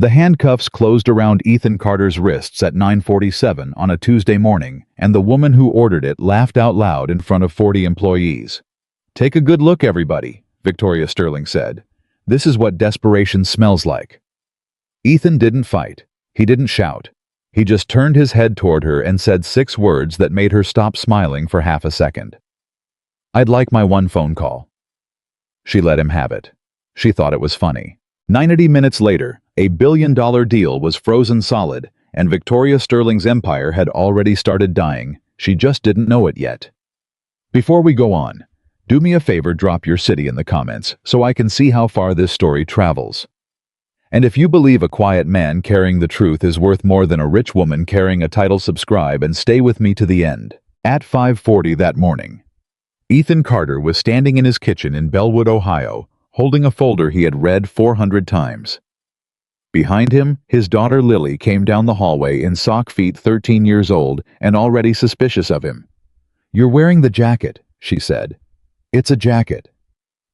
The handcuffs closed around Ethan Carter's wrists at 9:47 on a Tuesday morning, and the woman who ordered it laughed out loud in front of 40 employees. "Take a good look, everybody," Victoria Sterling said. "This is what desperation smells like." Ethan didn't fight. He didn't shout. He just turned his head toward her and said 6 words that made her stop smiling for half a second. "I'd like my one phone call." She let him have it. She thought it was funny. 90 minutes later, a billion-dollar deal was frozen solid, and Victoria Sterling's empire had already started dying. She just didn't know it yet. Before we go on, do me a favor, drop your city in the comments so I can see how far this story travels. And if you believe a quiet man carrying the truth is worth more than a rich woman carrying a title, subscribe and stay with me to the end. At 5:40 that morning, Ethan Carter was standing in his kitchen in Bellwood, Ohio, holding a folder he had read 400 times. Behind him, his daughter Lily came down the hallway in sock feet, 13 years old, and already suspicious of him. "You're wearing the jacket," she said. "It's a jacket."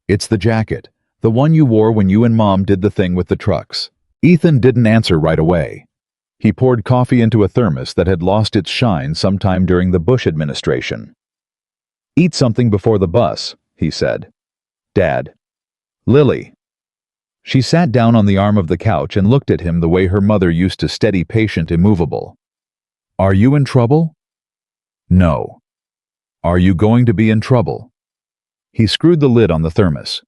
"It's the jacket. The one you wore when you and Mom did the thing with the trucks." Ethan didn't answer right away. He poured coffee into a thermos that had lost its shine sometime during the Bush administration. "Eat something before the bus," he said. "Dad." "Lily." She sat down on the arm of the couch and looked at him the way her mother used to, steady, patient, immovable. "Are you in trouble?" "No." "Are you going to be in trouble?" He screwed the lid on the thermos.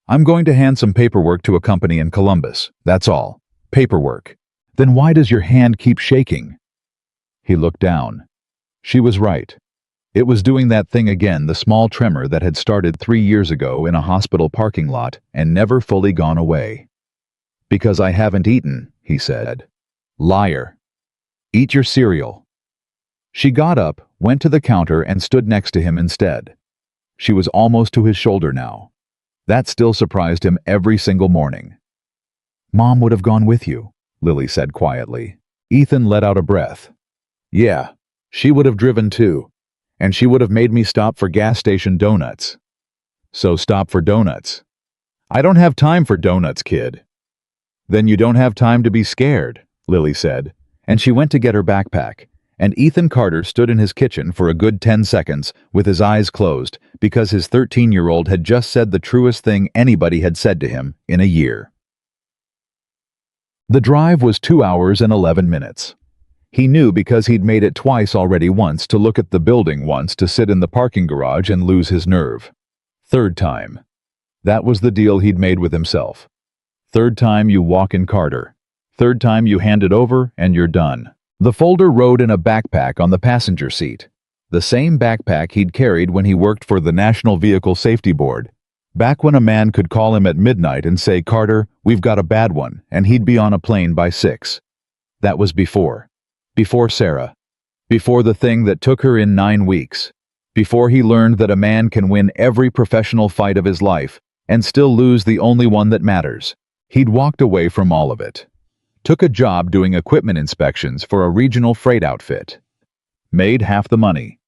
"I'm going to hand some paperwork to a company in Columbus, that's all. Paperwork." "Then why does your hand keep shaking?" He looked down. She was right. It was doing that thing again, the small tremor that had started 3 years ago in a hospital parking lot and never fully gone away. "Because I haven't eaten," he said. "Liar. Eat your cereal." She got up, went to the counter and stood next to him instead. She was almost to his shoulder now. That still surprised him every single morning. "Mom would have gone with you," Lily said quietly. Ethan let out a breath. "Yeah, she would have driven too. And she would have made me stop for gas station donuts." "So stop for donuts." "I don't have time for donuts, kid." "Then you don't have time to be scared," Lily said, and she went to get her backpack, and Ethan Carter stood in his kitchen for a good 10 seconds with his eyes closed because his 13-year-old had just said the truest thing anybody had said to him in a year. The drive was 2 hours and 11 minutes. He knew because he'd made it twice already, once to look at the building, once to sit in the parking garage and lose his nerve. Third time. That was the deal he'd made with himself. Third time you walk in Carter. Third time you hand it over and you're done. The folder rode in a backpack on the passenger seat. The same backpack he'd carried when he worked for the National Vehicle Safety Board. Back when a man could call him at midnight and say, "Carter, we've got a bad one," and he'd be on a plane by 6. That was before. Before Sarah. Before the thing that took her in 9 weeks. Before he learned that a man can win every professional fight of his life and still lose the only one that matters. He'd walked away from all of it. Took a job doing equipment inspections for a regional freight outfit. Made half the money.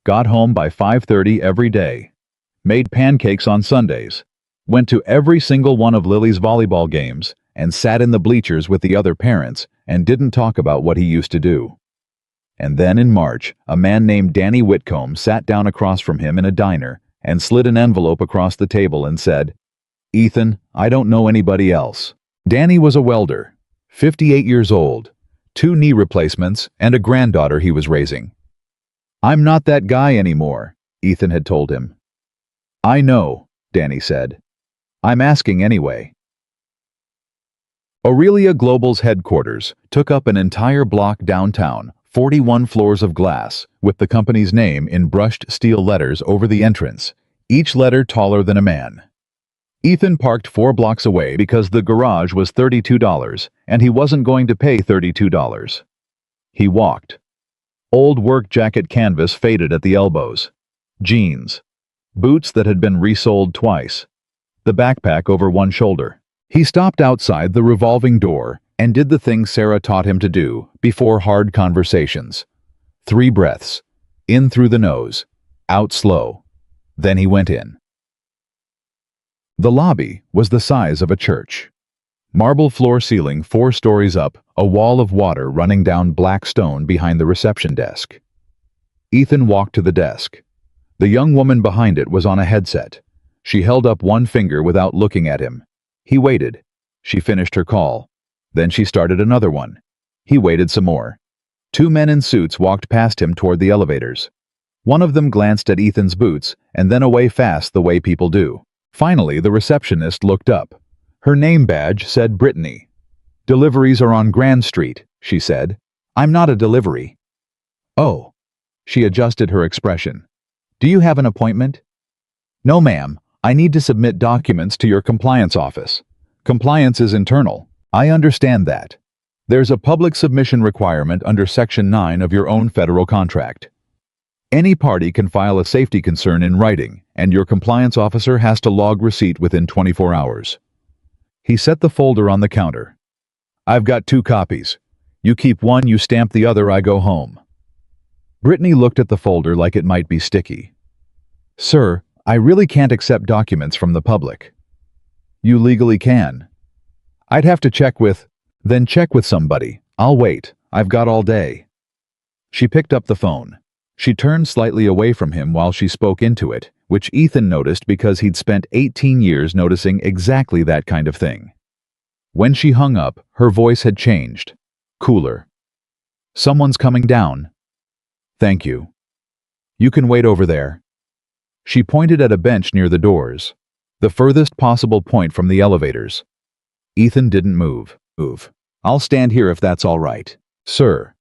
Got home by 5:30 every day. Made pancakes on Sundays. Went to every single one of Lily's volleyball games and sat in the bleachers with the other parents and didn't talk about what he used to do. And then in March, a man named Danny Whitcomb sat down across from him in a diner and slid an envelope across the table and said, "Ethan, I don't know anybody else." Danny was a welder, 58 years old, 2 knee replacements, and a granddaughter he was raising. "I'm not that guy anymore," Ethan had told him. "I know," Danny said. "I'm asking anyway." Aurelia Global's headquarters took up an entire block downtown, 41 floors of glass, with the company's name in brushed steel letters over the entrance, each letter taller than a man. Ethan parked 4 blocks away because the garage was $32, and he wasn't going to pay $32. He walked. Old work jacket canvas faded at the elbows. Jeans. Boots that had been resoled twice. The backpack over one shoulder. He stopped outside the revolving door and did the thing Sarah taught him to do before hard conversations. 3 breaths. In through the nose. Out slow. Then he went in. The lobby was the size of a church. Marble floor ceiling 4 stories up, a wall of water running down black stone behind the reception desk. Ethan walked to the desk. The young woman behind it was on a headset. She held up one finger without looking at him. He waited. She finished her call. Then she started another one. He waited some more. 2 men in suits walked past him toward the elevators. One of them glanced at Ethan's boots and then away fast the way people do. Finally, the receptionist looked up. Her name badge said Brittany. "Deliveries are on Grand Street," she said. "I'm not a delivery." "Oh." She adjusted her expression. "Do you have an appointment?" "No, ma'am. I need to submit documents to your compliance office. Compliance is internal. I understand that. There's a public submission requirement under Section 9 of your own federal contract. Any party can file a safety concern in writing, and your compliance officer has to log receipt within 24 hours. He set the folder on the counter. "I've got 2 copies. You keep one, you stamp the other, I go home." Brittany looked at the folder like it might be sticky. "Sir, I really can't accept documents from the public." "You legally can." "I'd have to check with..." "Then check with somebody. I'll wait. I've got all day." She picked up the phone. She turned slightly away from him while she spoke into it, which Ethan noticed because he'd spent 18 years noticing exactly that kind of thing. When she hung up, her voice had changed. Cooler. "Someone's coming down." "Thank you." "You can wait over there." She pointed at a bench near the doors, the furthest possible point from the elevators. Ethan didn't move. "I'll stand here if that's all right." "Sir."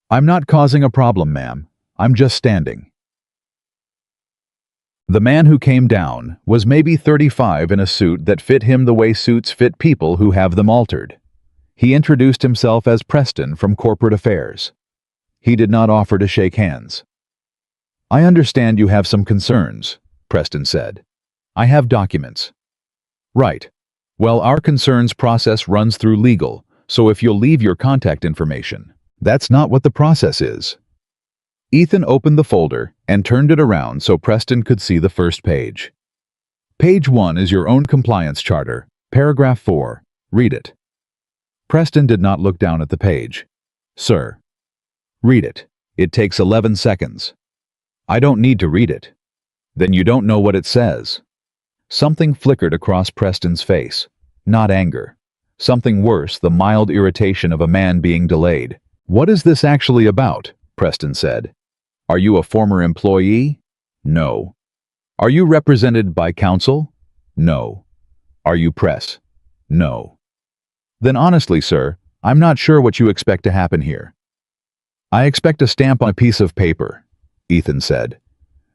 "I'm not causing a problem, ma'am. I'm just standing." The man who came down was maybe 35 in a suit that fit him the way suits fit people who have them altered. He introduced himself as Preston from Corporate Affairs. He did not offer to shake hands. "I understand you have some concerns," Preston said. "I have documents." "Right. Well, our concerns process runs through legal, so if you'll leave your contact information." "That's not what the process is." Ethan opened the folder and turned it around so Preston could see the first page. "Page 1 is your own compliance charter, paragraph 4. Read it." Preston did not look down at the page. "Sir." "Read it. It takes 11 seconds." "I don't need to read it." "Then you don't know what it says." Something flickered across Preston's face. Not anger. Something worse, the mild irritation of a man being delayed. "What is this actually about?" Preston said. "Are you a former employee?" "No." "Are you represented by counsel?" "No." "Are you press?" "No." "Then honestly, sir, I'm not sure what you expect to happen here." "I expect a stamp on a piece of paper," Ethan said.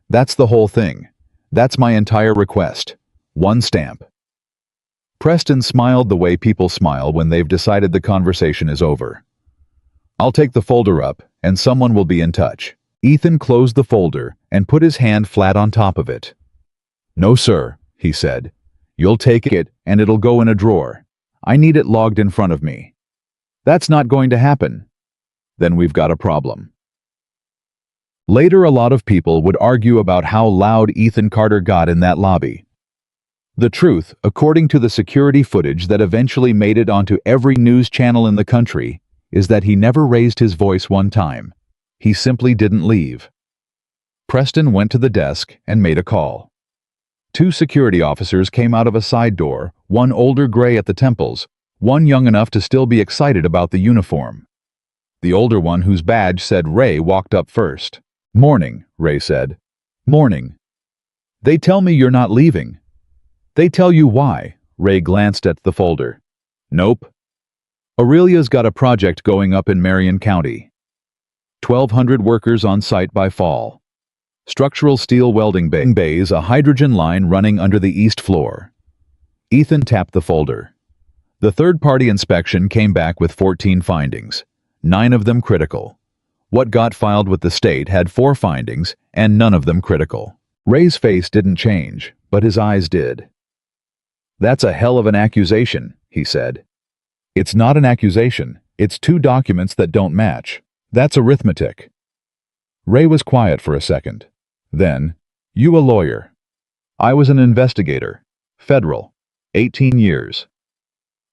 "That's the whole thing. That's my entire request. One stamp." Preston smiled the way people smile when they've decided the conversation is over. "I'll take the folder up, and someone will be in touch." Ethan closed the folder and put his hand flat on top of it. "No, sir," he said. "You'll take it, and it'll go in a drawer. I need it logged in front of me." "That's not going to happen." "Then we've got a problem." Later, a lot of people would argue about how loud Ethan Carter got in that lobby. The truth, according to the security footage that eventually made it onto every news channel in the country, is that he never raised his voice one time. He simply didn't leave. Preston went to the desk and made a call. 2 security officers came out of a side door, one older, gray at the temples, one young enough to still be excited about the uniform. The older one, whose badge said Ray, walked up first. "Morning," Ray said. "Morning." "They tell me you're not leaving." "They tell you why?" Ray glanced at the folder. "Nope. Aurelia's got a project going up in Marion County. 1,200 workers on site by fall. Structural steel welding bays, a hydrogen line running under the east floor." Ethan tapped the folder. The third-party inspection came back with 14 findings, 9 of them critical. What got filed with the state had 4 findings, and none of them critical. Ray's face didn't change, but his eyes did. "That's a hell of an accusation," he said. "It's not an accusation. It's 2 documents that don't match. That's arithmetic." Ray was quiet for a second. Then, "You a lawyer?" "I was an investigator. Federal. 18 years."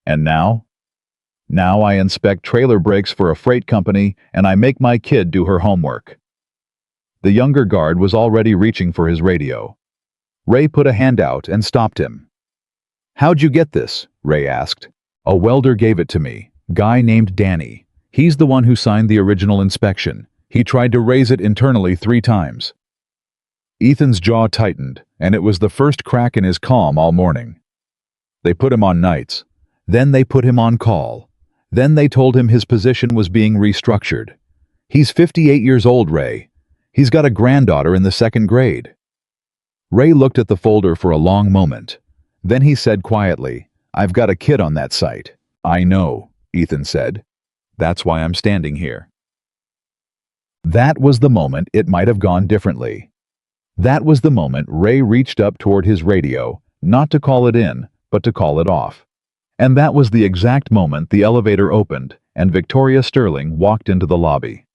And now? Now I inspect trailer brakes for a freight company and I make my kid do her homework. The younger guard was already reaching for his radio. Ray put a hand out and stopped him. How'd you get this? Ray asked. A welder gave it to me. Guy named Danny. He's the one who signed the original inspection. He tried to raise it internally 3 times. Ethan's jaw tightened, and it was the first crack in his calm all morning. They put him on nights. Then they put him on call. Then they told him his position was being restructured. He's 58 years old, Ray. He's got a granddaughter in the 2nd grade. Ray looked at the folder for a long moment. Then he said quietly, I've got a kid on that site. I know, Ethan said. That's why I'm standing here. That was the moment it might have gone differently. That was the moment Ray reached up toward his radio, not to call it in, but to call it off. And that was the exact moment the elevator opened and Victoria Sterling walked into the lobby.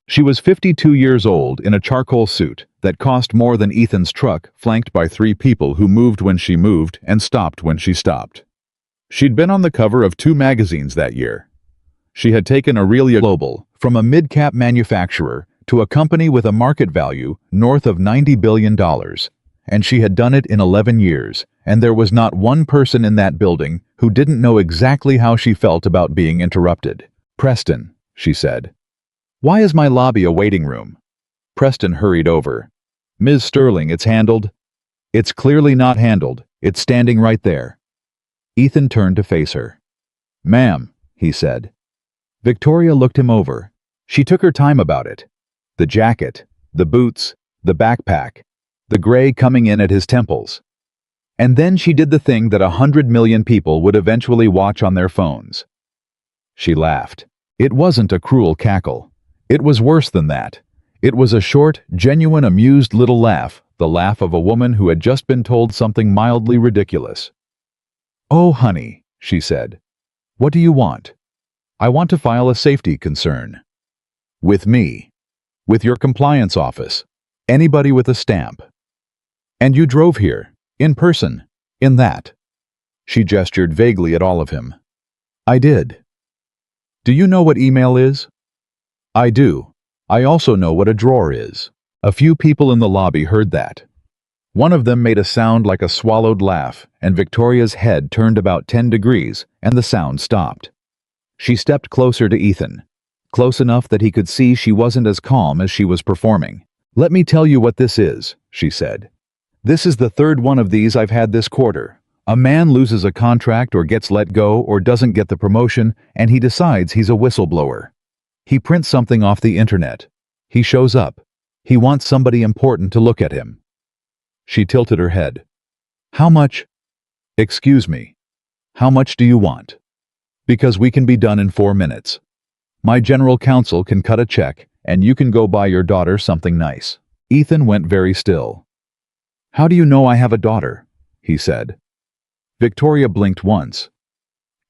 She was 52 years old in a charcoal suit that cost more than Ethan's truck, flanked by 3 people who moved when she moved and stopped when she stopped. She'd been on the cover of 2 magazines that year. She had taken Aurelia Global from a mid-cap manufacturer to a company with a market value north of $90 billion. And she had done it in 11 years, and there was not one person in that building who didn't know exactly how she felt about being interrupted. Preston, she said. Why is my lobby a waiting room? Preston hurried over. Ms. Sterling, it's handled. It's clearly not handled. It's standing right there. Ethan turned to face her. Ma'am, he said. Victoria looked him over. She took her time about it. The jacket, the boots, the backpack, the gray coming in at his temples. And then she did the thing that 100 million people would eventually watch on their phones. She laughed. It wasn't a cruel cackle. It was worse than that. It was a short, genuine, amused little laugh, the laugh of a woman who had just been told something mildly ridiculous. Oh, honey, she said. What do you want? I want to file a safety concern. With me. With your compliance office. Anybody with a stamp. And you drove here. In person. In that. She gestured vaguely at all of him. I did. Do you know what email is? I do. I also know what a drawer is. A few people in the lobby heard that. One of them made a sound like a swallowed laugh, and Victoria's head turned about 10 degrees, and the sound stopped. She stepped closer to Ethan, close enough that he could see she wasn't as calm as she was performing. Let me tell you what this is, she said. This is the 3rd one of these I've had this quarter. A man loses a contract or gets let go or doesn't get the promotion, and he decides he's a whistleblower. He prints something off the internet. He shows up. He wants somebody important to look at him. She tilted her head. How much? Excuse me. How much do you want? Because we can be done in 4 minutes. My general counsel can cut a check, and you can go buy your daughter something nice. Ethan went very still. How do you know I have a daughter? He said. Victoria blinked once.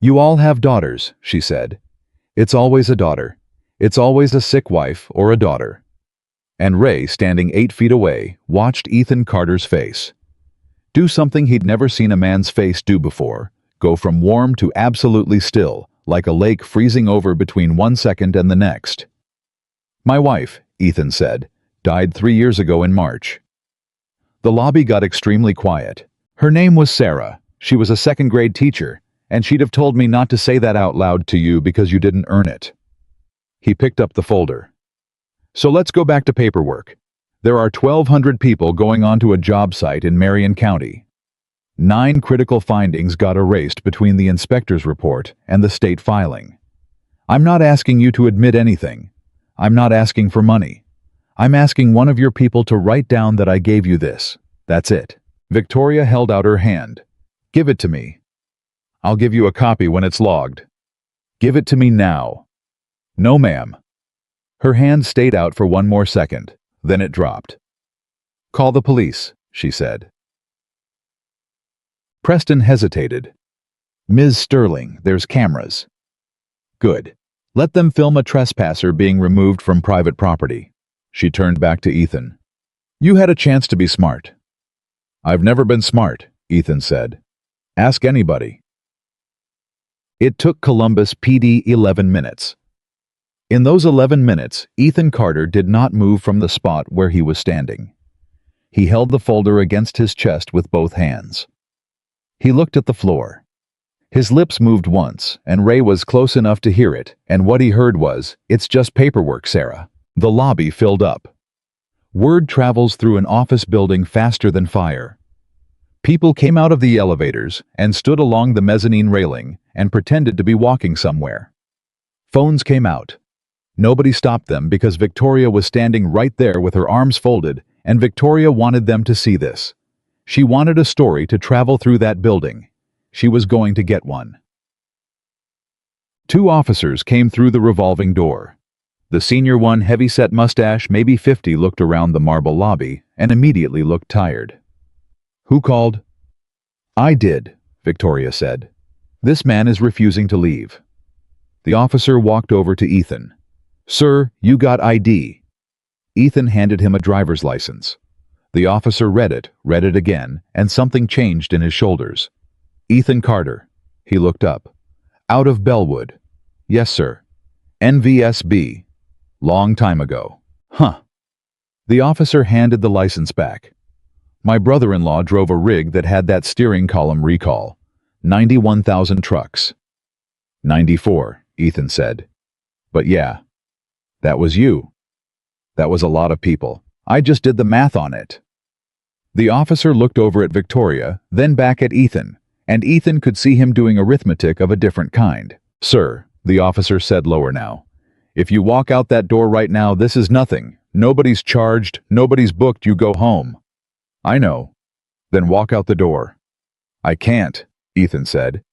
You all have daughters, she said. It's always a daughter. It's always a sick wife or a daughter. And Ray, standing 8 feet away, watched Ethan Carter's face. Do something he'd never seen a man's face do before. Go from warm to absolutely still, like a lake freezing over between 1 second and the next. My wife, Ethan said, died 3 years ago in March. The lobby got extremely quiet. Her name was Sarah. She was a 2nd grade teacher, and she'd have told me not to say that out loud to you because you didn't earn it. He picked up the folder. So let's go back to paperwork. There are 1,200 people going onto a job site in Marion County. 9 critical findings got erased between the inspector's report and the state filing. I'm not asking you to admit anything. I'm not asking for money. I'm asking one of your people to write down that I gave you this. That's it. Victoria held out her hand. Give it to me. I'll give you a copy when it's logged. Give it to me now. No, ma'am. Her hand stayed out for 1 more second, then it dropped. Call the police, she said. Preston hesitated. Ms. Sterling, there's cameras. Good. Let them film a trespasser being removed from private property. She turned back to Ethan. You had a chance to be smart. I've never been smart, Ethan said. Ask anybody. It took Columbus PD 11 minutes. In those 11 minutes, Ethan Carter did not move from the spot where he was standing. He held the folder against his chest with both hands. He looked at the floor. His lips moved once, and Ray was close enough to hear it, and what he heard was, "It's just paperwork, Sarah." The lobby filled up. Word travels through an office building faster than fire. People came out of the elevators and stood along the mezzanine railing and pretended to be walking somewhere. Phones came out. Nobody stopped them because Victoria was standing right there with her arms folded, and Victoria wanted them to see this. She wanted a story to travel through that building. She was going to get one. Two officers came through the revolving door. The senior one, heavy-set mustache, maybe 50, looked around the marble lobby and immediately looked tired. "Who called?" "I did," Victoria said. "This man is refusing to leave." The officer walked over to Ethan. "Sir, you got ID." Ethan handed him a driver's license. The officer read it again, and something changed in his shoulders. "Ethan Carter." He looked up. "Out of Bellwood." "Yes, sir." "NVSB." "Long time ago." "Huh." The officer handed the license back. "My brother-in-law drove a rig that had that steering column recall. 91,000 trucks." 94, Ethan said. "But yeah, that was you. That was a lot of people. I just did the math on it." The officer looked over at Victoria, then back at Ethan, and Ethan could see him doing arithmetic of a different kind. "Sir," the officer said lower now, "if you walk out that door right now, this is nothing. Nobody's charged, nobody's booked, you go home." "I know." "Then walk out the door." "I can't," Ethan said.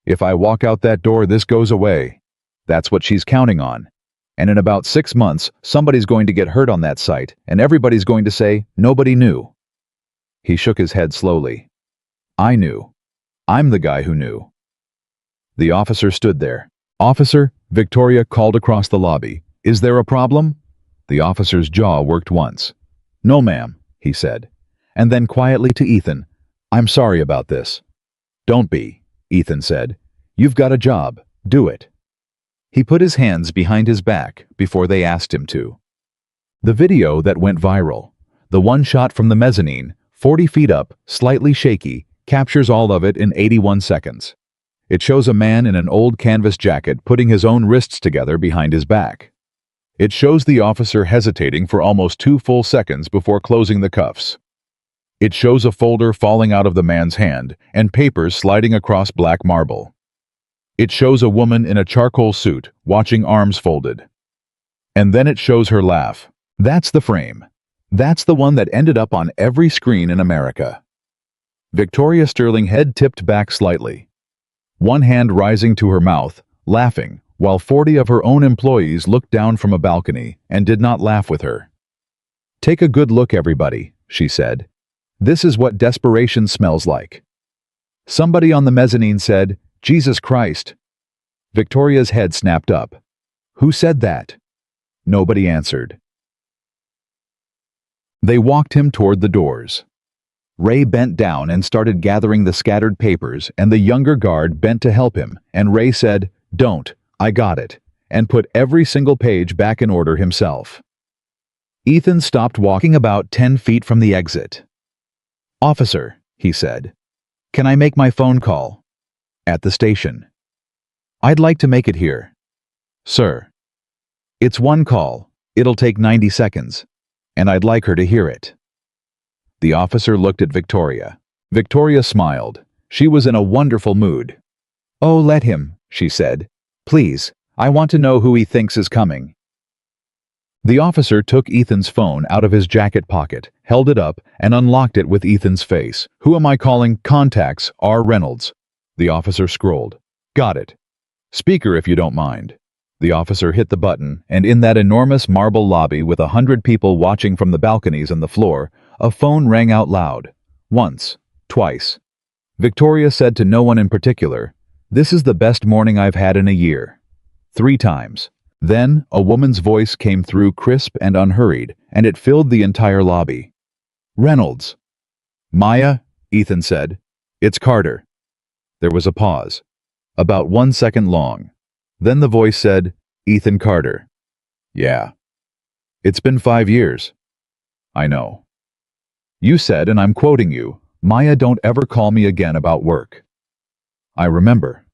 "If I walk out that door, this goes away. That's what she's counting on. And in about 6 months, somebody's going to get hurt on that site, and everybody's going to say, 'Nobody knew.'" He shook his head slowly. "I knew. I'm the guy who knew." The officer stood there. "Officer," Victoria called across the lobby, "is there a problem?" The officer's jaw worked once. "No, ma'am," he said. And then quietly to Ethan, "I'm sorry about this." "Don't be," Ethan said. "You've got a job. Do it." He put his hands behind his back before they asked him to. The video that went viral, the one shot from the mezzanine, 40 feet up, slightly shaky, captures all of it in 81 seconds. It shows a man in an old canvas jacket putting his own wrists together behind his back. It shows the officer hesitating for almost 2 full seconds before closing the cuffs. It shows a folder falling out of the man's hand and papers sliding across black marble. It shows a woman in a charcoal suit watching, arms folded. And then it shows her laugh. That's the frame. That's the one that ended up on every screen in America. Victoria Sterling head tipped back slightly, one hand rising to her mouth, laughing, while 40 of her own employees looked down from a balcony and did not laugh with her. "Take a good look, everybody," she said. "This is what desperation smells like." Somebody on the mezzanine said, "Jesus Christ." Victoria's head snapped up. "Who said that?" Nobody answered. They walked him toward the doors. Ray bent down and started gathering the scattered papers, and the younger guard bent to help him, and Ray said, "Don't, I got it," and put every single page back in order himself. Ethan stopped walking about 10 feet from the exit. "Officer," he said, "can I make my phone call?" "At the station." "I'd like to make it here." "Sir." "It's one call. It'll take 90 seconds. And I'd like her to hear it." The officer looked at Victoria. Victoria smiled. She was in a wonderful mood. "Oh, let him," she said. "Please, I want to know who he thinks is coming." The officer took Ethan's phone out of his jacket pocket, held it up, and unlocked it with Ethan's face. "Who am I calling? Contacts, R. Reynolds." The officer scrolled. "Got it. Speaker, if you don't mind." The officer hit the button, and in that enormous marble lobby with 100 people watching from the balconies and the floor, a phone rang out loud. Once. Twice. Victoria said to no one in particular, "This is the best morning I've had in a year." 3 times. Then, a woman's voice came through crisp and unhurried, and it filled the entire lobby. "Reynolds." "Maya," Ethan said. "It's Carter." There was a pause. About 1 second long. Then the voice said, "Ethan Carter." "Yeah. It's been 5 years." "I know." "You said, and I'm quoting you, 'Maya, don't ever call me again about work.'" "I remember."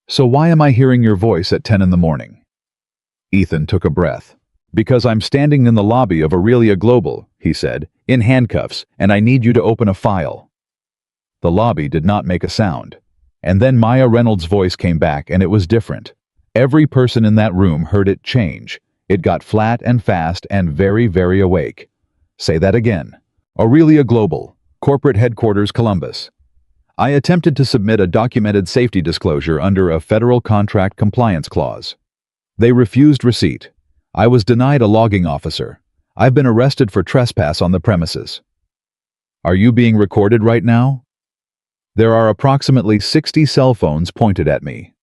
"So why am I hearing your voice at 10 in the morning?" Ethan took a breath. "Because I'm standing in the lobby of Aurelia Global," he said, "in handcuffs, and I need you to open a file." The lobby did not make a sound. And then Maya Reynolds' voice came back, and it was different. Every person in that room heard it change. It got flat and fast and very, very awake. "Say that again." "Aurelia Global, Corporate Headquarters, Columbus. I attempted to submit a documented safety disclosure under a federal contract compliance clause. They refused receipt. I was denied a logging officer. I've been arrested for trespass on the premises." "Are you being recorded right now?" "There are approximately 60 cell phones pointed at me."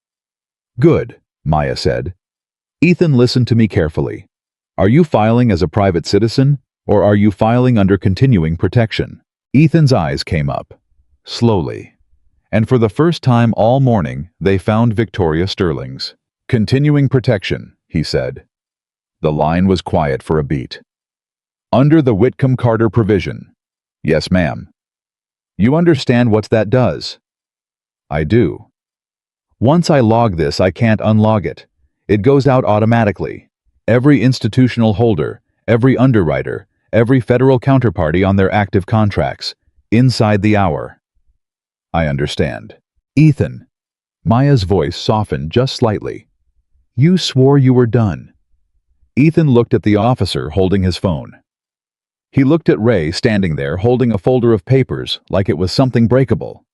"Good," Maya said. "Ethan, listen to me carefully. Are you filing as a private citizen, or are you filing under continuing protection?" Ethan's eyes came up, slowly. And for the first time all morning, they found Victoria Sterling's. "Continuing protection," he said. The line was quiet for a beat. "Under the Whitcomb-Carter provision." "Yes, ma'am." "You understand what that does?" "I do." "Once I log this, I can't unlog it. It goes out automatically. Every institutional holder, every underwriter, every federal counterparty on their active contracts, inside the hour." "I understand." "Ethan." Maya's voice softened just slightly. "You swore you were done." Ethan looked at the officer holding his phone. He looked at Ray standing there holding a folder of papers like it was something breakable.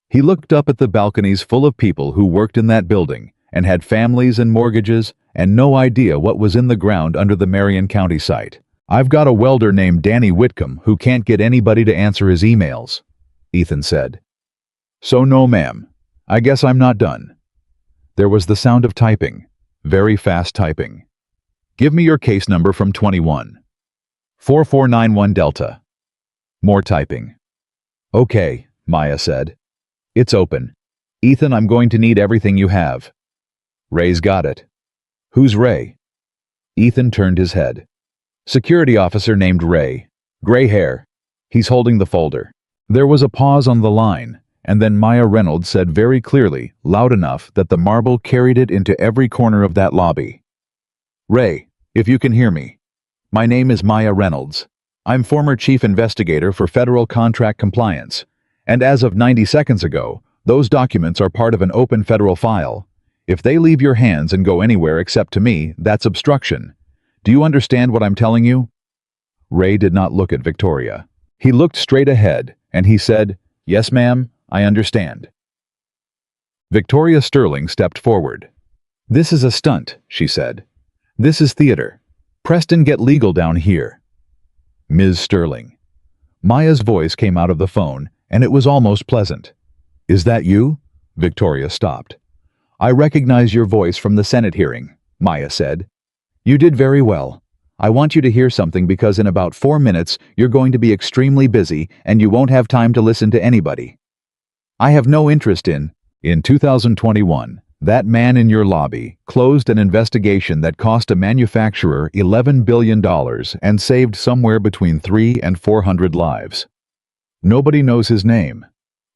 He looked up at the balconies full of people who worked in that building and had families and mortgages and no idea what was in the ground under the Marion County site. "I've got a welder named Danny Whitcomb who can't get anybody to answer his emails," Ethan said. "So no, ma'am. I guess I'm not done." There was the sound of typing, very fast typing. "Give me your case number from 21. 4491 Delta." More typing. "Okay," Maya said. "It's open. Ethan, I'm going to need everything you have." "Ray's got it." "Who's Ray?" Ethan turned his head. "Security officer named Ray. Gray hair. He's holding the folder." There was a pause on the line, and then Maya Reynolds said very clearly, loud enough that the marble carried it into every corner of that lobby. "Ray, if you can hear me. My name is Maya Reynolds. I'm former chief investigator for federal contract compliance, and as of 90 seconds ago, those documents are part of an open federal file. If they leave your hands and go anywhere except to me, that's obstruction. Do you understand what I'm telling you?" Ray did not look at Victoria. He looked straight ahead, and he said, "Yes, ma'am, I understand." Victoria Sterling stepped forward. "This is a stunt," she said. "This is theater. Preston, get legal down here." "Ms. Sterling." Maya's voice came out of the phone, and it was almost pleasant. "Is that you?" Victoria stopped. "I recognize your voice from the Senate hearing," Maya said. "You did very well. I want you to hear something because in about 4 minutes you're going to be extremely busy and you won't have time to listen to anybody. I have no interest in 2021, that man in your lobby closed an investigation that cost a manufacturer $11 billion and saved somewhere between 300 and 400 lives. Nobody knows his name.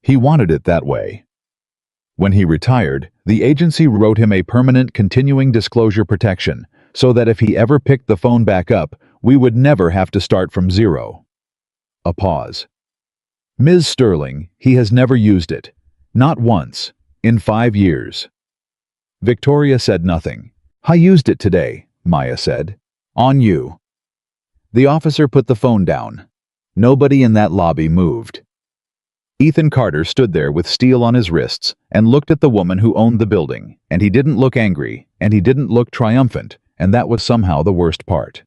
He wanted it that way. When he retired, the agency wrote him a permanent continuing disclosure protection so that if he ever picked the phone back up, we would never have to start from zero." A pause. "Ms. Sterling, he has never used it. Not once. In 5 years." Victoria said nothing. "I used it today," Maya said. "On you." The officer put the phone down. Nobody in that lobby moved. Ethan Carter stood there with steel on his wrists and looked at the woman who owned the building, and he didn't look angry, and he didn't look triumphant, and that was somehow the worst part.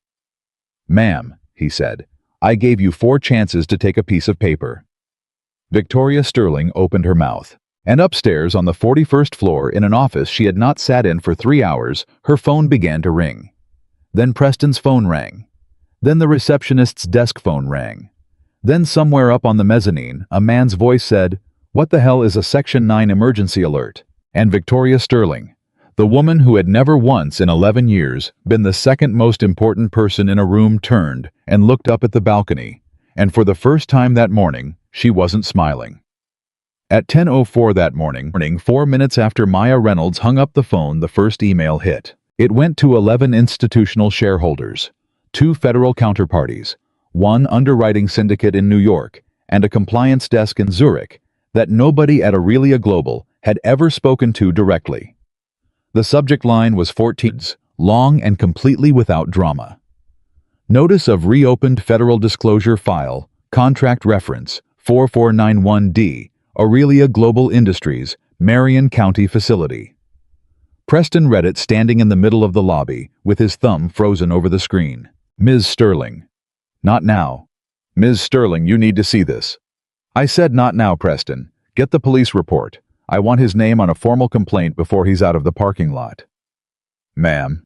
"Ma'am," he said, "I gave you 4 chances to take a piece of paper." Victoria Sterling opened her mouth. And upstairs on the 41st floor in an office she had not sat in for 3 hours, her phone began to ring. Then Preston's phone rang. Then the receptionist's desk phone rang. Then somewhere up on the mezzanine, a man's voice said, "What the hell is a Section 9 emergency alert?" And Victoria Sterling, the woman who had never once in 11 years been the second most important person in a room, turned and looked up at the balcony, and for the first time that morning, she wasn't smiling. At 10:04 that morning, 4 minutes after Maya Reynolds hung up the phone, the first email hit. It went to 11 institutional shareholders, 2 federal counterparties, 1 underwriting syndicate in New York, and a compliance desk in Zurich that nobody at Aurelia Global had ever spoken to directly. The subject line was 14, long and completely without drama. Notice of reopened federal disclosure file, contract reference 4491D, Aurelia Global Industries, Marion County facility. Preston read it standing in the middle of the lobby, with his thumb frozen over the screen. Ms. Sterling. Not now. Ms. Sterling, you need to see this. I said not now, Preston. Get the police report. I want his name on a formal complaint before he's out of the parking lot. Ma'am.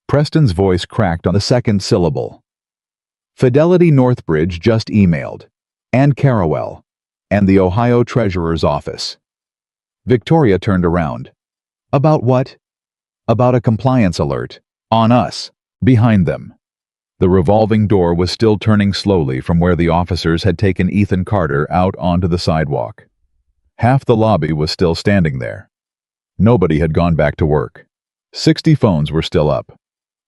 Preston's voice cracked on the second syllable. Fidelity Northbridge just emailed. Ann Carrawell. And the Ohio Treasurer's office. Victoria turned around. About what? About a compliance alert. On us. Behind them. The revolving door was still turning slowly from where the officers had taken Ethan Carter out onto the sidewalk. Half the lobby was still standing there. Nobody had gone back to work. 60 phones were still up.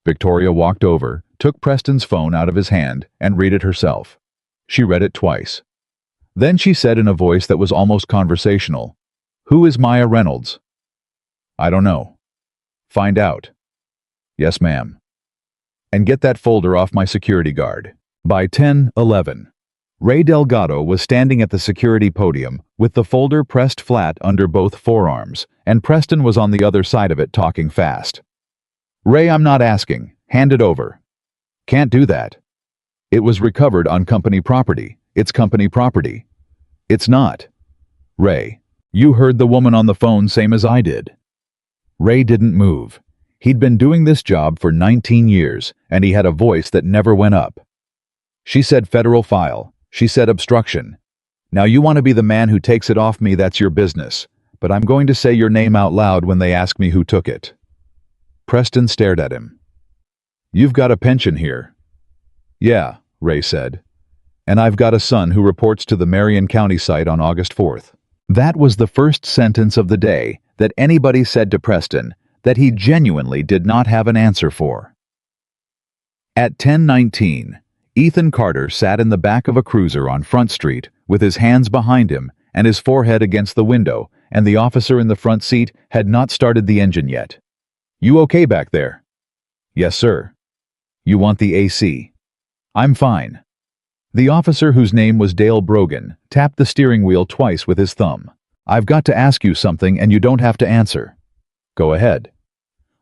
Victoria walked over, took Preston's phone out of his hand, and read it herself. She read it twice. Then she said in a voice that was almost conversational, "Who is Maya Reynolds?" "I don't know." "Find out." "Yes, ma'am." "And get that folder off my security guard." By 10:11, Ray Delgado was standing at the security podium with the folder pressed flat under both forearms, and Preston was on the other side of it talking fast. "Ray, I'm not asking. Hand it over." "Can't do that. It was recovered on company property. It's company property." "It's not." "Ray, you heard the woman on the phone same as I did." Ray didn't move. He'd been doing this job for 19 years, and he had a voice that never went up. "She said federal file. She said obstruction. Now you want to be the man who takes it off me, that's your business, but I'm going to say your name out loud when they ask me who took it." Preston stared at him. "You've got a pension here." "Yeah," Ray said. "And I've got a son who reports to the Marion County site on August 4th. That was the first sentence of the day that anybody said to Preston that he genuinely did not have an answer for. At 10:19, Ethan Carter sat in the back of a cruiser on Front Street with his hands behind him and his forehead against the window, and the officer in the front seat had not started the engine yet. "You okay back there?" "Yes, sir." "You want the AC?" "I'm fine." The officer, whose name was Dale Brogan, tapped the steering wheel twice with his thumb. "I've got to ask you something and you don't have to answer." "Go ahead."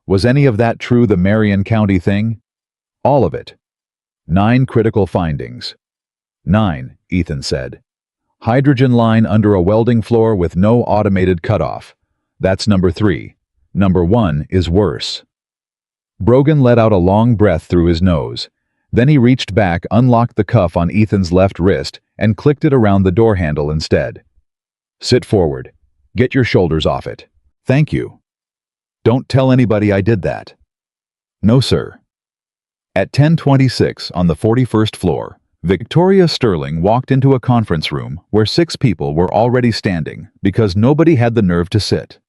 "Was any of that true, the Marion County thing?" "All of it." 9 critical findings. 9, Ethan said. Hydrogen line under a welding floor with no automated cutoff. That's number 3. Number 1 is worse. Brogan let out a long breath through his nose. Then he reached back, unlocked the cuff on Ethan's left wrist, and clicked it around the door handle instead. "Sit forward. Get your shoulders off it." "Thank you." "Don't tell anybody I did that." "No, sir." At 10:26 on the 41st floor, Victoria Sterling walked into a conference room where 6 people were already standing because nobody had the nerve to sit.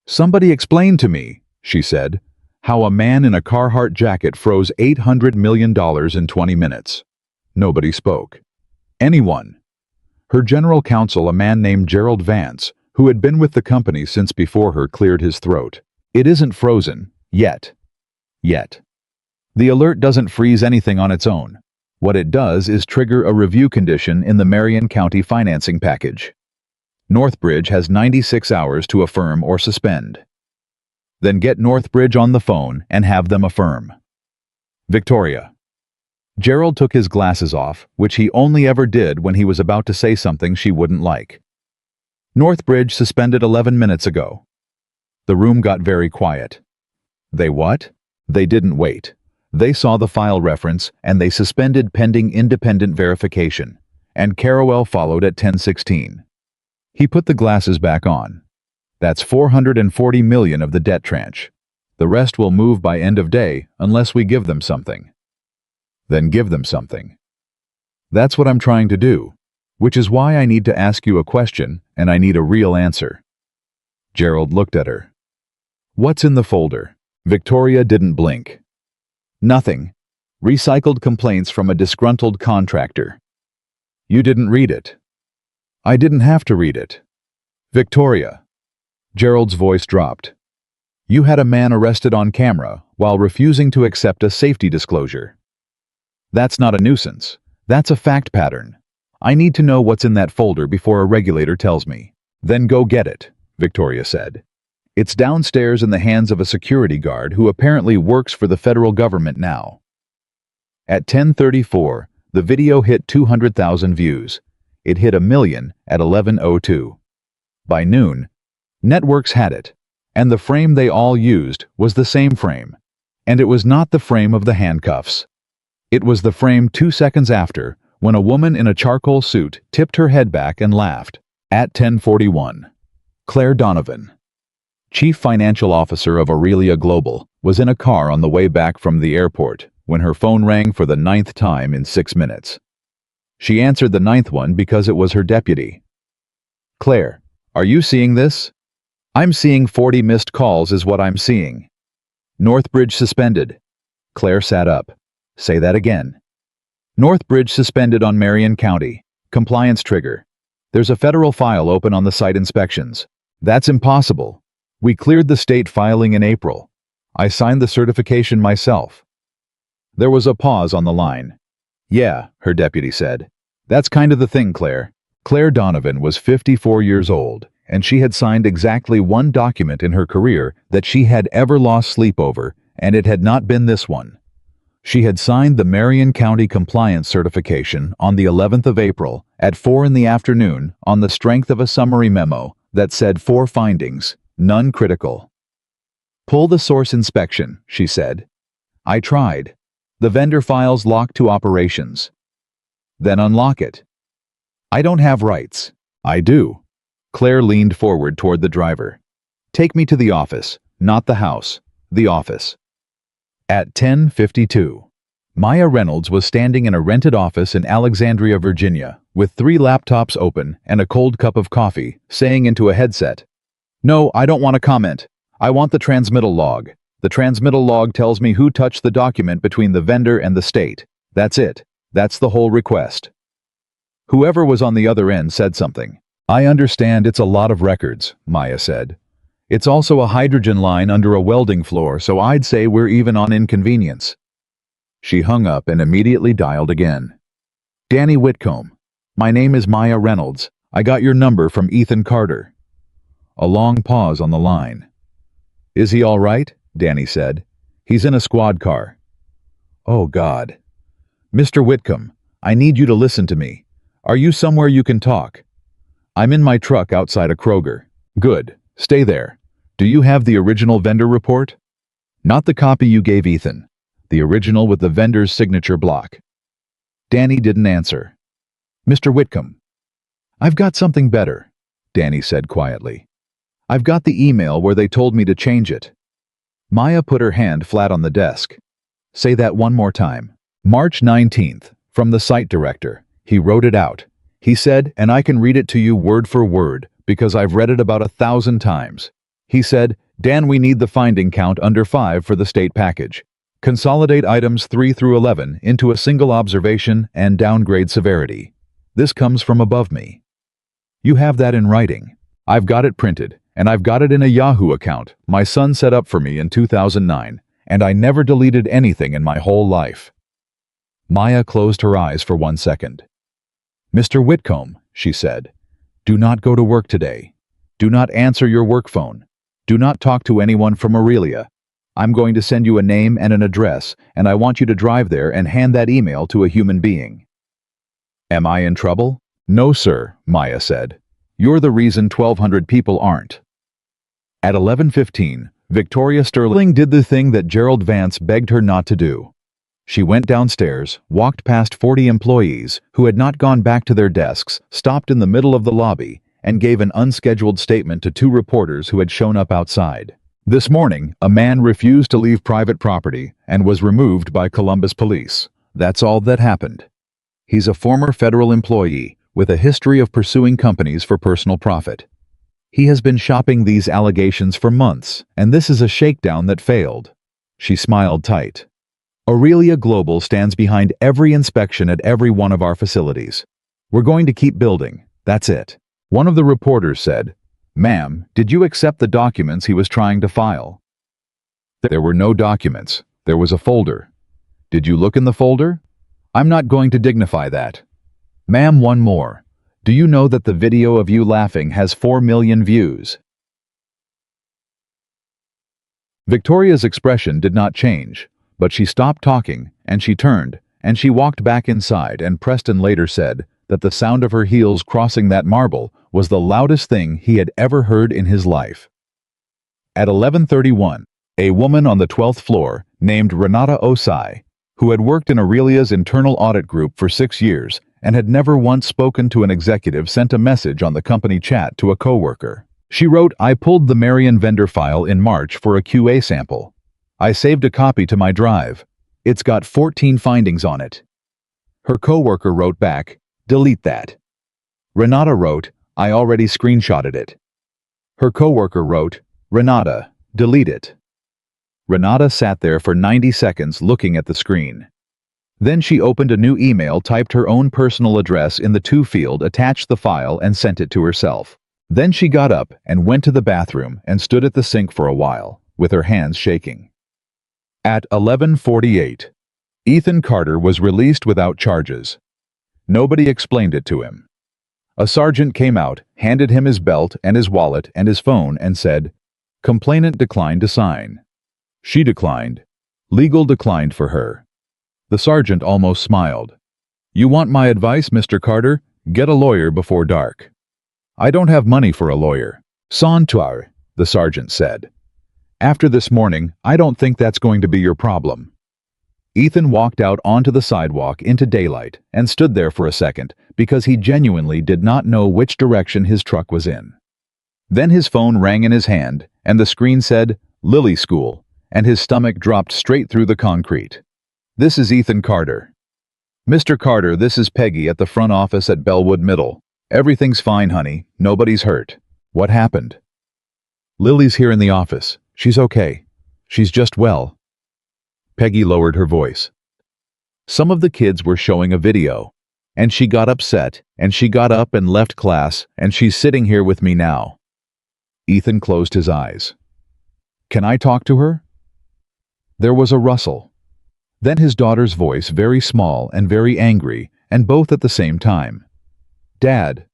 "Somebody explain to me," she said, "how a man in a Carhartt jacket froze $800 million in 20 minutes. Nobody spoke. Anyone. Her general counsel, a man named Gerald Vance, who had been with the company since before her, cleared his throat. "It isn't frozen. Yet. Yet. The alert doesn't freeze anything on its own. What it does is trigger a review condition in the Marion County financing package. Northbridge has 96 hours to affirm or suspend. Then get Northbridge on the phone and have them affirm." Victoria. Gerald took his glasses off, which he only ever did when he was about to say something she wouldn't like. "Northbridge suspended 11 minutes ago." The room got very quiet. They what? They didn't wait. They saw the file reference, and they suspended pending independent verification, and Carrawell followed at 10:16. He put the glasses back on. That's 440 million of the debt tranche. The rest will move by end of day unless we give them something. Then give them something. That's what I'm trying to do, which is why I need to ask you a question and I need a real answer. Gerald looked at her. What's in the folder? Victoria didn't blink. Nothing. Recycled complaints from a disgruntled contractor. You didn't read it. I didn't have to read it. Victoria. Gerald's voice dropped. You had a man arrested on camera while refusing to accept a safety disclosure. That's not a nuisance. That's a fact pattern. I need to know what's in that folder before a regulator tells me. Then go get it, Victoria said. It's downstairs in the hands of a security guard who apparently works for the federal government now. At 10:34, the video hit 200,000 views. It hit 1 million at 11:02. By noon, networks had it, and the frame they all used was the same frame. And it was not the frame of the handcuffs. It was the frame 2 seconds after, when a woman in a charcoal suit tipped her head back and laughed. At 10:41, Claire Donovan, Chief Financial Officer of Aurelia Global, was in a car on the way back from the airport when her phone rang for the 9th time in 6 minutes. She answered the 9th one because it was her deputy. Claire, are you seeing this? I'm seeing 40 missed calls is what I'm seeing. Northbridge suspended. Claire sat up. Say that again. Northbridge suspended on Marion County. Compliance trigger. There's a federal file open on the site inspections. That's impossible. We cleared the state filing in April. I signed the certification myself. There was a pause on the line. Yeah, her deputy said. That's kind of the thing, Claire. Claire Donovan was 54 years old, and she had signed exactly one document in her career that she had ever lost sleep over, and it had not been this one. She had signed the Marion County Compliance Certification on the 11th of April at 4 in the afternoon on the strength of a summary memo that said 4 findings, none critical. Pull the source inspection, she said. I tried. The vendor file's locked to operations. Then unlock it. I don't have rights. I do. Claire leaned forward toward the driver. Take me to the office, not the house, the office. At 10:52, Maya Reynolds was standing in a rented office in Alexandria, Virginia, with 3 laptops open and a cold cup of coffee, saying into a headset, No, I don't want to comment. I want the transmittal log. The transmittal log tells me who touched the document between the vendor and the state. That's it. That's the whole request. Whoever was on the other end said something. I understand it's a lot of records, Maya said. It's also a hydrogen line under a welding floor, so I'd say we're even on inconvenience. She hung up and immediately dialed again. Danny Whitcomb. My name is Maya Reynolds. I got your number from Ethan Carter. A long pause on the line. Is he all right? Danny said. He's in a squad car. Oh, God. Mr. Whitcomb, I need you to listen to me. Are you somewhere you can talk? I'm in my truck outside a Kroger. Good. Stay there. Do you have the original vendor report? Not the copy you gave Ethan. The original with the vendor's signature block. Danny didn't answer. Mr. Whitcomb. I've got something better, Danny said quietly. I've got the email where they told me to change it. Maya put her hand flat on the desk. Say that one more time. March 19th, from the site director. He wrote it out. He said, and I can read it to you word for word, because I've read it about 1,000 times. He said, Dan, we need the finding count under 5 for the state package. Consolidate items 3 through 11 into a single observation and downgrade severity. This comes from above me. You have that in writing. I've got it printed, and I've got it in a Yahoo account my son set up for me in 2009, and I never deleted anything in my whole life. Maya closed her eyes for 1 second. Mr. Whitcomb, she said, do not go to work today. Do not answer your work phone. Do not talk to anyone from Aurelia. I'm going to send you a name and an address, and I want you to drive there and hand that email to a human being. Am I in trouble? No, sir, Maya said. You're the reason 1,200 people aren't. At 11:15, Victoria Sterling did the thing that Gerald Vance begged her not to do. She went downstairs, walked past 40 employees who had not gone back to their desks, stopped in the middle of the lobby, and gave an unscheduled statement to two reporters who had shown up outside. This morning, a man refused to leave private property and was removed by Columbus police. That's all that happened. He's a former federal employee with a history of pursuing companies for personal profit. He has been shopping these allegations for months, and this is a shakedown that failed. She smiled tight. Aurelia Global stands behind every inspection at every one of our facilities. We're going to keep building, that's it. One of the reporters said, "Ma'am, did you accept the documents he was trying to file?" There were no documents. There was a folder. Did you look in the folder? I'm not going to dignify that. Ma'am, one more. Do you know that the video of you laughing has 4 million views? Victoria's expression did not change, but she stopped talking, and she turned, and she walked back inside, and Preston later said that the sound of her heels crossing that marble was the loudest thing he had ever heard in his life. At 11:31, a woman on the 12th floor named Renata Osai, who had worked in Aurelia's internal audit group for 6 years and had never once spoken to an executive, sent a message on the company chat to a coworker. She wrote, "I pulled the Marion vendor file in March for a QA sample. I saved a copy to my drive. It's got 14 findings on it." Her coworker wrote back, "Delete that." Renata wrote, "I already screenshotted it." Her coworker wrote, "Renata, delete it." Renata sat there for 90 seconds looking at the screen. Then she opened a new email, typed her own personal address in the to field, attached the file, and sent it to herself. Then she got up and went to the bathroom and stood at the sink for a while, with her hands shaking. At 11:48, Ethan Carter was released without charges. Nobody explained it to him. A sergeant came out, handed him his belt and his wallet and his phone, and said, "Complainant declined to sign." She declined. Legal declined for her. The sergeant almost smiled. "You want my advice, Mr. Carter? Get a lawyer before dark." "I don't have money for a lawyer." "Santuar," the sergeant said. "After this morning, I don't think that's going to be your problem." Ethan walked out onto the sidewalk into daylight and stood there for a second because he genuinely did not know which direction his truck was in. Then his phone rang in his hand, and the screen said, "Lily School," and his stomach dropped straight through the concrete. "This is Ethan Carter." "Mr. Carter, this is Peggy at the front office at Bellwood Middle. Everything's fine, honey. Nobody's hurt." "What happened?" "Lily's here in the office. She's okay. She's just well." Peggy lowered her voice. "Some of the kids were showing a video, and she got upset, and she got up and left class, and she's sitting here with me now." Ethan closed his eyes. "Can I talk to her?" There was a rustle. Then his daughter's voice, very small and very angry, and both at the same time. "Dad."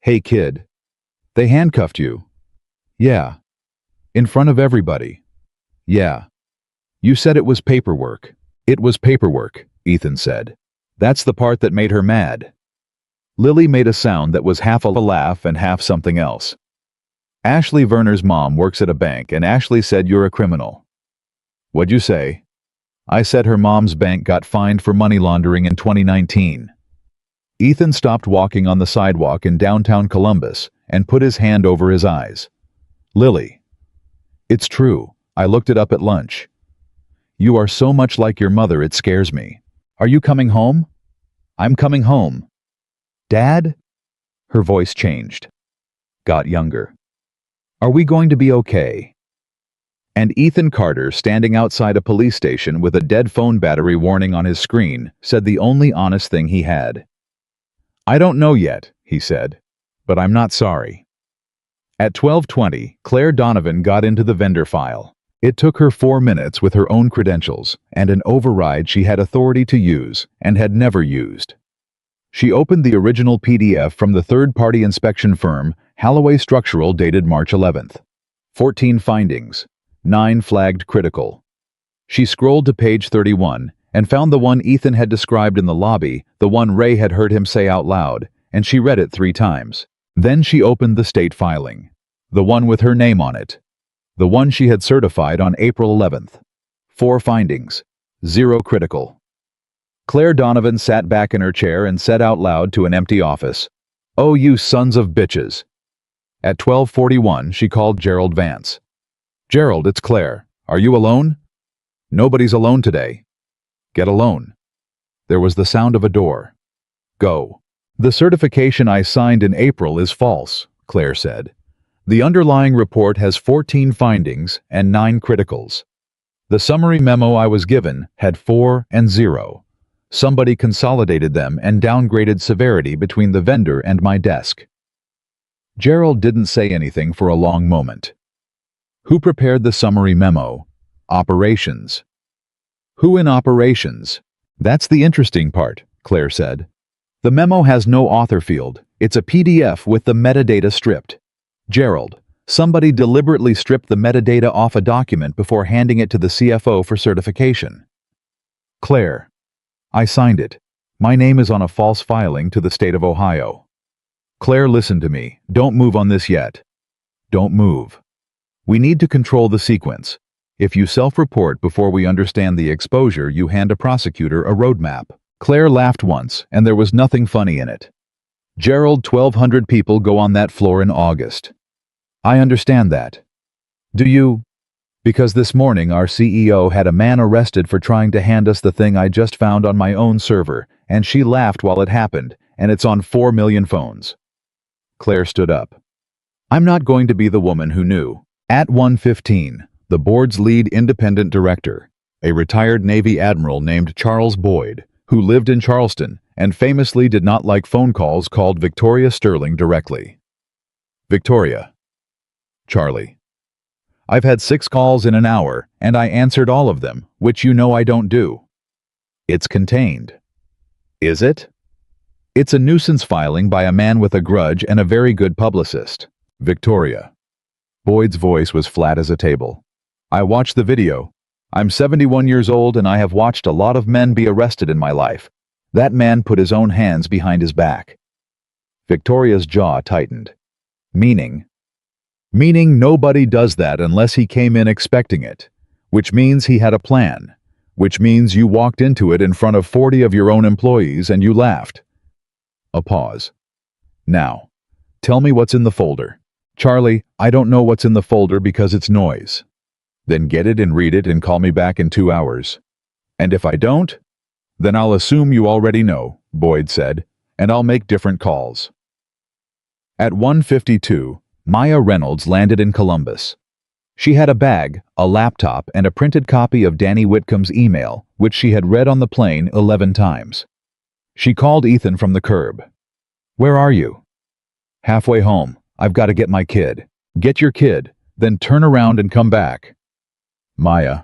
"Hey, kid. They handcuffed you." "Yeah." "In front of everybody." "Yeah." "You said it was paperwork." "It was paperwork," Ethan said. "That's the part that made her mad." Lily made a sound that was half a laugh and half something else. "Ashley Werner's mom works at a bank, and Ashley said you're a criminal." "What'd you say?" "I said her mom's bank got fined for money laundering in 2019. Ethan stopped walking on the sidewalk in downtown Columbus and put his hand over his eyes. "Lily. It's true. I looked it up at lunch. You are so much like your mother, it scares me. Are you coming home?" "I'm coming home." "Dad?" Her voice changed. Got younger. "Are we going to be okay?" And Ethan Carter, standing outside a police station with a dead phone battery warning on his screen, said the only honest thing he had. "I don't know yet," he said, "but I'm not sorry." At 12:20, Claire Donovan got into the vendor file. It took her 4 minutes with her own credentials and an override she had authority to use and had never used. She opened the original PDF from the third-party inspection firm Halloway Structural, dated March 11th. 14 findings, 9 flagged critical. She scrolled to page 31 and found the one Ethan had described in the lobby, the one Ray had heard him say out loud, and she read it 3 times. Then she opened the state filing, the one with her name on it, the one she had certified on April 11th. 4 findings, 0 critical. Claire Donovan sat back in her chair and said out loud to an empty office, "Oh, you sons of bitches. At 12:41, she called Gerald Vance. "Gerald, it's Claire. Are you alone?" "Nobody's alone today." "Get alone." There was the sound of a door. "Go." "The certification I signed in April is false," Claire said. "The underlying report has 14 findings and 9 criticals. The summary memo I was given had 4 and 0. Somebody consolidated them and downgraded severity between the vendor and my desk." Gerald didn't say anything for a long moment. "Who prepared the summary memo?" "Operations." "Who in operations?" "That's the interesting part," Claire said. "The memo has no author field. It's a PDF with the metadata stripped. Gerald, somebody deliberately stripped the metadata off a document before handing it to the CFO for certification." "Claire, I signed it. My name is on a false filing to the state of Ohio." "Claire, listen to me. Don't move on this yet. Don't move. We need to control the sequence. If you self-report before we understand the exposure, you hand a prosecutor a roadmap." Claire laughed once, and there was nothing funny in it. "Gerald, 1,200 people go on that floor in August. I understand that. Do you? Because this morning our CEO had a man arrested for trying to hand us the thing I just found on my own server, and she laughed while it happened, and it's on 4 million phones." Claire stood up. "I'm not going to be the woman who knew." At 1:15, the board's lead independent director, a retired Navy admiral named Charles Boyd, who lived in Charleston and famously did not like phone calls, called Victoria Sterling directly. "Victoria." "Charlie. I've had 6 calls in an hour, and I answered all of them, which you know I don't do." "It's contained." "Is it?" "It's a nuisance filing by a man with a grudge and a very good publicist." "Victoria." Boyd's voice was flat as a table. "I watched the video. I'm 71 years old and I have watched a lot of men be arrested in my life. That man put his own hands behind his back." Victoria's jaw tightened. "Meaning?" "Meaning nobody does that unless he came in expecting it. Which means he had a plan. Which means you walked into it in front of 40 of your own employees and you laughed." A pause. "Now, tell me what's in the folder." "Charlie, I don't know what's in the folder because it's noise." "Then get it and read it and call me back in 2 hours." "And if I don't?" "Then I'll assume you already know," Boyd said, "and I'll make different calls." At 1:52, Maya Reynolds landed in Columbus. She had a bag, a laptop, and a printed copy of Danny Whitcomb's email, which she had read on the plane 11 times. She called Ethan from the curb. "Where are you?" "Halfway home. I've got to get my kid." "Get your kid, then turn around and come back." Maya.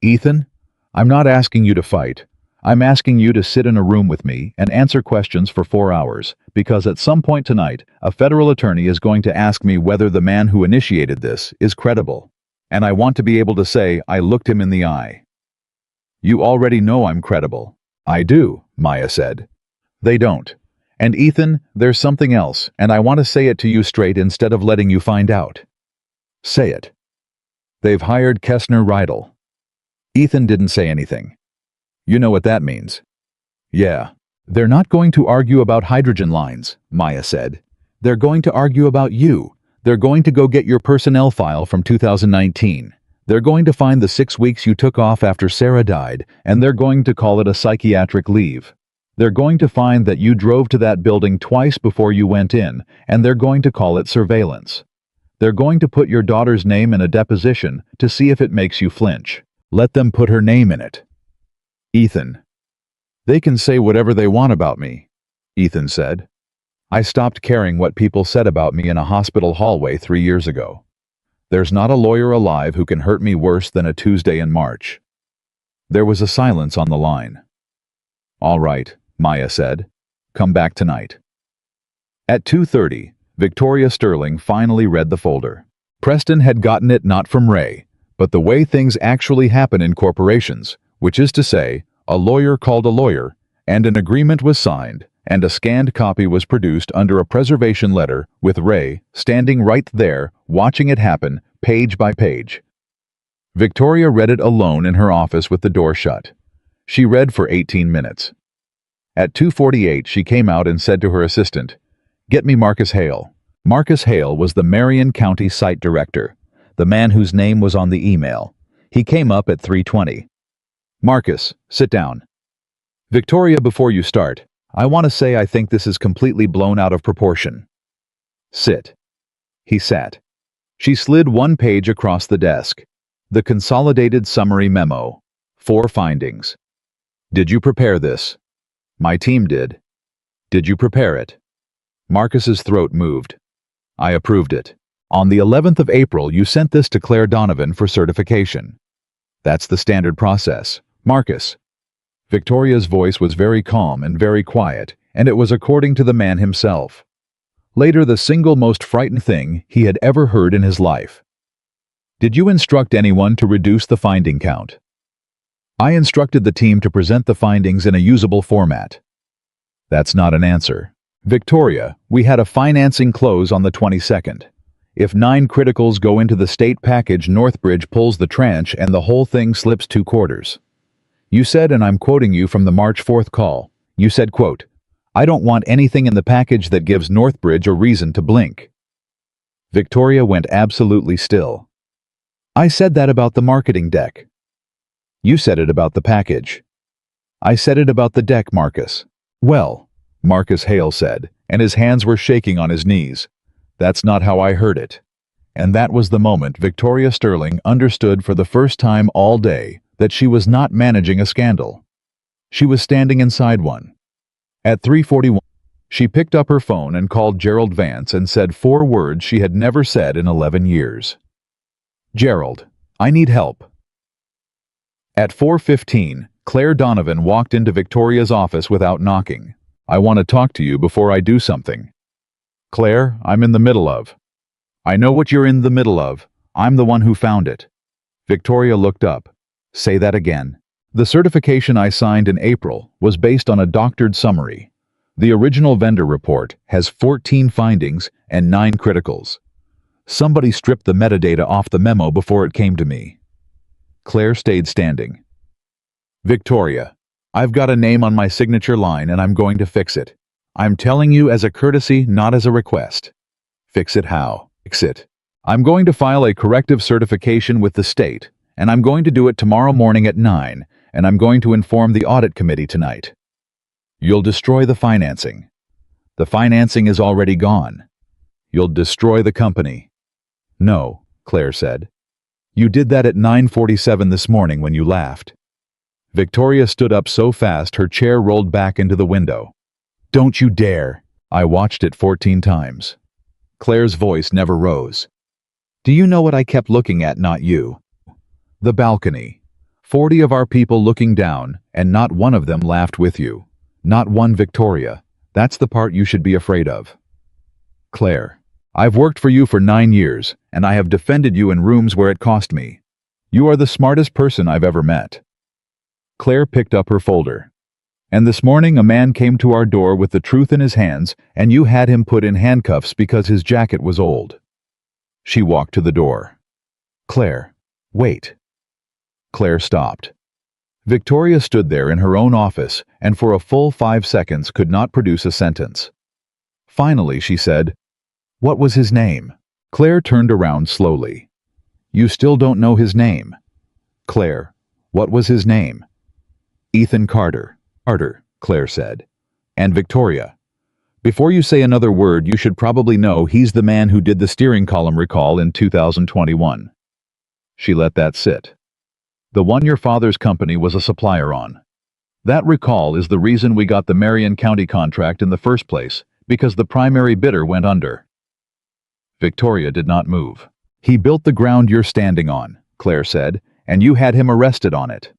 "Ethan, I'm not asking you to fight. I'm asking you to sit in a room with me and answer questions for 4 hours, because at some point tonight, a federal attorney is going to ask me whether the man who initiated this is credible. And I want to be able to say I looked him in the eye." "You already know I'm credible." "I do," Maya said. "They don't. And Ethan, there's something else, and I want to say it to you straight instead of letting you find out." "Say it." "They've hired Kessner Rydell." Ethan didn't say anything. "You know what that means." "Yeah." "They're not going to argue about hydrogen lines," Maya said. "They're going to argue about you. They're going to go get your personnel file from 2019. They're going to find the 6 weeks you took off after Sarah died, and they're going to call it a psychiatric leave. They're going to find that you drove to that building twice before you went in, and they're going to call it surveillance. They're going to put your daughter's name in a deposition to see if it makes you flinch. Let them put her name in it." "Ethan." "They can say whatever they want about me," Ethan said. "I stopped caring what people said about me in a hospital hallway 3 years ago. There's not a lawyer alive who can hurt me worse than a Tuesday in March." There was a silence on the line. "All right," Maya said. "Come back tonight." At 2:30, Victoria Sterling finally read the folder. Preston had gotten it not from Ray, but the way things actually happen in corporations, which is to say, a lawyer called a lawyer, and an agreement was signed, and a scanned copy was produced under a preservation letter with Ray standing right there, watching it happen, page by page. Victoria read it alone in her office with the door shut. She read for 18 minutes. At 2:48, she came out and said to her assistant, "Get me Marcus Hale." Marcus Hale was the Marion County site director, the man whose name was on the email. He came up at 3:20. Marcus, sit down. Victoria, before you start, I want to say I think this is completely blown out of proportion. Sit. He sat. She slid one page across the desk. The consolidated summary memo. 4 findings. Did you prepare this? My team did. Did you prepare it? Marcus's throat moved. I approved it. On the 11th of April, you sent this to Claire Donovan for certification. That's the standard process. Marcus. Victoria's voice was very calm and very quiet, and it was according to the man himself. Later, the single most frightened thing he had ever heard in his life. Did you instruct anyone to reduce the finding count? I instructed the team to present the findings in a usable format. That's not an answer. Victoria, we had a financing close on the 22nd. If 9 criticals go into the state package, Northbridge pulls the tranche and the whole thing slips 2 quarters. You said, and I'm quoting you from the March 4th call, you said, quote, I don't want anything in the package that gives Northbridge a reason to blink. Victoria went absolutely still. I said that about the marketing deck. You said it about the package. I said it about the deck, Marcus. Well, Marcus Hale said, and his hands were shaking on his knees. That's not how I heard it. And that was the moment Victoria Sterling understood for the first time all day that she was not managing a scandal. She was standing inside one. At 3:41, she picked up her phone and called Gerald Vance and said 4 words she had never said in 11 years. Gerald, I need help. At 4:15, Claire Donovan walked into Victoria's office without knocking. I want to talk to you before I do something. Claire, I'm in the middle of. I know what you're in the middle of. I'm the one who found it. Victoria looked up. Say that again. The certification I signed in April was based on a doctored summary. The original vendor report has 14 findings and 9 criticals. Somebody stripped the metadata off the memo before it came to me. Claire stayed standing. Victoria, I've got a name on my signature line and I'm going to fix it. I'm telling you as a courtesy, not as a request. Fix it how? Fix it. I'm going to file a corrective certification with the state, and I'm going to do it tomorrow morning at 9, and I'm going to inform the audit committee tonight. You'll destroy the financing. The financing is already gone. You'll destroy the company. No, Claire said. You did that at 9:47 this morning when you laughed. Victoria stood up so fast her chair rolled back into the window. Don't you dare. I watched it 14 times. Claire's voice never rose. Do you know what I kept looking at, not you? The balcony. 40 of our people looking down, and not one of them laughed with you. Not one, Victoria. That's the part you should be afraid of. Claire, I've worked for you for 9 years, and I have defended you in rooms where it cost me. You are the smartest person I've ever met. Claire picked up her folder. And this morning a man came to our door with the truth in his hands, and you had him put in handcuffs because his jacket was old. She walked to the door. Claire, wait. Claire stopped. Victoria stood there in her own office and for a full 5 seconds could not produce a sentence. Finally, she said, What was his name? Claire turned around slowly. You still don't know his name. Claire, what was his name? Ethan Carter. Carter, Claire said. And Victoria, before you say another word, you should probably know he's the man who did the steering column recall in 2021. She let that sit. The one your father's company was a supplier on. That recall is the reason we got the Marion County contract in the first place, because the primary bidder went under. Victoria did not move. He built the ground you're standing on, Claire said, and you had him arrested on it.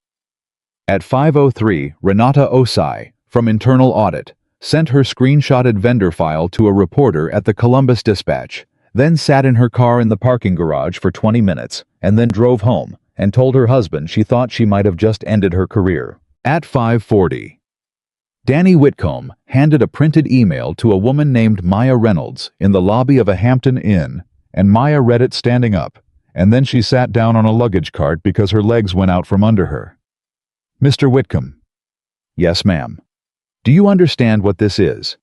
At 5:03, Renata Osai, from Internal Audit, sent her screenshotted vendor file to a reporter at the Columbus Dispatch, then sat in her car in the parking garage for 20 minutes, and then drove home and told her husband she thought she might have just ended her career. At 5:40, Danny Whitcomb handed a printed email to a woman named Maya Reynolds in the lobby of a Hampton Inn, and Maya read it standing up, and then she sat down on a luggage cart because her legs went out from under her. Mr. Whitcomb. Yes, ma'am. Do you understand what this is?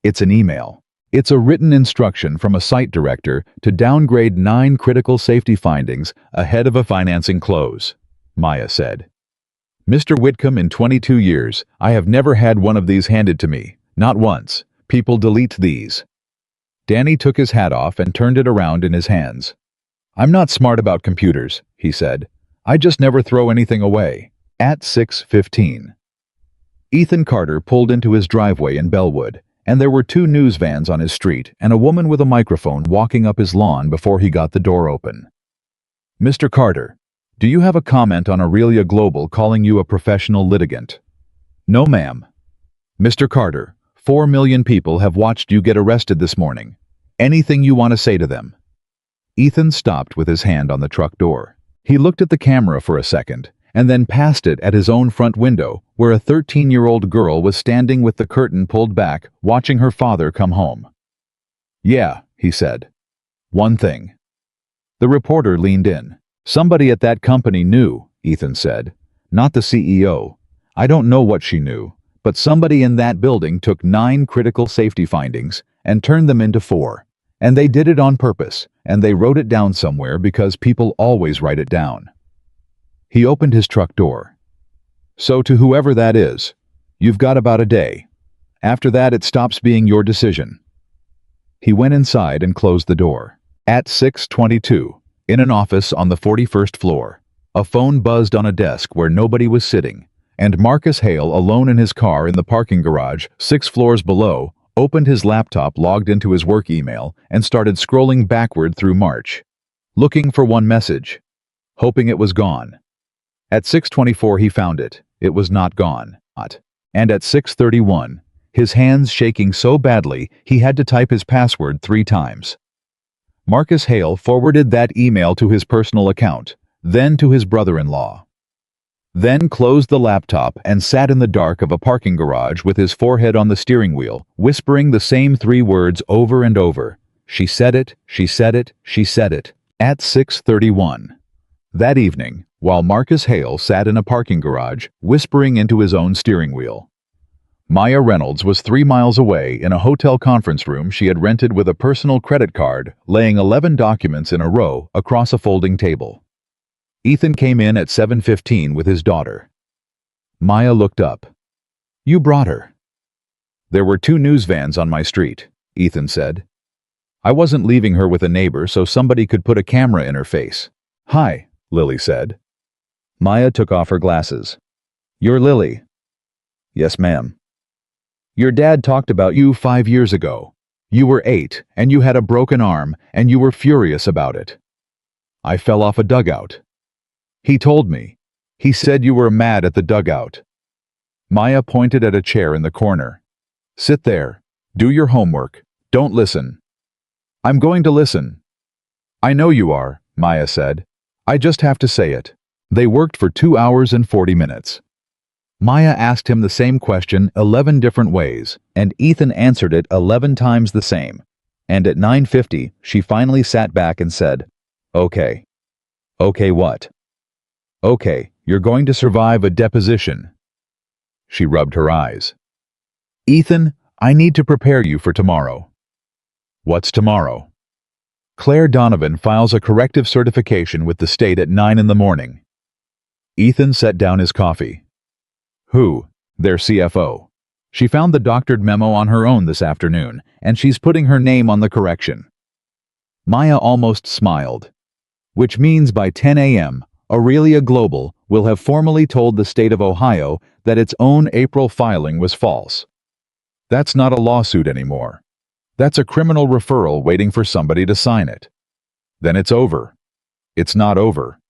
It's an email. It's a written instruction from a site director to downgrade 9 critical safety findings ahead of a financing close, Maya said. Mr. Whitcomb, in 22 years, I have never had one of these handed to me. Not once. People delete these. Danny took his hat off and turned it around in his hands. I'm not smart about computers, he said. I just never throw anything away. At 6:15. Ethan Carter pulled into his driveway in Bellwood, and there were 2 news vans on his street and a woman with a microphone walking up his lawn before he got the door open. Mr. Carter, do you have a comment on Aurelia Global calling you a professional litigant? No, ma'am. Mr. Carter, 4 million people have watched you get arrested this morning. Anything you want to say to them? Ethan stopped with his hand on the truck door. He looked at the camera for a second, and then passed it at his own front window, where a 13-year-old girl was standing with the curtain pulled back, watching her father come home. Yeah, he said. One thing. The reporter leaned in. Somebody at that company knew, Ethan said. Not the CEO. I don't know what she knew, but somebody in that building took 9 critical safety findings and turned them into 4. And they did it on purpose, and they wrote it down somewhere because people always write it down. He opened his truck door. So to whoever that is, you've got about a day. After that, it stops being your decision. He went inside and closed the door. At 6:22, in an office on the 41st floor, a phone buzzed on a desk where nobody was sitting, and Marcus Hale, alone in his car in the parking garage 6 floors below, opened his laptop, logged into his work email, and started scrolling backward through March, looking for one message, hoping it was gone. At 6:24 he found it. It was not gone. And at 6:31, his hands shaking so badly he had to type his password 3 times. Marcus Hale forwarded that email to his personal account, then to his brother-in-law. Then closed the laptop and sat in the dark of a parking garage with his forehead on the steering wheel, whispering the same 3 words over and over. She said it, she said it, she said it. At 6:31. That evening, while Marcus Hale sat in a parking garage, whispering into his own steering wheel, Maya Reynolds was 3 miles away in a hotel conference room she had rented with a personal credit card, laying 11 documents in a row across a folding table. Ethan came in at 7:15 with his daughter. Maya looked up. You brought her. There were 2 news vans on my street, Ethan said. I wasn't leaving her with a neighbor so somebody could put a camera in her face. Hi, Lily said. Maya took off her glasses. You're Lily. Yes, ma'am. Your dad talked about you 5 years ago. You were 8, and you had a broken arm, and you were furious about it. I fell off a dugout. He told me. He said you were mad at the dugout. Maya pointed at a chair in the corner. Sit there. Do your homework. Don't listen. I'm going to listen. I know you are, Maya said. I just have to say it. They worked for 2 hours and 40 minutes. Maya asked him the same question 11 different ways, and Ethan answered it 11 times the same. And at 9:50, she finally sat back and said, Okay. Okay what? Okay, you're going to survive a deposition. She rubbed her eyes. Ethan, I need to prepare you for tomorrow. What's tomorrow? Claire Donovan files a corrective certification with the state at 9 in the morning. Ethan set down his coffee. Who? Their CFO. She found the doctored memo on her own this afternoon, and she's putting her name on the correction. Maya almost smiled. Which means by 10 a.m., Aurelia Global will have formally told the state of Ohio that its own April filing was false. That's not a lawsuit anymore. That's a criminal referral waiting for somebody to sign it. Then it's over. It's not over.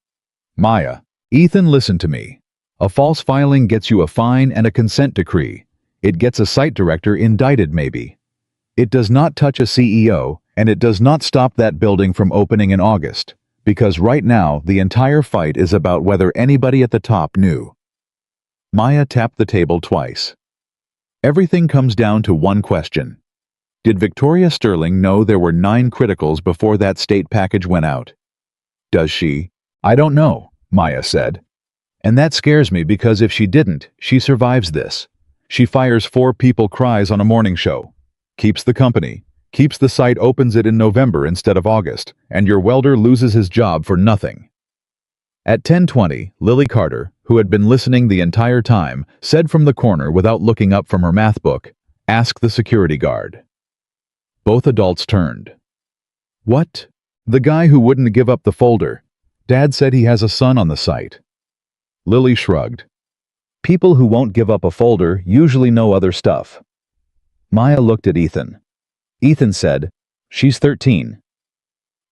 Maya, Ethan, listen to me. A false filing gets you a fine and a consent decree. It gets a site director indicted maybe. It does not touch a CEO, and it does not stop that building from opening in August, because right now the entire fight is about whether anybody at the top knew. Maya tapped the table twice. Everything comes down to one question. Did Victoria Sterling know there were 9 criticals before that state package went out? Does she? I don't know, Maya said. And that scares me because if she didn't, she survives this. She fires 4 people, cries on a morning show, keeps the company, Keeps the site opens it in November instead of August, and your welder loses his job for nothing. At 10:20, Lily Carter, who had been listening the entire time, said from the corner without looking up from her math book, "Ask the security guard." Both adults turned. "What?" "The guy who wouldn't give up the folder. Dad said he has a son on the site." Lily shrugged. "People who won't give up a folder usually know other stuff." Maya looked at Ethan. Ethan said, "She's 13.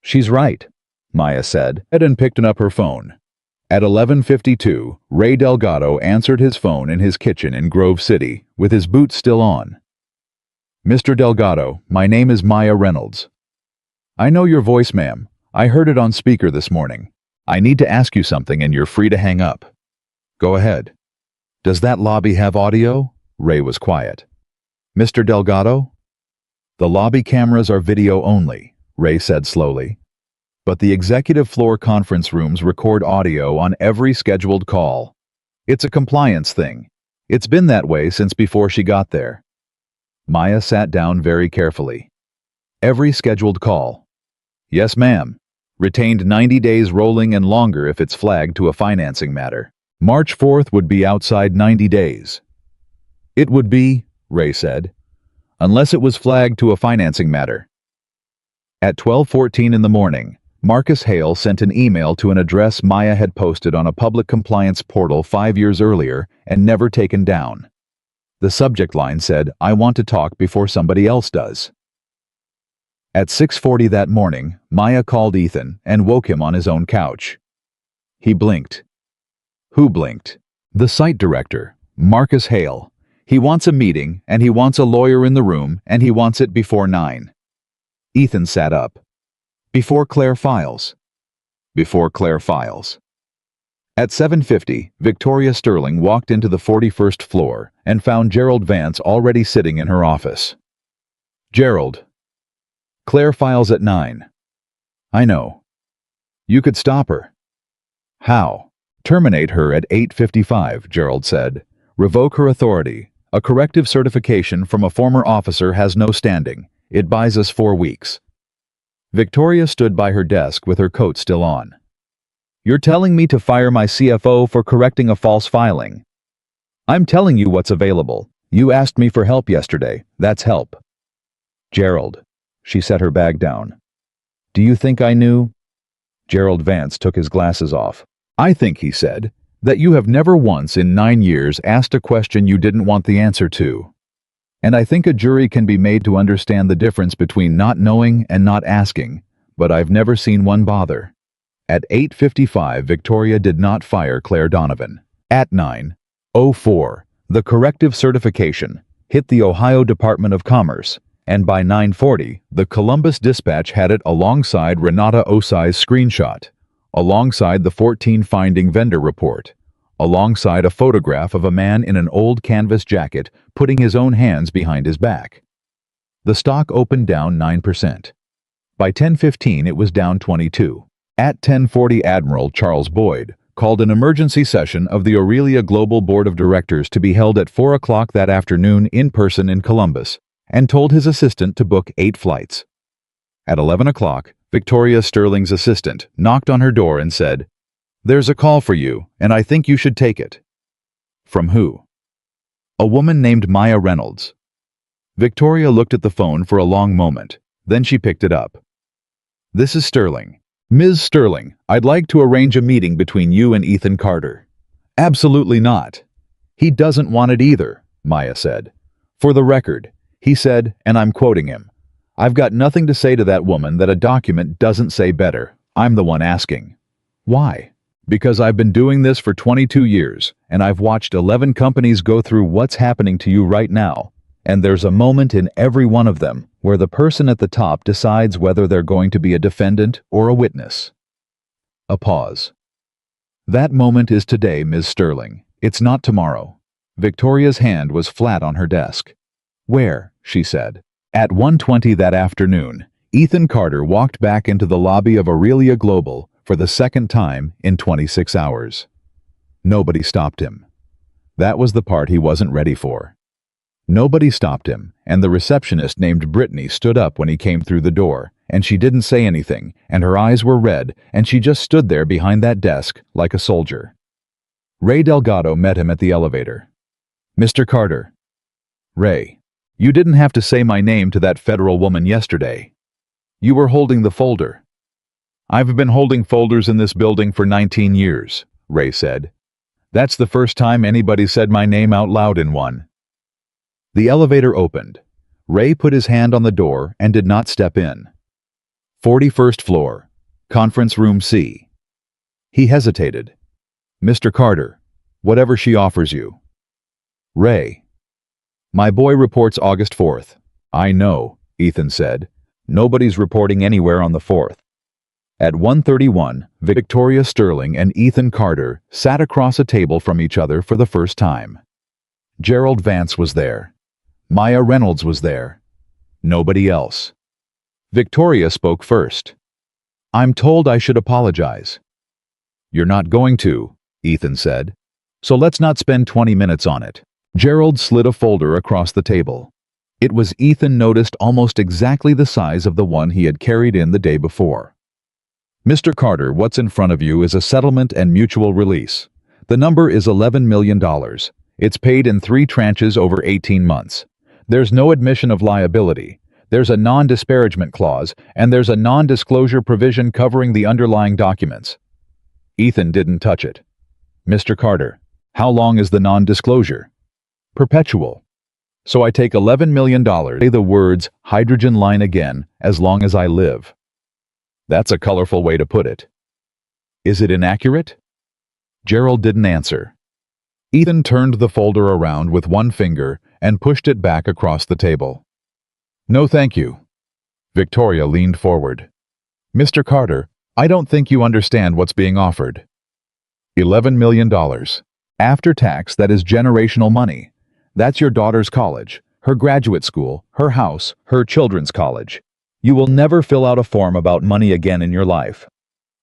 "She's right," Maya said, and picked up her phone. At 11:52, Ray Delgado answered his phone in his kitchen in Grove City, with his boots still on. "Mr. Delgado, my name is Maya Reynolds." "I know your voice, ma'am. I heard it on speaker this morning. I need to ask you something and you're free to hang up." "Go ahead." "Does that lobby have audio?" Ray was quiet. "Mr. Delgado?" "The lobby cameras are video only," Ray said slowly. "But the executive floor conference rooms record audio on every scheduled call. It's a compliance thing. It's been that way since before she got there." Maya sat down very carefully. "Every scheduled call?" "Yes, ma'am. Retained 90 days rolling and longer if it's flagged to a financing matter. March 4th would be outside 90 days. "It would be," Ray said, "unless it was flagged to a financing matter." At 12:14 in the morning, Marcus Hale sent an email to an address Maya had posted on a public compliance portal 5 years earlier and never taken down. The subject line said, "I want to talk before somebody else does." At 6:40 that morning, Maya called Ethan and woke him on his own couch. He blinked. Who blinked? The site director, Marcus Hale. He wants a meeting, and he wants a lawyer in the room, and he wants it before 9. Ethan sat up. "Before Claire files." "Before Claire files." At 7:50, Victoria Sterling walked into the 41st floor and found Gerald Vance already sitting in her office. "Gerald." "Claire files at 9. "I know." "You could stop her." "How?" "Terminate her at 8:55, Gerald said. "Revoke her authority. A corrective certification from a former officer has no standing. It buys us 4 weeks. Victoria stood by her desk with her coat still on. "You're telling me to fire my CFO for correcting a false filing?" "I'm telling you what's available. You asked me for help yesterday. That's help." "Gerald." She set her bag down. "Do you think I knew?" Gerald Vance took his glasses off. "I think," he said, "that you have never once in 9 years asked a question you didn't want the answer to. And I think a jury can be made to understand the difference between not knowing and not asking, but I've never seen one bother." At 8:55, Victoria did not fire Claire Donovan. At 9:04, the corrective certification hit the Ohio Department of Commerce, and by 9:40, the Columbus Dispatch had it alongside Renata Osai's screenshot, alongside the 14 finding vendor report, alongside a photograph of a man in an old canvas jacket putting his own hands behind his back. The stock opened down 9%. By 10:15, it was down 22. At 10:40, Admiral Charles Boyd called an emergency session of the Aurelia Global Board of Directors to be held at 4 o'clock that afternoon in person in Columbus, and told his assistant to book 8 flights. At 11 o'clock, Victoria Sterling's assistant knocked on her door and said, "There's a call for you, and I think you should take it." "From who?" "A woman named Maya Reynolds." Victoria looked at the phone for a long moment. Then she picked it up. "This is Sterling. Ms. Sterling, I'd like to arrange a meeting between you and Ethan Carter." "Absolutely not." "He doesn't want it either," Maya said. "For the record," he said, and I'm quoting him, "I've got nothing to say to that woman that a document doesn't say better. I'm the one asking." "Why?" "Because I've been doing this for 22 years, and I've watched 11 companies go through what's happening to you right now, and there's a moment in every one of them where the person at the top decides whether they're going to be a defendant or a witness." A pause. "That moment is today, Ms. Sterling. It's not tomorrow." Victoria's hand was flat on her desk. "Where?" she said. At 1:20 that afternoon, Ethan Carter walked back into the lobby of Aurelia Global for the second time in 26 hours. Nobody stopped him. That was the part he wasn't ready for. Nobody stopped him, and the receptionist named Brittany stood up when he came through the door, and she didn't say anything, and her eyes were red, and she just stood there behind that desk like a soldier. Ray Delgado met him at the elevator. "Mr. Carter." "Ray, you didn't have to say my name to that federal woman yesterday. You were holding the folder." "I've been holding folders in this building for 19 years, Ray said. "That's the first time anybody said my name out loud in one." The elevator opened. Ray put his hand on the door and did not step in. 41st floor, conference room C. He hesitated. "Mr. Carter, whatever she offers you." "Ray." "My boy reports August 4th. "I know," Ethan said. "Nobody's reporting anywhere on the 4th. At 1:31, Victoria Sterling and Ethan Carter sat across a table from each other for the first time. Gerald Vance was there. Maya Reynolds was there. Nobody else. Victoria spoke first. "I'm told I should apologize." "You're not going to," Ethan said. "So let's not spend 20 minutes on it." Gerald slid a folder across the table. It was, Ethan noticed, almost exactly the size of the one he had carried in the day before. "Mr. Carter, what's in front of you is a settlement and mutual release. The number is $11 million. It's paid in 3 tranches over 18 months. There's no admission of liability. There's a non-disparagement clause, and there's a non-disclosure provision covering the underlying documents." Ethan didn't touch it. "Mr. Carter, how long is the non-disclosure?" "Perpetual. So I take $11 million, say the words hydrogen line again, as long as I live." That's a colorful way to put it. "Is it inaccurate?" Gerald didn't answer. Ethan turned the folder around with one finger and pushed it back across the table. "No, thank you." Victoria leaned forward. "Mr. Carter, I don't think you understand what's being offered. $11 million. After tax, that is generational money. That's your daughter's college, her graduate school, her house, her children's college. You will never fill out a form about money again in your life.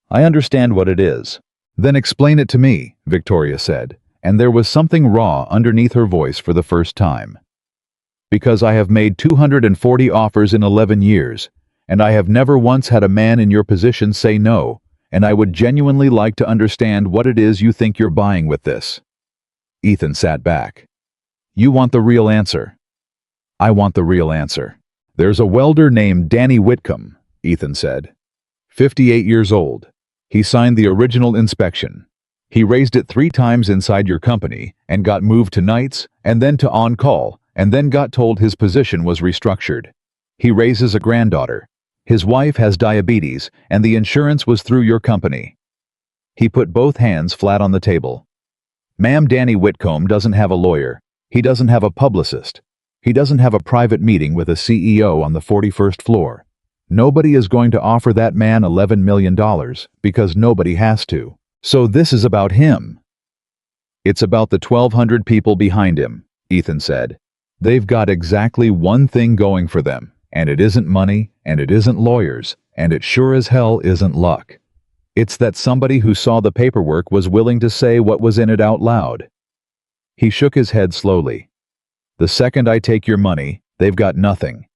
I understand what it is." "Then explain it to me," Victoria said, and there was something raw underneath her voice for the first time. "Because I have made 240 offers in 11 years, and I have never once had a man in your position say no, and I would genuinely like to understand what it is you think you're buying with this." Ethan sat back. "You want the real answer." "I want the real answer." "There's a welder named Danny Whitcomb," Ethan said. 58 years old. He signed the original inspection. He raised it 3 times inside your company and got moved to nights and then to on-call and then got told his position was restructured. He raises a granddaughter. His wife has diabetes and the insurance was through your company. He put both hands flat on the table. "Ma'am, Danny Whitcomb doesn't have a lawyer. He doesn't have a publicist. He doesn't have a private meeting with a CEO on the 41st floor. Nobody is going to offer that man $11 million because nobody has to. So this is about him." "It's about the 1,200 people behind him," Ethan said. "They've got exactly one thing going for them, and it isn't money, and it isn't lawyers, and it sure as hell isn't luck. It's that somebody who saw the paperwork was willing to say what was in it out loud." He shook his head slowly. "The second I take your money, they've got nothing.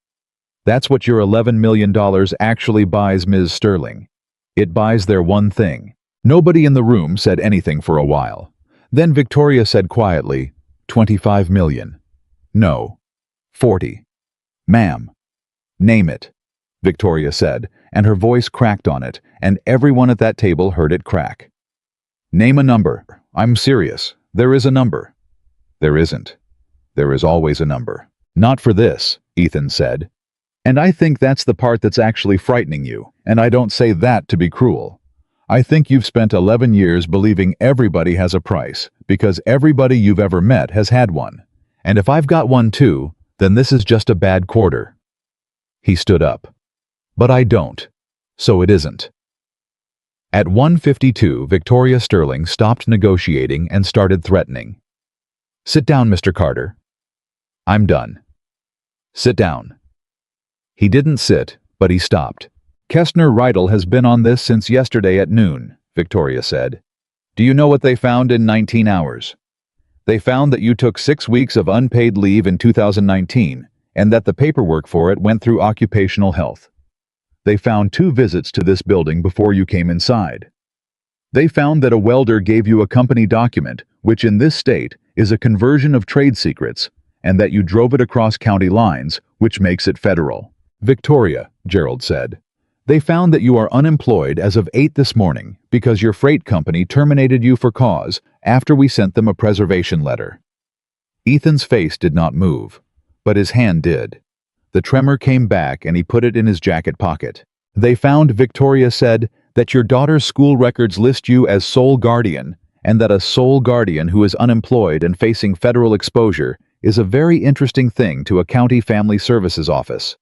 That's what your $11 million actually buys, Ms. Sterling. It buys their one thing." Nobody in the room said anything for a while. Then Victoria said quietly, "$25 million. No. 40. "Ma'am." "Name it," Victoria said, and her voice cracked on it, and everyone at that table heard it crack. "Name a number. I'm serious. There is a number." "There isn't. There is always a number." "Not for this," Ethan said. "And I think that's the part that's actually frightening you, and I don't say that to be cruel. I think you've spent 11 years believing everybody has a price, because everybody you've ever met has had one. And if I've got one too, then this is just a bad quarter." He stood up. "But I don't. So it isn't." At 1:52, Victoria Sterling stopped negotiating and started threatening. "Sit down, Mr. Carter." "I'm done." "Sit down." He didn't sit, but he stopped. "Kestner Rydell has been on this since yesterday at noon," Victoria said. "Do you know what they found in 19 hours? They found that you took 6 weeks of unpaid leave in 2019, and that the paperwork for it went through occupational health. They found 2 visits to this building before you came inside. They found that a welder gave you a company document, which in this state is a conversion of trade secrets, and that you drove it across county lines, which makes it federal. Victoria, Gerald said. They found that you are unemployed as of 8 this morning because your freight company terminated you for cause after we sent them a preservation letter. Ethan's face did not move, but his hand did. The tremor came back and he put it in his jacket pocket. They found, Victoria said, that your daughter's school records list you as sole guardian, and that a sole guardian who is unemployed and facing federal exposure is a very interesting thing to a county family services office.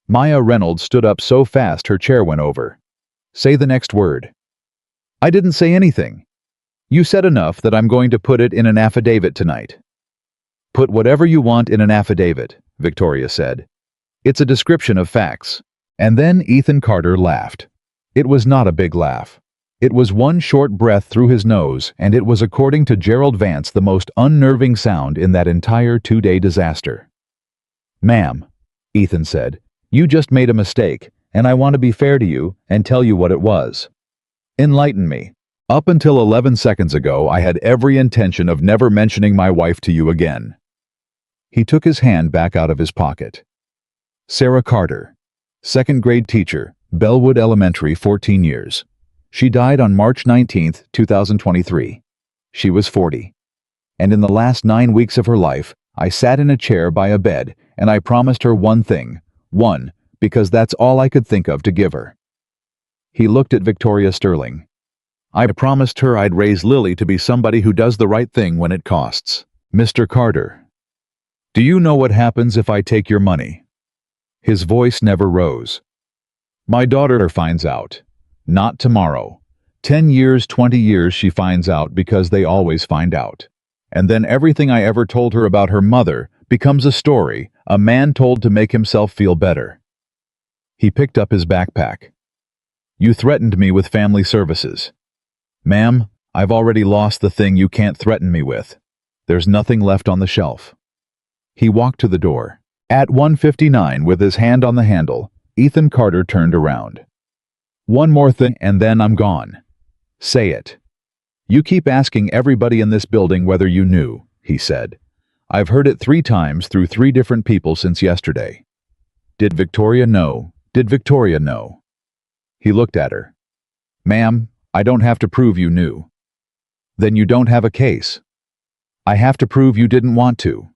Maya Reynolds stood up so fast her chair went over. Say the next word. I didn't say anything. You said enough that I'm going to put it in an affidavit tonight. Put whatever you want in an affidavit, Victoria said. It's a description of facts. And then Ethan Carter laughed. It was not a big laugh. It was one short breath through his nose, and it was, according to Gerald Vance, the most unnerving sound in that entire 2-day disaster. Ma'am, Ethan said, you just made a mistake, and I want to be fair to you and tell you what it was. Enlighten me. Up until 11 seconds ago, I had every intention of never mentioning my wife to you again. He took his hand back out of his pocket. Sarah Carter, 2nd grade teacher, Bellwood Elementary, 14 years. She died on March 19, 2023. She was 40. And in the last 9 weeks of her life, I sat in a chair by a bed and I promised her one thing. One, because that's all I could think of to give her. He looked at Victoria Sterling. I promised her I'd raise Lily to be somebody who does the right thing when it costs. Mr. Carter, do you know what happens if I take your money? His voice never rose. My daughter finds out. Not tomorrow. 10 years, 20 years she finds out because they always find out. And then everything I ever told her about her mother becomes a story, a man told to make himself feel better. He picked up his backpack. You threatened me with family services. Ma'am, I've already lost the thing you can't threaten me with. There's nothing left on the shelf. He walked to the door. At 1:59, with his hand on the handle, Ethan Carter turned around. One more thing and then I'm gone. Say it. You keep asking everybody in this building whether you knew, he said. I've heard it 3 times through 3 different people since yesterday. Did Victoria know? Did Victoria know? He looked at her. Ma'am, I don't have to prove you knew. Then you don't have a case. I have to prove you didn't want to.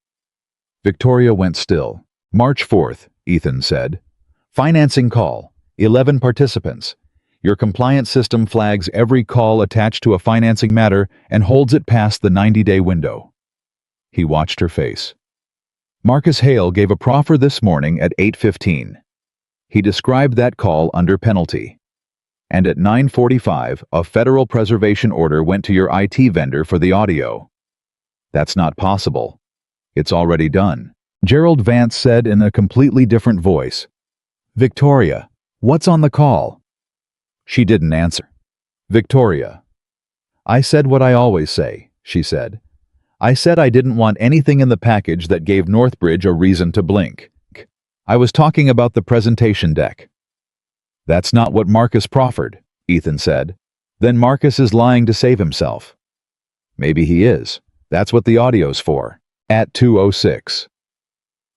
Victoria went still. March 4th, Ethan said. Financing call. 11 participants. Your compliance system flags every call attached to a financing matter and holds it past the 90-day window. He watched her face. Marcus Hale gave a proffer this morning at 8:15. He described that call under penalty. And at 9:45, a federal preservation order went to your IT vendor for the audio. That's not possible. It's already done. Gerald Vance said in a completely different voice. Victoria, what's on the call? She didn't answer. Victoria. I said what I always say, she said. I said I didn't want anything in the package that gave Northbridge a reason to blink. I was talking about the presentation deck. That's not what Marcus proffered, Ethan said. Then Marcus is lying to save himself. Maybe he is. That's what the audio's for. At 2:06.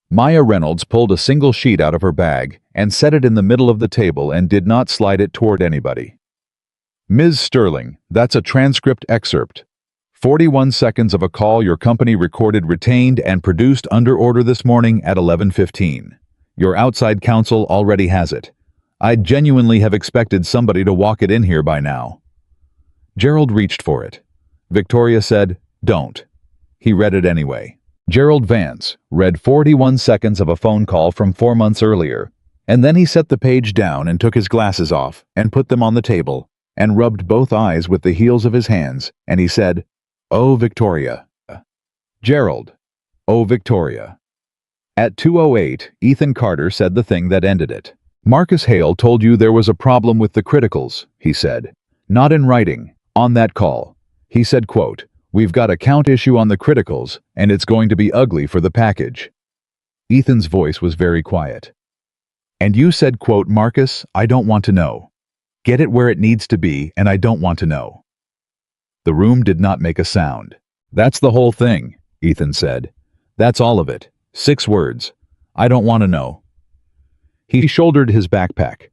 Maya Reynolds pulled a single sheet out of her bag and set it in the middle of the table and did not slide it toward anybody. Ms. Sterling, that's a transcript excerpt. 41 seconds of a call your company recorded, retained, and produced under order this morning at 11:15. Your outside counsel already has it. I'd genuinely have expected somebody to walk it in here by now. Gerald reached for it. Victoria said, "Don't." He read it anyway. Gerald Vance read 41 seconds of a phone call from 4 months earlier, and then he set the page down and took his glasses off and put them on the table and rubbed both eyes with the heels of his hands, and he said, "Oh, Victoria." Gerald. Oh, Victoria. At 2:08, Ethan Carter said the thing that ended it. Marcus Hale told you there was a problem with the criticals, he said. Not in writing, on that call. He said, quote, We've got a count issue on the criticals, and it's going to be ugly for the package. Ethan's voice was very quiet. And you said, quote, Marcus, I don't want to know. Get it where it needs to be, and I don't want to know. The room did not make a sound. That's the whole thing, Ethan said. That's all of it. 6 words. I don't want to know. He shouldered his backpack.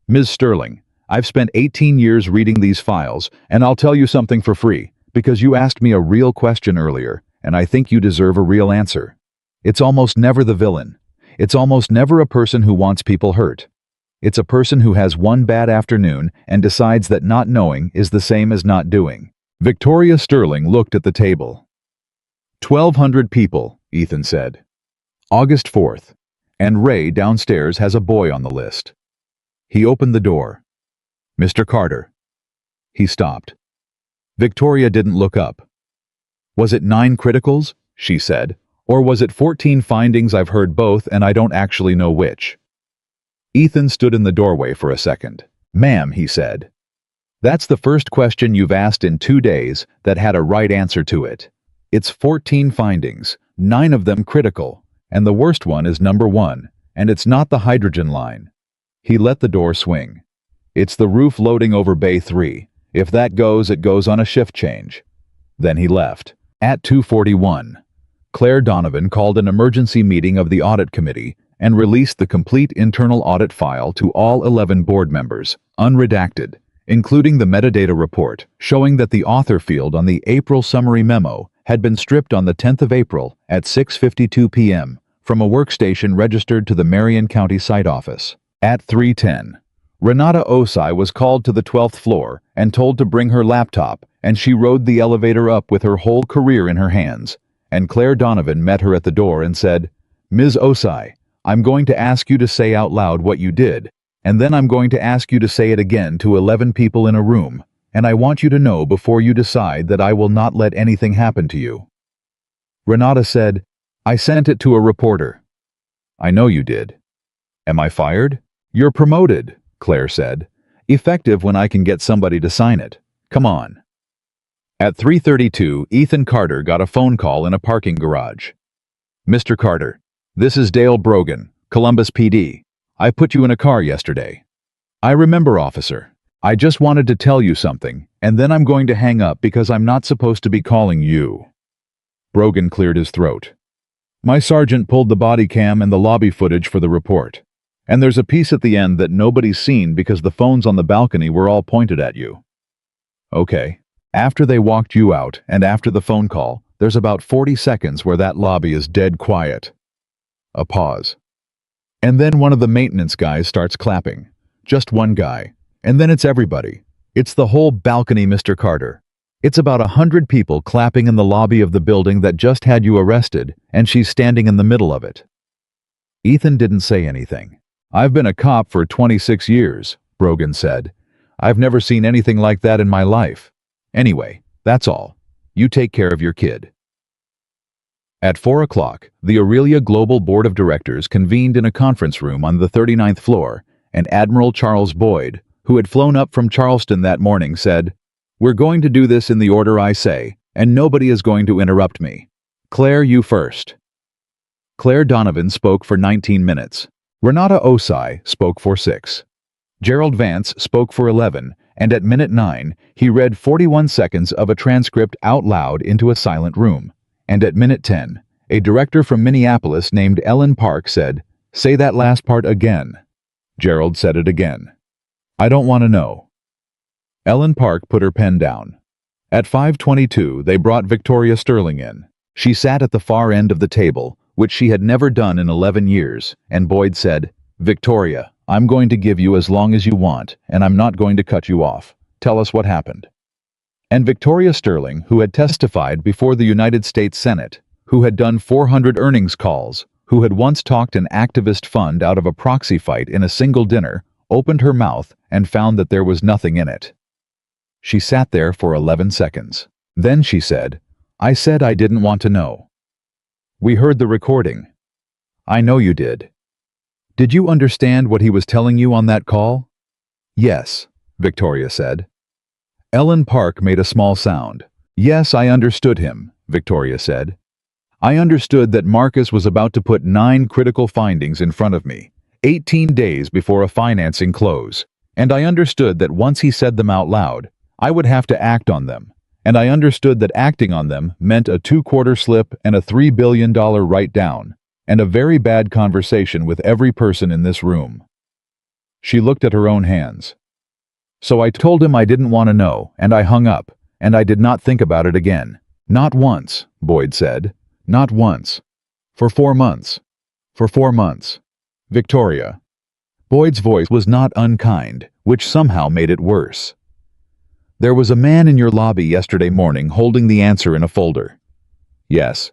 Ms. Sterling, I've spent 18 years reading these files, and I'll tell you something for free, because you asked me a real question earlier, and I think you deserve a real answer. It's almost never the villain. It's almost never a person who wants people hurt. It's a person who has one bad afternoon and decides that not knowing is the same as not doing. Victoria Sterling looked at the table. 1,200 people, Ethan said. August 4th. And Ray downstairs has a boy on the list. He opened the door. Mr. Carter. He stopped. Victoria didn't look up. Was it 9 criticals? She said. Or was it 14 findings? I've heard both and I don't actually know which. Ethan stood in the doorway for a second. Ma'am, he said. That's the first question you've asked in 2 days that had a right answer to it. It's 14 findings, 9 of them critical, and the worst one is number 1, and it's not the hydrogen line. He let the door swing. It's the roof loading over Bay 3. If that goes, it goes on a shift change. Then he left. At 2:41, Claire Donovan called an emergency meeting of the audit committee and released the complete internal audit file to all 11 board members, unredacted, including the metadata report showing that the author field on the April summary memo had been stripped on the 10th of April at 6:52 p.m. from a workstation registered to the Marion County site office. At 3:10, Renata Osai was called to the 12th floor and told to bring her laptop, and she rode the elevator up with her whole career in her hands. And Claire Donovan met her at the door and said, Ms. Osai, I'm going to ask you to say out loud what you did, and then I'm going to ask you to say it again to 11 people in a room, and I want you to know before you decide that I will not let anything happen to you. Renata said, I sent it to a reporter. I know you did. Am I fired? You're promoted, Claire said. Effective when I can get somebody to sign it. Come on. At 3:32, Ethan Carter got a phone call in a parking garage. Mr. Carter, this is Dale Brogan, Columbus PD. I put you in a car yesterday. I remember, officer. I just wanted to tell you something, and then I'm going to hang up because I'm not supposed to be calling you. Brogan cleared his throat. My sergeant pulled the body cam and the lobby footage for the report. And there's a piece at the end that nobody's seen because the phones on the balcony were all pointed at you. Okay. After they walked you out and after the phone call, there's about 40 seconds where that lobby is dead quiet. A pause. And then one of the maintenance guys starts clapping. Just one guy. And then it's everybody. It's the whole balcony, Mr. Carter. It's about 100 people clapping in the lobby of the building that just had you arrested, and she's standing in the middle of it. Ethan didn't say anything. I've been a cop for 26 years, Brogan said. I've never seen anything like that in my life. Anyway, that's all. You take care of your kid. At 4 o'clock, the Aurelia Global Board of Directors convened in a conference room on the 39th floor, and Admiral Charles Boyd, who had flown up from Charleston that morning, said, We're going to do this in the order I say, and nobody is going to interrupt me. Claire, you first. Claire Donovan spoke for 19 minutes. Renata Osai spoke for 6. Gerald Vance spoke for 11, and at minute 9, he read 41 seconds of a transcript out loud into a silent room. And at minute 10, a director from Minneapolis named Ellen Park said, Say that last part again. Gerald said it again. I don't want to know. Ellen Park put her pen down. At 5:22, they brought Victoria Sterling in. She sat at the far end of the table, which she had never done in 11 years, and Boyd said, Victoria, I'm going to give you as long as you want, and I'm not going to cut you off. Tell us what happened. And Victoria Sterling, who had testified before the United States Senate, who had done 400 earnings calls, who had once talked an activist fund out of a proxy fight in a single dinner, opened her mouth and found that there was nothing in it. She sat there for 11 seconds. Then she said, I said I didn't want to know. We heard the recording. I know you did. Did you understand what he was telling you on that call? Yes, Victoria said. Ellen Park made a small sound. Yes, I understood him, Victoria said. I understood that Marcus was about to put 9 critical findings in front of me, 18 days before a financing close. And I understood that once he said them out loud, I would have to act on them. And I understood that acting on them meant a 2-quarter slip and a $3 billion write-down, and a very bad conversation with every person in this room. She looked at her own hands. So I told him I didn't want to know, and I hung up, and I did not think about it again. Not once, Boyd said. Not once. For 4 months. For 4 months. Victoria. Boyd's voice was not unkind, which somehow made it worse. There was a man in your lobby yesterday morning holding the answer in a folder. Yes.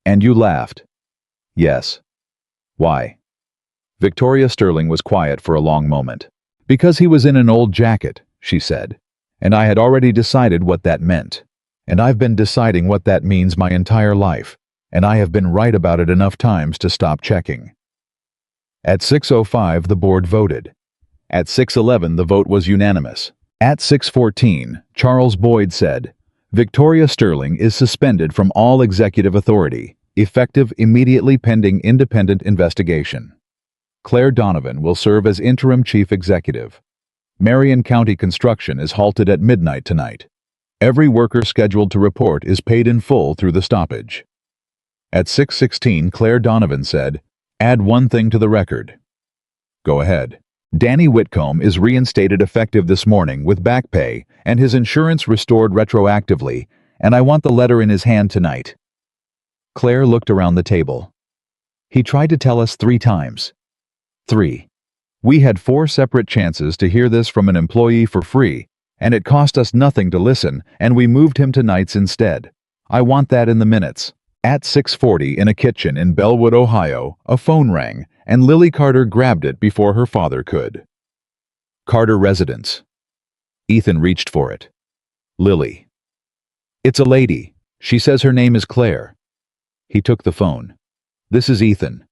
And you laughed. Yes. Why? Victoria Sterling was quiet for a long moment. Because he was in an old jacket, she said. And I had already decided what that meant. And I've been deciding what that means my entire life. And I have been right about it enough times to stop checking. At 6:05, the board voted. At 6:11, the vote was unanimous. At 6:14, Charles Boyd said, Victoria Sterling is suspended from all executive authority, effective immediately pending independent investigation. Claire Donovan will serve as interim chief executive. Marion County construction is halted at midnight tonight. Every worker scheduled to report is paid in full through the stoppage. At 6:16, Claire Donovan said, Add one thing to the record. Go ahead. Danny Whitcomb is reinstated effective this morning with back pay and his insurance restored retroactively, and I want the letter in his hand tonight. Claire looked around the table. He tried to tell us 3 times. 3. We had 4 separate chances to hear this from an employee for free, and it cost us nothing to listen, and we moved him to nights instead. I want that in the minutes. At 6:40 in a kitchen in Bellwood, Ohio, a phone rang, and Lily Carter grabbed it before her father could. Carter residence. Ethan reached for it. Lily. It's a lady. She says her name is Claire. He took the phone. This is Ethan.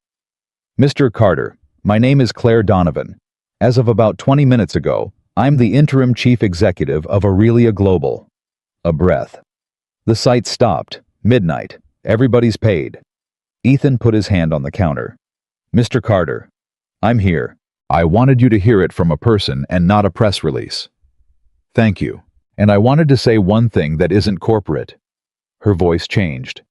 Mr. Carter, my name is Claire Donovan. As of about 20 minutes ago, I'm the interim chief executive of Aurelia Global. A breath. The site stopped. Midnight. Everybody's paid. Ethan put his hand on the counter. Mr. Carter, I'm here. I wanted you to hear it from a person and not a press release. Thank you. And I wanted to say one thing that isn't corporate. Her voice changed.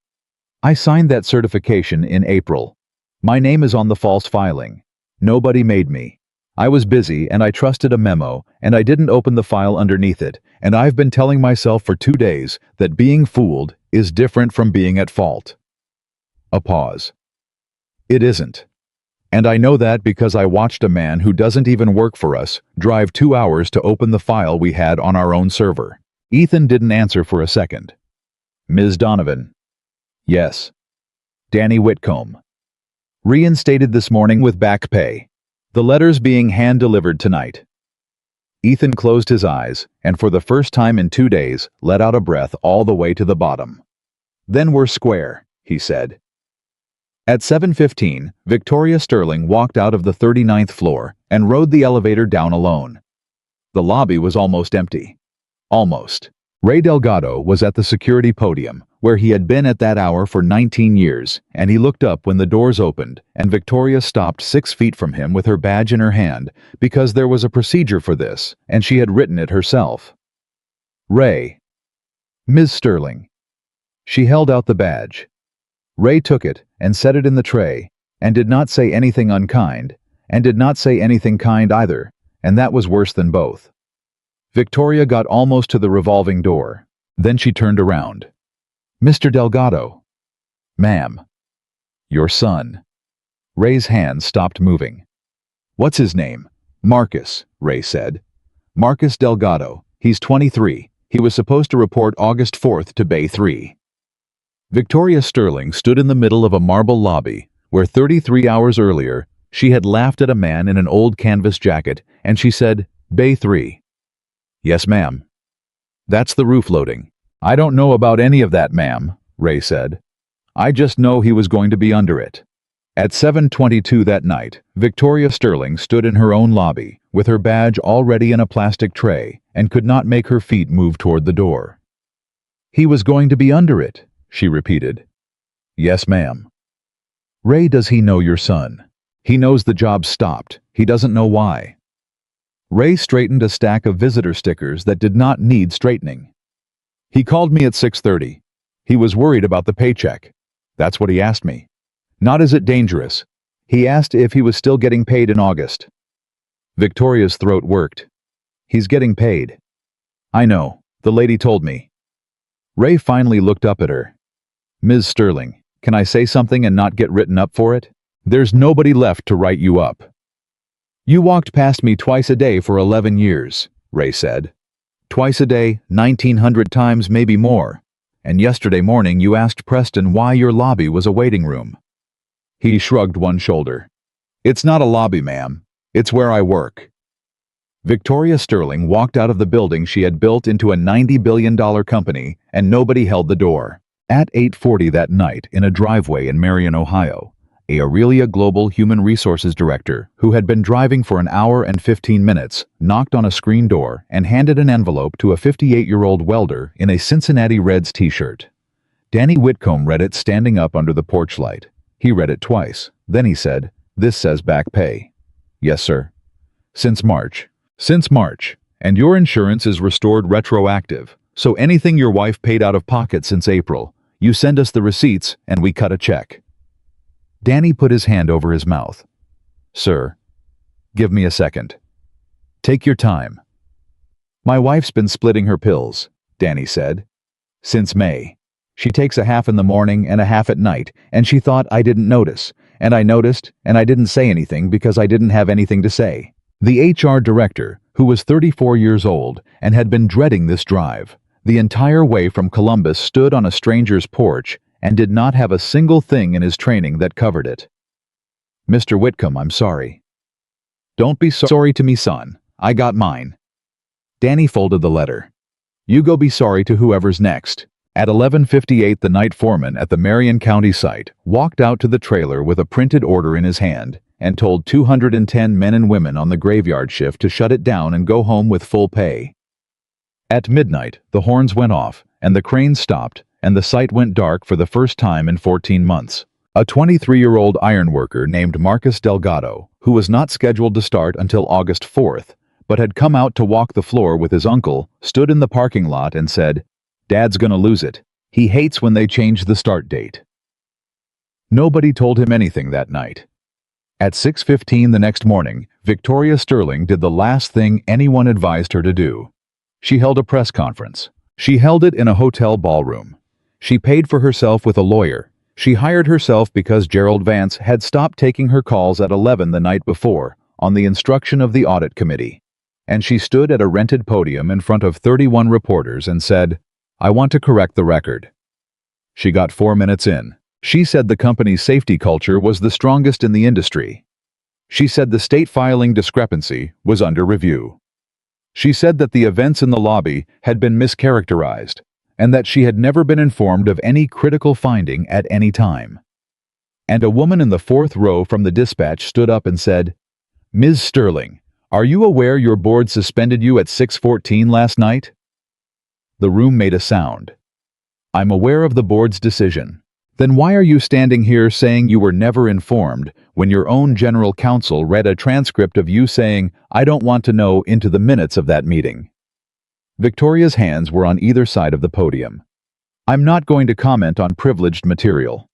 I signed that certification in April. My name is on the false filing. Nobody made me. I was busy and I trusted a memo and I didn't open the file underneath it, and I've been telling myself for 2 days that being fooled is different from being at fault. A pause. It isn't. And I know that because I watched a man who doesn't even work for us drive 2 hours to open the file we had on our own server. Ethan didn't answer for a second. Ms. Donovan. Yes. Danny Whitcomb. Reinstated this morning with back pay. The letters being hand-delivered tonight. Ethan closed his eyes and for the first time in 2 days let out a breath all the way to the bottom. Then we're square, he said. At 7:15, Victoria Sterling walked out of the 39th floor and rode the elevator down alone. The lobby was almost empty. Almost. Ray Delgado was at the security podium, where he had been at that hour for 19 years, and he looked up when the doors opened, and Victoria stopped 6 feet from him with her badge in her hand, because there was a procedure for this, and she had written it herself. Ray. Ms. Sterling. She held out the badge. Ray took it and set it in the tray, and did not say anything unkind, and did not say anything kind either, and that was worse than both. Victoria got almost to the revolving door. Then she turned around. Mr. Delgado. Ma'am. Your son. Ray's hand stopped moving. What's his name? Marcus, Ray said. Marcus Delgado. He's 23. He was supposed to report August 4th to Bay 3. Victoria Sterling stood in the middle of a marble lobby where 33 hours earlier she had laughed at a man in an old canvas jacket, and she said, Bay 3. Yes, ma'am. That's the roof loading. I don't know about any of that, ma'am, Ray said. I just know he was going to be under it. At 7:22 that night, Victoria Sterling stood in her own lobby with her badge already in a plastic tray and could not make her feet move toward the door. He was going to be under it, she repeated. Yes, ma'am. Ray, does he know your son? He knows the job stopped. He doesn't know why. Ray straightened a stack of visitor stickers that did not need straightening. He called me at 6:30. He was worried about the paycheck. That's what he asked me. Not is it dangerous. He asked if he was still getting paid in August. Victoria's throat worked. He's getting paid. I know, the lady told me. Ray finally looked up at her. Ms. Sterling, can I say something and not get written up for it? There's nobody left to write you up. You walked past me twice a day for 11 years, Ray said. Twice a day, 1,900 times, maybe more. And yesterday morning you asked Preston why your lobby was a waiting room. He shrugged one shoulder. It's not a lobby, ma'am. It's where I work. Victoria Sterling walked out of the building she had built into a $90 billion company, and nobody held the door. At 8:40 that night, in a driveway in Marion, Ohio, a Aurelia Global Human Resources Director, who had been driving for an hour and 15 minutes, knocked on a screen door and handed an envelope to a 58-year-old welder in a Cincinnati Reds t-shirt. Danny Whitcomb read it standing up under the porch light. He read it twice. Then he said, "This says back pay." "Yes, sir." Since March. Since March. And your insurance is restored retroactive. So anything your wife paid out of pocket since April, you send us the receipts and we cut a check. Danny put his hand over his mouth. Sir, give me a second. Take your time. My wife's been splitting her pills, Danny said. Since May. She takes a half in the morning and a half at night, and she thought I didn't notice, and I noticed, and I didn't say anything because I didn't have anything to say. The HR director, who was 34 years old and had been dreading this drive, the entire way from Columbus, stood on a stranger's porch and did not have a single thing in his training that covered it. Mr. Whitcomb, I'm sorry. Don't be sorry to me, son. I got mine. Danny folded the letter. You go be sorry to whoever's next. At 11:58, the night foreman at the Marion County site walked out to the trailer with a printed order in his hand and told 210 men and women on the graveyard shift to shut it down and go home with full pay. At midnight, the horns went off, and the crane stopped, and the site went dark for the first time in 14 months. A 23-year-old ironworker named Marcus Delgado, who was not scheduled to start until August 4th, but had come out to walk the floor with his uncle, stood in the parking lot and said, "Dad's gonna lose it. He hates when they change the start date." Nobody told him anything that night. At 6:15 the next morning, Victoria Sterling did the last thing anyone advised her to do. She held a press conference. She held it in a hotel ballroom. She paid for herself with a lawyer. She hired herself because Gerald Vance had stopped taking her calls at 11 the night before, on the instruction of the audit committee. And she stood at a rented podium in front of 31 reporters and said, "I want to correct the record." She got 4 minutes in. She said the company's safety culture was the strongest in the industry. She said the state filing discrepancy was under review. She said that the events in the lobby had been mischaracterized, and that she had never been informed of any critical finding at any time. And a woman in the 4th row from the dispatch stood up and said, "Ms. Sterling, are you aware your board suspended you at 6:14 last night?" The room made a sound. "I'm aware of the board's decision." Then why are you standing here saying you were never informed when your own general counsel read a transcript of you saying, "I don't want to know," into the minutes of that meeting? Victoria's hands were on either side of the podium. "I'm not going to comment on privileged material."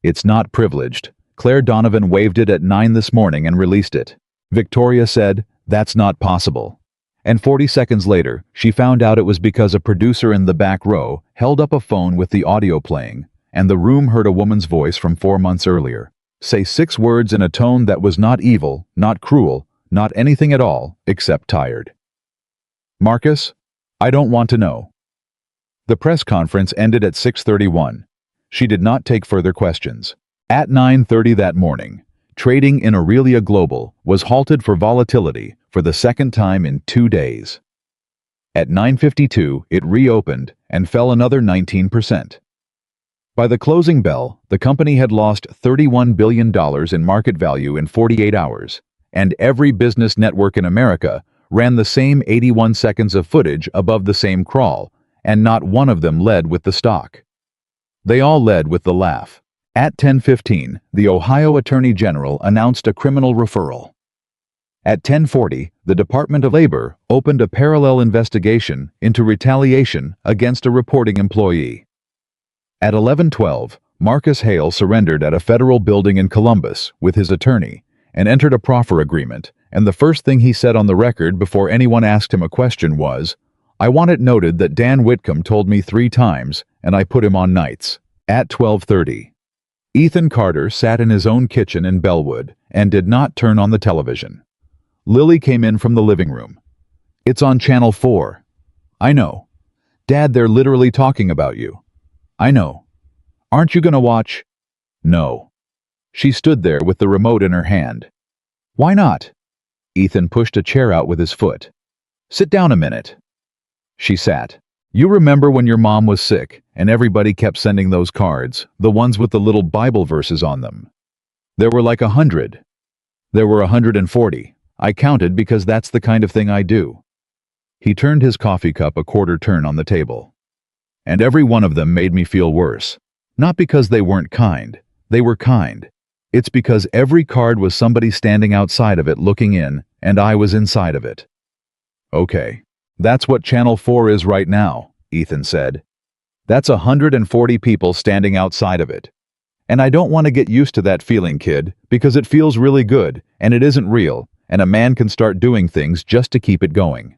"It's not privileged. Claire Donovan waived it at 9 this morning and released it." Victoria said, "That's not possible." And 40 seconds later, she found out it was because a producer in the back row held up a phone with the audio playing, and the room heard a woman's voice from 4 months earlier say 6 words in a tone that was not evil, not cruel, not anything at all except tired. "Marcus, I don't want to know." The press conference ended at 6:31. She did not take further questions. At 9:30 that morning, trading in Aurelia Global was halted for volatility for the second time in 2 days. At 9:52, it reopened and fell another 19%. By the closing bell, the company had lost $31 billion in market value in 48 hours, and every business network in America ran the same 81 seconds of footage above the same crawl, and not one of them led with the stock. They all led with the laugh. At 10:15, the Ohio Attorney General announced a criminal referral. At 10:40, the Department of Labor opened a parallel investigation into retaliation against a reporting employee. At 11:12, Marcus Hale surrendered at a federal building in Columbus with his attorney and entered a proffer agreement, and the first thing he said on the record before anyone asked him a question was, "I want it noted that Dan Whitcomb told me 3 times, and I put him on nights." At 12:30, Ethan Carter sat in his own kitchen in Bellwood and did not turn on the television. Lily came in from the living room. "It's on Channel 4. "I know. Dad, they're literally talking about you." "I know. Aren't you gonna watch?" "No." She stood there with the remote in her hand. "Why not?" Ethan pushed a chair out with his foot. "Sit down a minute." She sat. "You remember when your mom was sick and everybody kept sending those cards, the ones with the little Bible verses on them? There were like 100. There were 140. I counted because that's the kind of thing I do." He turned his coffee cup a quarter turn on the table. "And every one of them made me feel worse. Not because they weren't kind. They were kind. It's because every card was somebody standing outside of it looking in, and I was inside of it." "Okay. That's what Channel 4 is right now," Ethan said. "That's 140 people standing outside of it. And I don't want to get used to that feeling, kid, because it feels really good, and it isn't real, and a man can start doing things just to keep it going."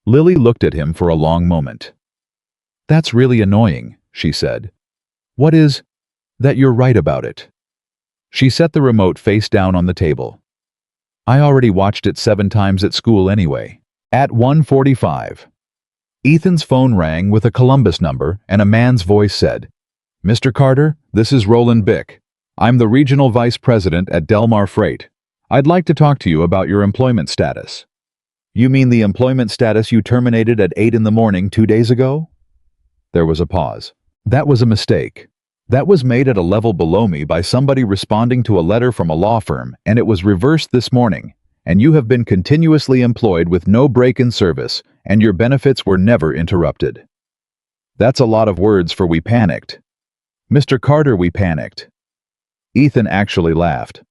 Lily looked at him for a long moment. "That's really annoying," she said. "What is?" "That you're right about it." She set the remote face down on the table. "I already watched it 7 times at school anyway." At 1:45, Ethan's phone rang with a Columbus number, and a man's voice said, "Mr. Carter, this is Roland Bick. I'm the Regional Vice President at Delmar Freight. I'd like to talk to you about your employment status." "You mean the employment status you terminated at 8 in the morning 2 days ago?" There was a pause. "That was a mistake. That was made at a level below me by somebody responding to a letter from a law firm, and it was reversed this morning, and you have been continuously employed with no break in service, and your benefits were never interrupted." "That's a lot of words for we panicked." "Mr. Carter, we panicked." Ethan actually laughed.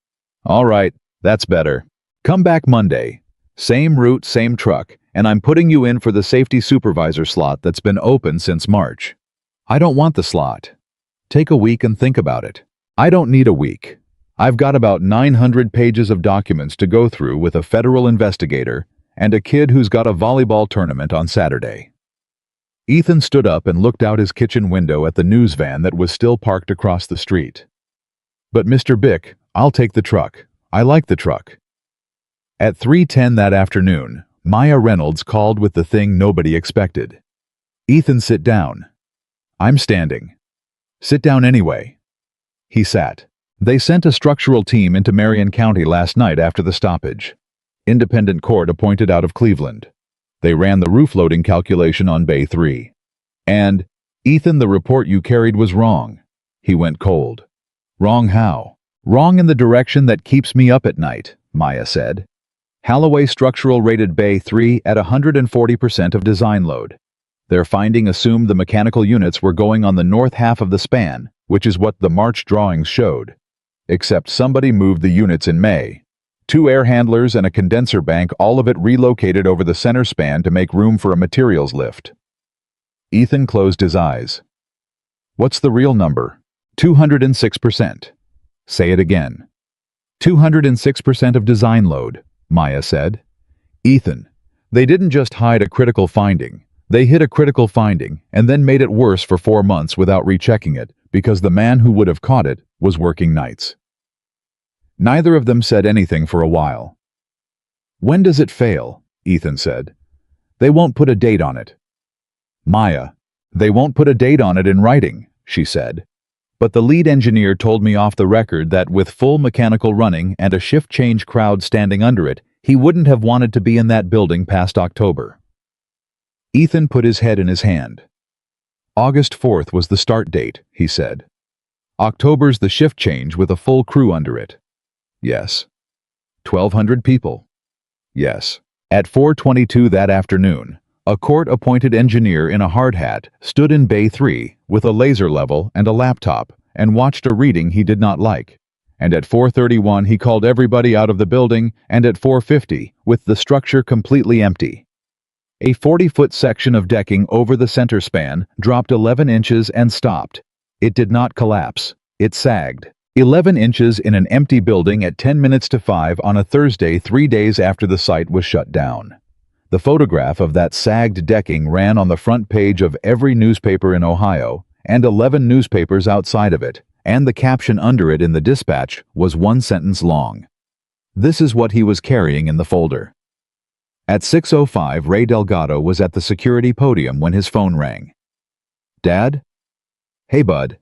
"All right, that's better. Come back Monday. Same route, same truck, and I'm putting you in for the safety supervisor slot that's been open since March." "I don't want the slot." "Take a week and think about it." "I don't need a week. I've got about 900 pages of documents to go through with a federal investigator and a kid who's got a volleyball tournament on Saturday." Ethan stood up and looked out his kitchen window at the news van that was still parked across the street. "But Mr. Bick, I'll take the truck. I like the truck." At 3:10 that afternoon, Maya Reynolds called with the thing nobody expected. "Ethan, sit down." "I'm standing." "Sit down anyway." He sat. "They sent a structural team into Marion County last night after the stoppage. Independent court appointed out of Cleveland. They ran the roof loading calculation on Bay 3. And, Ethan, the report you carried was wrong." He went cold. "Wrong how?" "Wrong in the direction that keeps me up at night," Maya said. "Halloway Structural rated Bay 3 at 140% of design load. Their finding assumed the mechanical units were going on the north half of the span, which is what the March drawings showed. Except somebody moved the units in May. 2 air handlers and a condenser bank, all of it relocated over the center span to make room for a materials lift." Ethan closed his eyes. "What's the real number?" 206%. "Say it again." 206% of design load, Maya said. "Ethan, they didn't just hide a critical finding. They hid a critical finding and then made it worse for 4 months without rechecking it because the man who would have caught it was working nights." Neither of them said anything for a while. "When does it fail?" Ethan said. "They won't put a date on it." "Maya, they won't put a date on it in writing," she said. "But the lead engineer told me off the record that with full mechanical running and a shift change crowd standing under it, he wouldn't have wanted to be in that building past October." Ethan put his head in his hand. "August 4th was the start date," he said. "October's the shift change with a full crew under it." "Yes." 1,200 people. "Yes." At 4:22 that afternoon, A court-appointed engineer in a hard hat stood in Bay 3 with a laser level and a laptop and watched a reading he did not like. And at 4:31 he called everybody out of the building, and at 4:50, with the structure completely empty. A 40-foot section of decking over the center span dropped 11 inches and stopped. It did not collapse. It sagged. 11 inches in an empty building at 10 minutes to 5 on a Thursday 3 days after the site was shut down. The photograph of that sagged decking ran on the front page of every newspaper in Ohio, and 11 newspapers outside of it, and the caption under it in the Dispatch was one sentence long. This is what he was carrying in the folder. At 6:05, Ray Delgado was at the security podium when his phone rang. "Dad?" "Hey, bud."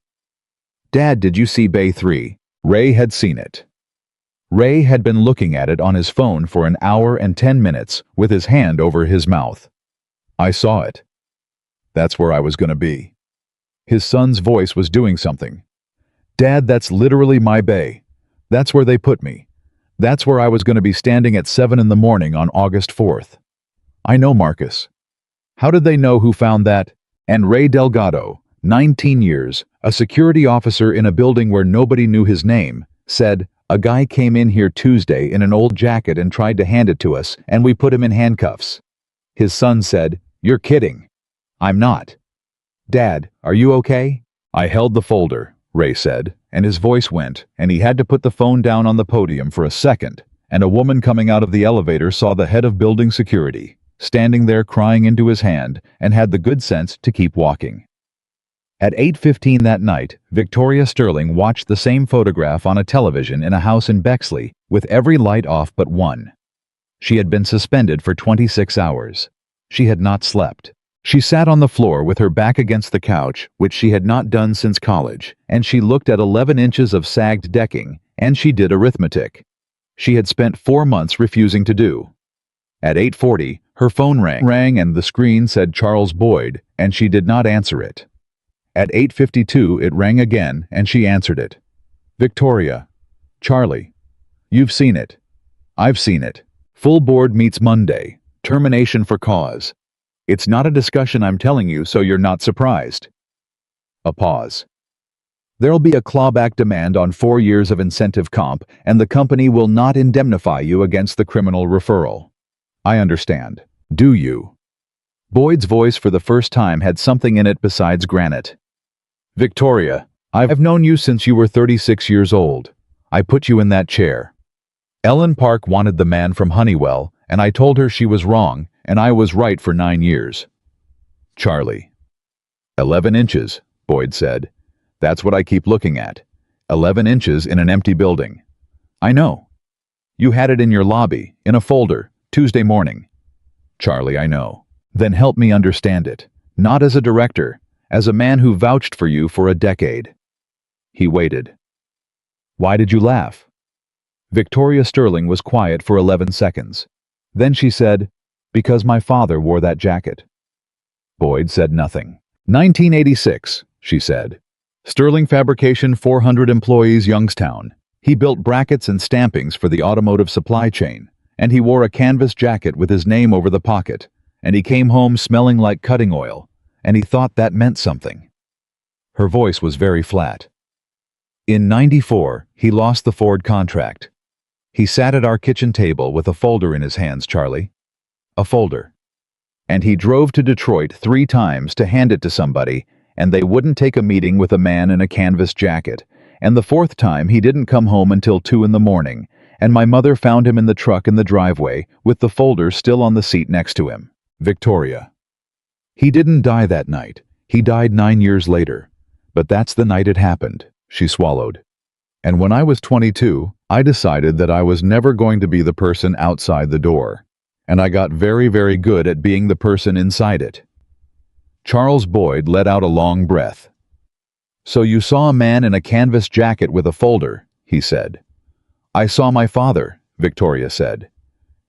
"Dad, did you see Bay 3? Ray had seen it. Ray had been looking at it on his phone for an hour and 10 minutes with his hand over his mouth. "I saw it. That's where I was going to be." His son's voice was doing something. "Dad, that's literally my bay. That's where they put me. That's where I was going to be standing at 7 in the morning on August 4th. I know, Marcus." How did they know who found that? And Ray Delgado, 19 years, a security officer in a building where nobody knew his name, said, "A guy came in here Tuesday in an old jacket and tried to hand it to us, and we put him in handcuffs." His son said, "You're kidding." "I'm not." "Dad, are you okay?" "I held the folder," Ray said, and his voice went, and he had to put the phone down on the podium for a second, and a woman coming out of the elevator saw the head of building security, standing there crying into his hand, and had the good sense to keep walking. At 8:15 that night, Victoria Sterling watched the same photograph on a television in a house in Bexley, with every light off but one. She had been suspended for 26 hours. She had not slept. She sat on the floor with her back against the couch, which she had not done since college, and she looked at 11 inches of sagged decking, and she did arithmetic. She had spent 4 months refusing to do. At 8:40, her phone rang and the screen said Charles Boyd, and she did not answer it. At 8:52, it rang again, and she answered it. "Victoria. Charlie. You've seen it. I've seen it. Full board meets Monday. Termination for cause. It's not a discussion, I'm telling you, so you're not surprised." A pause. "There'll be a clawback demand on 4 years of incentive comp, and the company will not indemnify you against the criminal referral." "I understand. Do you?" Boyd's voice for the first time had something in it besides granite. "Victoria, I've known you since you were 36 years old. I put you in that chair. Ellen Park wanted the man from Honeywell, and I told her she was wrong, and I was right for 9 years. Charlie. 11 inches, Boyd said. That's what I keep looking at. 11 inches in an empty building. I know. You had it in your lobby, in a folder, Tuesday morning. Charlie, I know. Then help me understand it. Not as a director, as a man who vouched for you for a decade. He waited. Why did you laugh? Victoria Sterling was quiet for 11 seconds. Then she said, because my father wore that jacket. Boyd said nothing. 1986, she said. Sterling Fabrication, 400 employees, Youngstown. He built brackets and stampings for the automotive supply chain, and he wore a canvas jacket with his name over the pocket, and he came home smelling like cutting oil, and he thought that meant something. Her voice was very flat. In '94, he lost the Ford contract. He sat at our kitchen table with a folder in his hands, Charlie. A folder. And he drove to Detroit 3 times to hand it to somebody, and they wouldn't take a meeting with a man in a canvas jacket, and the 4th time he didn't come home until 2 in the morning, and my mother found him in the truck in the driveway with the folder still on the seat next to him. Victoria. He didn't die that night. He died 9 years later. But that's the night it happened. She swallowed. And when I was 22, I decided that I was never going to be the person outside the door. And I got very, very good at being the person inside it. Charles Boyd let out a long breath. So you saw a man in a canvas jacket with a folder, he said. I saw my father, Victoria said.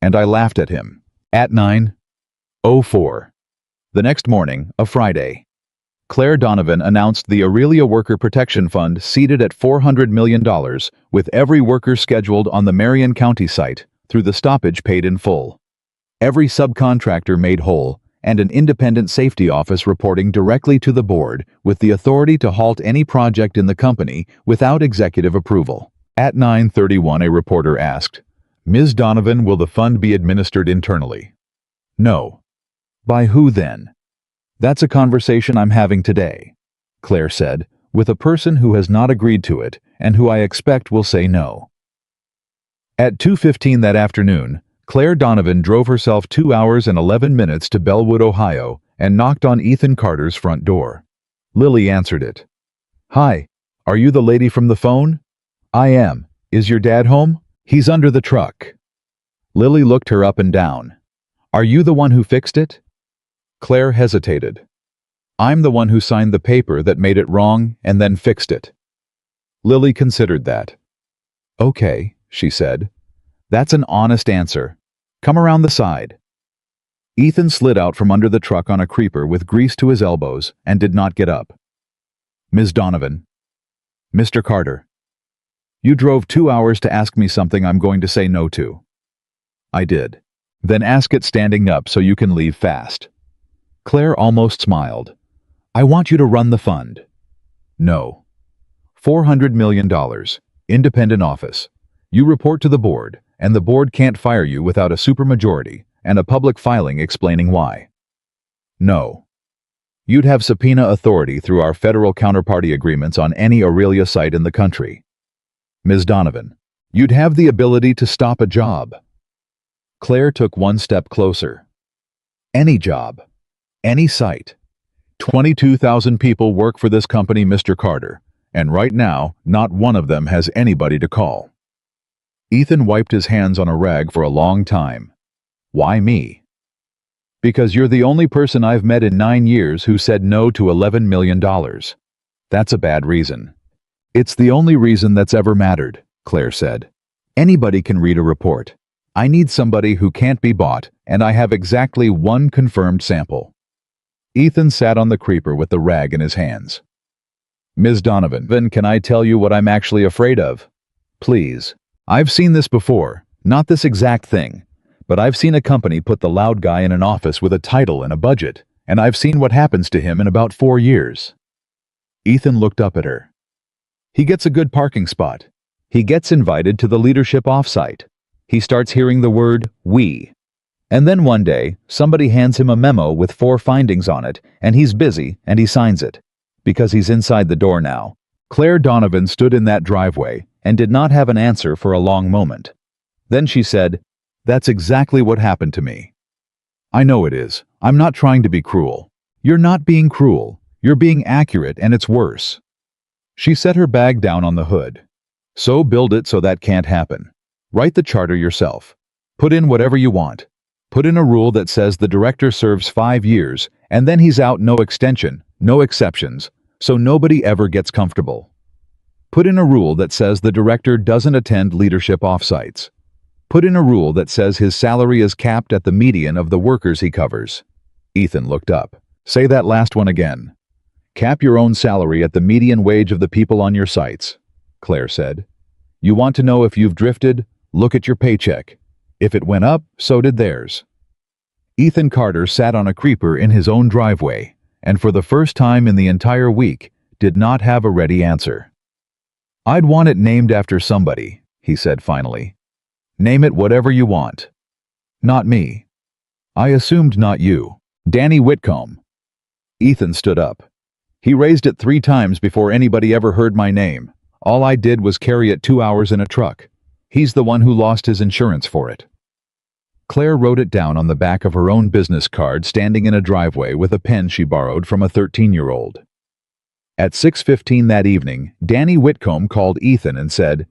And I laughed at him. At 9:04. The next morning, a Friday, Claire Donovan announced the Aurelia Worker Protection Fund seeded at $400 million, with every worker scheduled on the Marion County site, through the stoppage paid in full. Every subcontractor made whole, and an independent safety office reporting directly to the board with the authority to halt any project in the company without executive approval. At 9:31, a reporter asked, "Ms. Donovan, will the fund be administered internally?" "No." "By who then?" "That's a conversation I'm having today," Claire said, "with a person who has not agreed to it and who I expect will say no." At 2:15 that afternoon, Claire Donovan drove herself 2 hours and 11 minutes to Bellwood, Ohio, and knocked on Ethan Carter's front door. Lily answered it. "Hi, are you the lady from the phone?" "I am. Is your dad home?" "He's under the truck." Lily looked her up and down. "Are you the one who fixed it?" Claire hesitated. "I'm the one who signed the paper that made it wrong and then fixed it." Lily considered that. "Okay," she said. "That's an honest answer. Come around the side." Ethan slid out from under the truck on a creeper with grease to his elbows and did not get up. "Ms. Donovan." "Mr. Carter." "You drove 2 hours to ask me something I'm going to say no to." "I did." "Then ask it standing up so you can leave fast." Claire almost smiled. "I want you to run the fund." "No." $400 million. Independent office. You report to the board, and the board can't fire you without a supermajority and a public filing explaining why. "No." You'd have subpoena authority through our federal counterparty agreements on any Aurelia site in the country. "Ms. Donovan, you'd have the ability to stop a job." Claire took one step closer. "Any job. Any site. 22,000 people work for this company, Mr. Carter, and right now, not one of them has anybody to call." Ethan wiped his hands on a rag for a long time. "Why me?" "Because you're the only person I've met in 9 years who said no to $11 million. That's a bad reason." "It's the only reason that's ever mattered," Claire said. "Anybody can read a report. I need somebody who can't be bought, and I have exactly one confirmed sample." Ethan sat on the creeper with the rag in his hands. "Ms. Donovan, then can I tell you what I'm actually afraid of?" "Please." "I've seen this before, not this exact thing, but I've seen a company put the loud guy in an office with a title and a budget, and I've seen what happens to him in about 4 years. Ethan looked up at her. "He gets a good parking spot. He gets invited to the leadership offsite. He starts hearing the word, 'we.' And then one day, somebody hands him a memo with 4 findings on it, and he's busy, and he signs it. Because he's inside the door now." Claire Donovan stood in that driveway and did not have an answer for a long moment. Then she said, "That's exactly what happened to me." "I know it is. I'm not trying to be cruel." "You're not being cruel. You're being accurate, and it's worse." She set her bag down on the hood. "So build it so that can't happen. Write the charter yourself. Put in whatever you want. Put in a rule that says the director serves 5 years, and then he's out, no extension, no exceptions, so nobody ever gets comfortable. Put in a rule that says the director doesn't attend leadership offsites. Put in a rule that says his salary is capped at the median of the workers he covers." Ethan looked up. "Say that last one again." "Cap your own salary at the median wage of the people on your sites," Claire said. "You want to know if you've drifted? Look at your paycheck. If it went up, so did theirs." Ethan Carter sat on a creeper in his own driveway, and for the first time in the entire week, did not have a ready answer. "I'd want it named after somebody," he said finally. "Name it whatever you want." "Not me." "I assumed not you." "Danny Whitcomb." Ethan stood up. "He raised it 3 times before anybody ever heard my name. All I did was carry it 2 hours in a truck. He's the one who lost his insurance for it." Claire wrote it down on the back of her own business card standing in a driveway with a pen she borrowed from a 13-year-old. At 6:15 that evening, Danny Whitcomb called Ethan and said,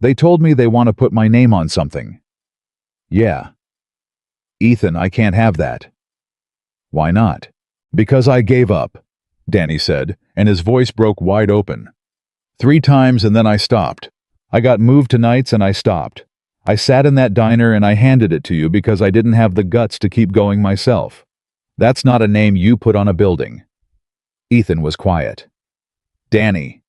"They told me they want to put my name on something." "Yeah." "Ethan, I can't have that." "Why not?" "Because I gave up," Danny said, and his voice broke wide open. 3 times and then I stopped. I got moved to nights and I stopped. I sat in that diner and I handed it to you because I didn't have the guts to keep going myself. That's not a name you put on a building." Ethan was quiet. "Danny."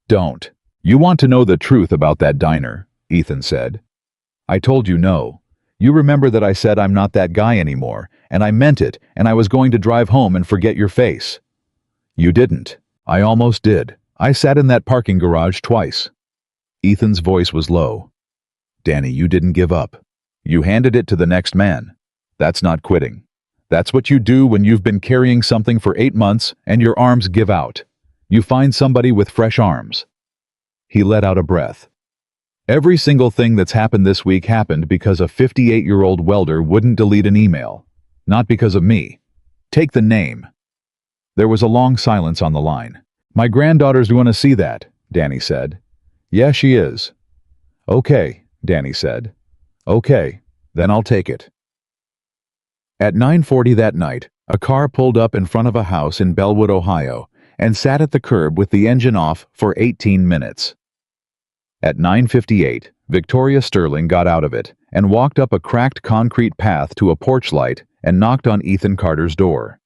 "Don't. You want to know the truth about that diner," Ethan said. "I told you no. You remember that I said I'm not that guy anymore, and I meant it, and I was going to drive home and forget your face. You didn't. I almost did. I sat in that parking garage twice. Ethan's voice was low. Danny, you didn't give up. You handed it to the next man. That's not quitting. That's what you do when you've been carrying something for 8 months and your arms give out. You find somebody with fresh arms. He let out a breath. Every single thing that's happened this week happened because a 58-year-old welder wouldn't delete an email. Not because of me. Take the name. There was a long silence on the line. My granddaughter's going to see that, Danny said. Yeah, she is. Okay, Danny said. Okay, then I'll take it. At 9:40 that night, a car pulled up in front of a house in Bellwood, Ohio, and sat at the curb with the engine off for 18 minutes. At 9:58, Victoria Sterling got out of it and walked up a cracked concrete path to a porch light and knocked on Ethan Carter's door.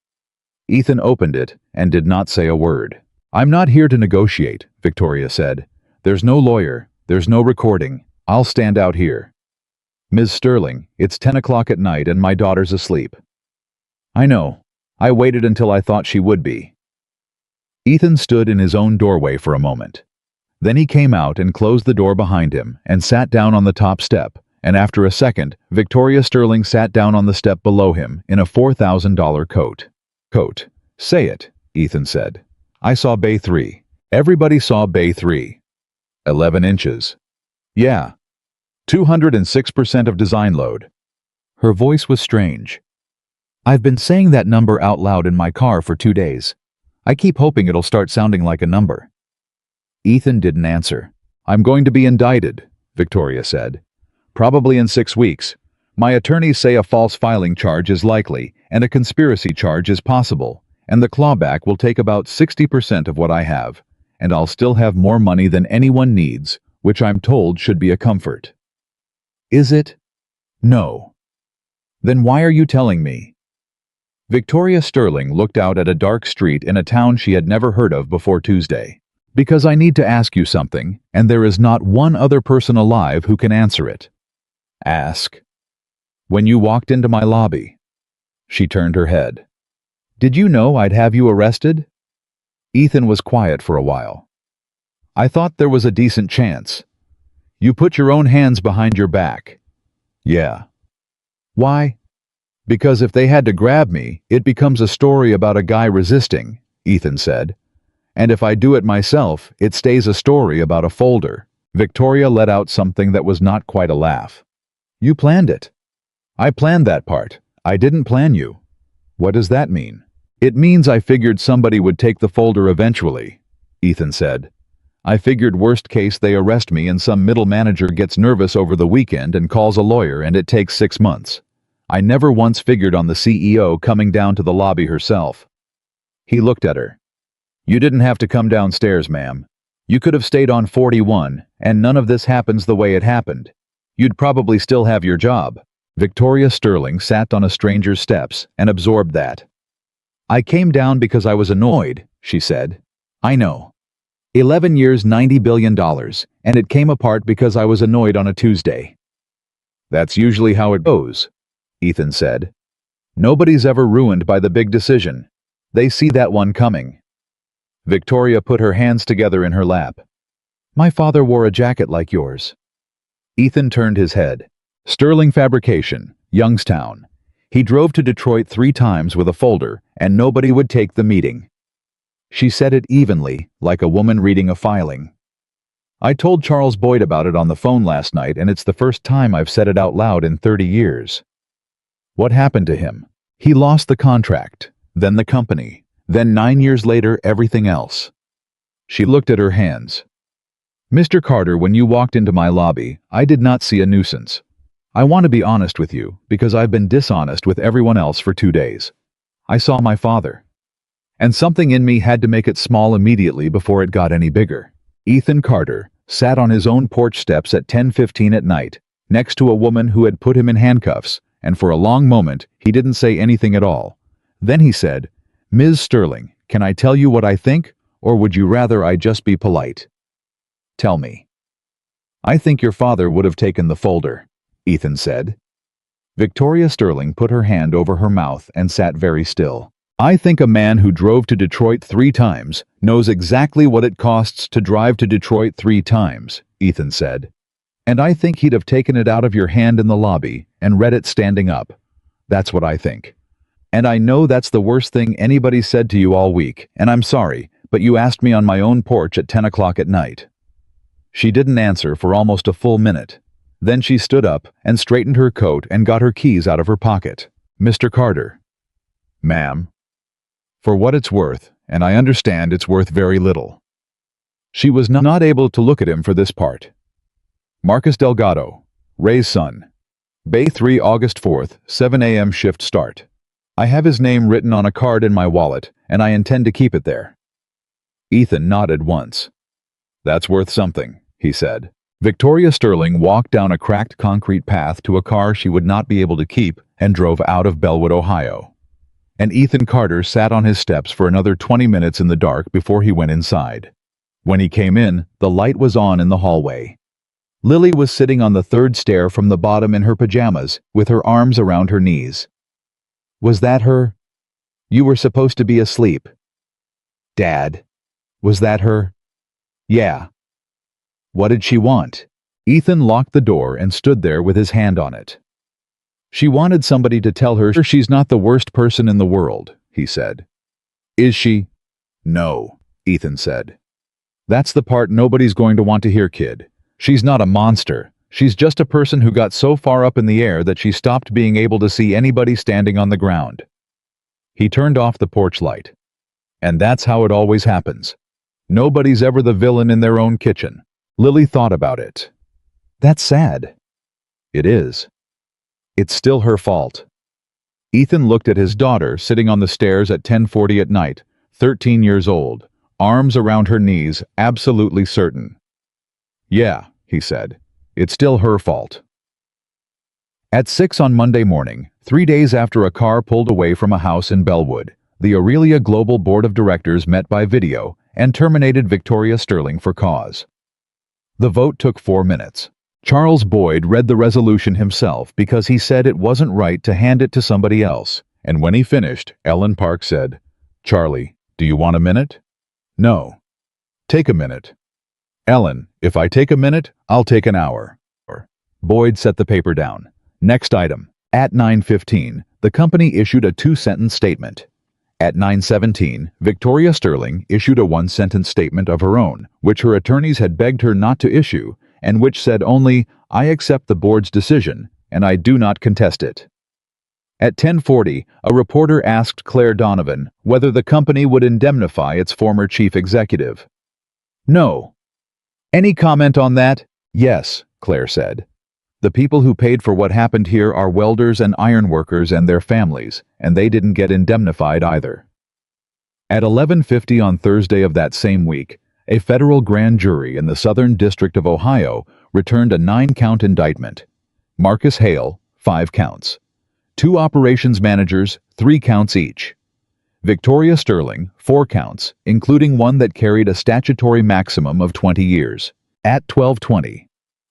Ethan opened it and did not say a word. I'm not here to negotiate, Victoria said. There's no lawyer, there's no recording. I'll stand out here. Ms. Sterling, it's 10 o'clock at night and my daughter's asleep. I know. I waited until I thought she would be. Ethan stood in his own doorway for a moment. Then he came out and closed the door behind him and sat down on the top step, and after a second, Victoria Sterling sat down on the step below him in a $4,000 coat. Coat. Say it, Ethan said. I saw Bay 3. Everybody saw Bay 3. 11 inches. Yeah. 206% of design load. Her voice was strange. I've been saying that number out loud in my car for 2 days. I keep hoping it'll start sounding like a number. Ethan didn't answer. I'm going to be indicted, Victoria said. Probably in 6 weeks. My attorneys say a false filing charge is likely and a conspiracy charge is possible, and the clawback will take about 60% of what I have, and I'll still have more money than anyone needs, which I'm told should be a comfort. Is it? No. Then why are you telling me? Victoria Sterling looked out at a dark street in a town she had never heard of before Tuesday. Because I need to ask you something, and there is not one other person alive who can answer it. Ask. When you walked into my lobby. She turned her head. Did you know I'd have you arrested? Ethan was quiet for a while. I thought there was a decent chance. You put your own hands behind your back. Yeah. Why? Because if they had to grab me, it becomes a story about a guy resisting, Ethan said. And if I do it myself, it stays a story about a folder. Victoria let out something that was not quite a laugh. You planned it. I planned that part. I didn't plan you. What does that mean? It means I figured somebody would take the folder eventually, Ethan said. I figured worst case they arrest me and some middle manager gets nervous over the weekend and calls a lawyer and it takes 6 months. I never once figured on the CEO coming down to the lobby herself. He looked at her. You didn't have to come downstairs, ma'am. You could have stayed on 41, and none of this happens the way it happened. You'd probably still have your job. Victoria Sterling sat on a stranger's steps and absorbed that. I came down because I was annoyed, she said. I know. 11 years, $90 billion, and it came apart because I was annoyed on a Tuesday. That's usually how it goes, Ethan said. Nobody's ever ruined by the big decision. They see that one coming. Victoria put her hands together in her lap. My father wore a jacket like yours. Ethan turned his head. Sterling Fabrication, Youngstown. He drove to Detroit 3 times with a folder, and nobody would take the meeting. She said it evenly, like a woman reading a filing. I told Charles Boyd about it on the phone last night, and it's the first time I've said it out loud in 30 years. What happened to him? He lost the contract, then the company, then 9 years later everything else. She looked at her hands. Mr. Carter, when you walked into my lobby, I did not see a nuisance. I want to be honest with you, because I've been dishonest with everyone else for 2 days. I saw my father. And something in me had to make it small immediately before it got any bigger. Ethan Carter sat on his own porch steps at 10:15 at night, next to a woman who had put him in handcuffs, and for a long moment he didn't say anything at all. Then he said, Ms. Sterling, can I tell you what I think, or would you rather I just be polite? Tell me. I think your father would have taken the folder, Ethan said. Victoria Sterling put her hand over her mouth and sat very still. I think a man who drove to Detroit 3 times knows exactly what it costs to drive to Detroit 3 times, Ethan said. And I think he'd have taken it out of your hand in the lobby and read it standing up. That's what I think. And I know that's the worst thing anybody said to you all week, and I'm sorry, but you asked me on my own porch at 10 o'clock at night. She didn't answer for almost a full minute. Then she stood up and straightened her coat and got her keys out of her pocket. Mr. Carter. Ma'am. For what it's worth, and I understand it's worth very little. She was not able to look at him for this part. Marcus Delgado, Ray's son. Bay 3 August 4th, 7 a.m. shift start. I have his name written on a card in my wallet, and I intend to keep it there. Ethan nodded once. That's worth something, he said. Victoria Sterling walked down a cracked concrete path to a car she would not be able to keep and drove out of Bellwood, Ohio. And Ethan Carter sat on his steps for another 20 minutes in the dark before he went inside. When he came in, the light was on in the hallway. Lily was sitting on the 3rd stair from the bottom in her pajamas, with her arms around her knees. Was that her? You were supposed to be asleep. Dad. Was that her? Yeah. What did she want? Ethan locked the door and stood there with his hand on it. She wanted somebody to tell her she's not the worst person in the world, he said. Is she? No, Ethan said. That's the part nobody's going to want to hear, kid. She's not a monster. She's just a person who got so far up in the air that she stopped being able to see anybody standing on the ground. He turned off the porch light. And that's how it always happens. Nobody's ever the villain in their own kitchen. Lily thought about it. That's sad. It is. It's still her fault. Ethan looked at his daughter sitting on the stairs at 10:40 at night, 13 years old, arms around her knees, absolutely certain. Yeah, he said. It's still her fault. At 6 on Monday morning, 3 days after a car pulled away from a house in Bellwood, the Aurelia Global Board of Directors met by video and terminated Victoria Sterling for cause. The vote took 4 minutes. Charles Boyd read the resolution himself because he said it wasn't right to hand it to somebody else, and when he finished, Ellen Park said, "Charlie, do you want a minute?" "No." "Take a minute." "Ellen, if I take a minute, I'll take an hour." Boyd set the paper down. Next item. At 9:15, the company issued a 2-sentence statement. At 9:17, Victoria Sterling issued a 1-sentence statement of her own, which her attorneys had begged her not to issue, and which said only, "I accept the board's decision, and I do not contest it." At 10:40, a reporter asked Claire Donovan whether the company would indemnify its former chief executive. "No." "Any comment on that?" "Yes," Claire said. "The people who paid for what happened here are welders and ironworkers and their families, and they didn't get indemnified either." At 11:50 on Thursday of that same week, a federal grand jury in the Southern District of Ohio returned a 9-count indictment. Marcus Hale, 5 counts. 2 operations managers, 3 counts each. Victoria Sterling, 4 counts, including one that carried a statutory maximum of 20 years. At 12:20,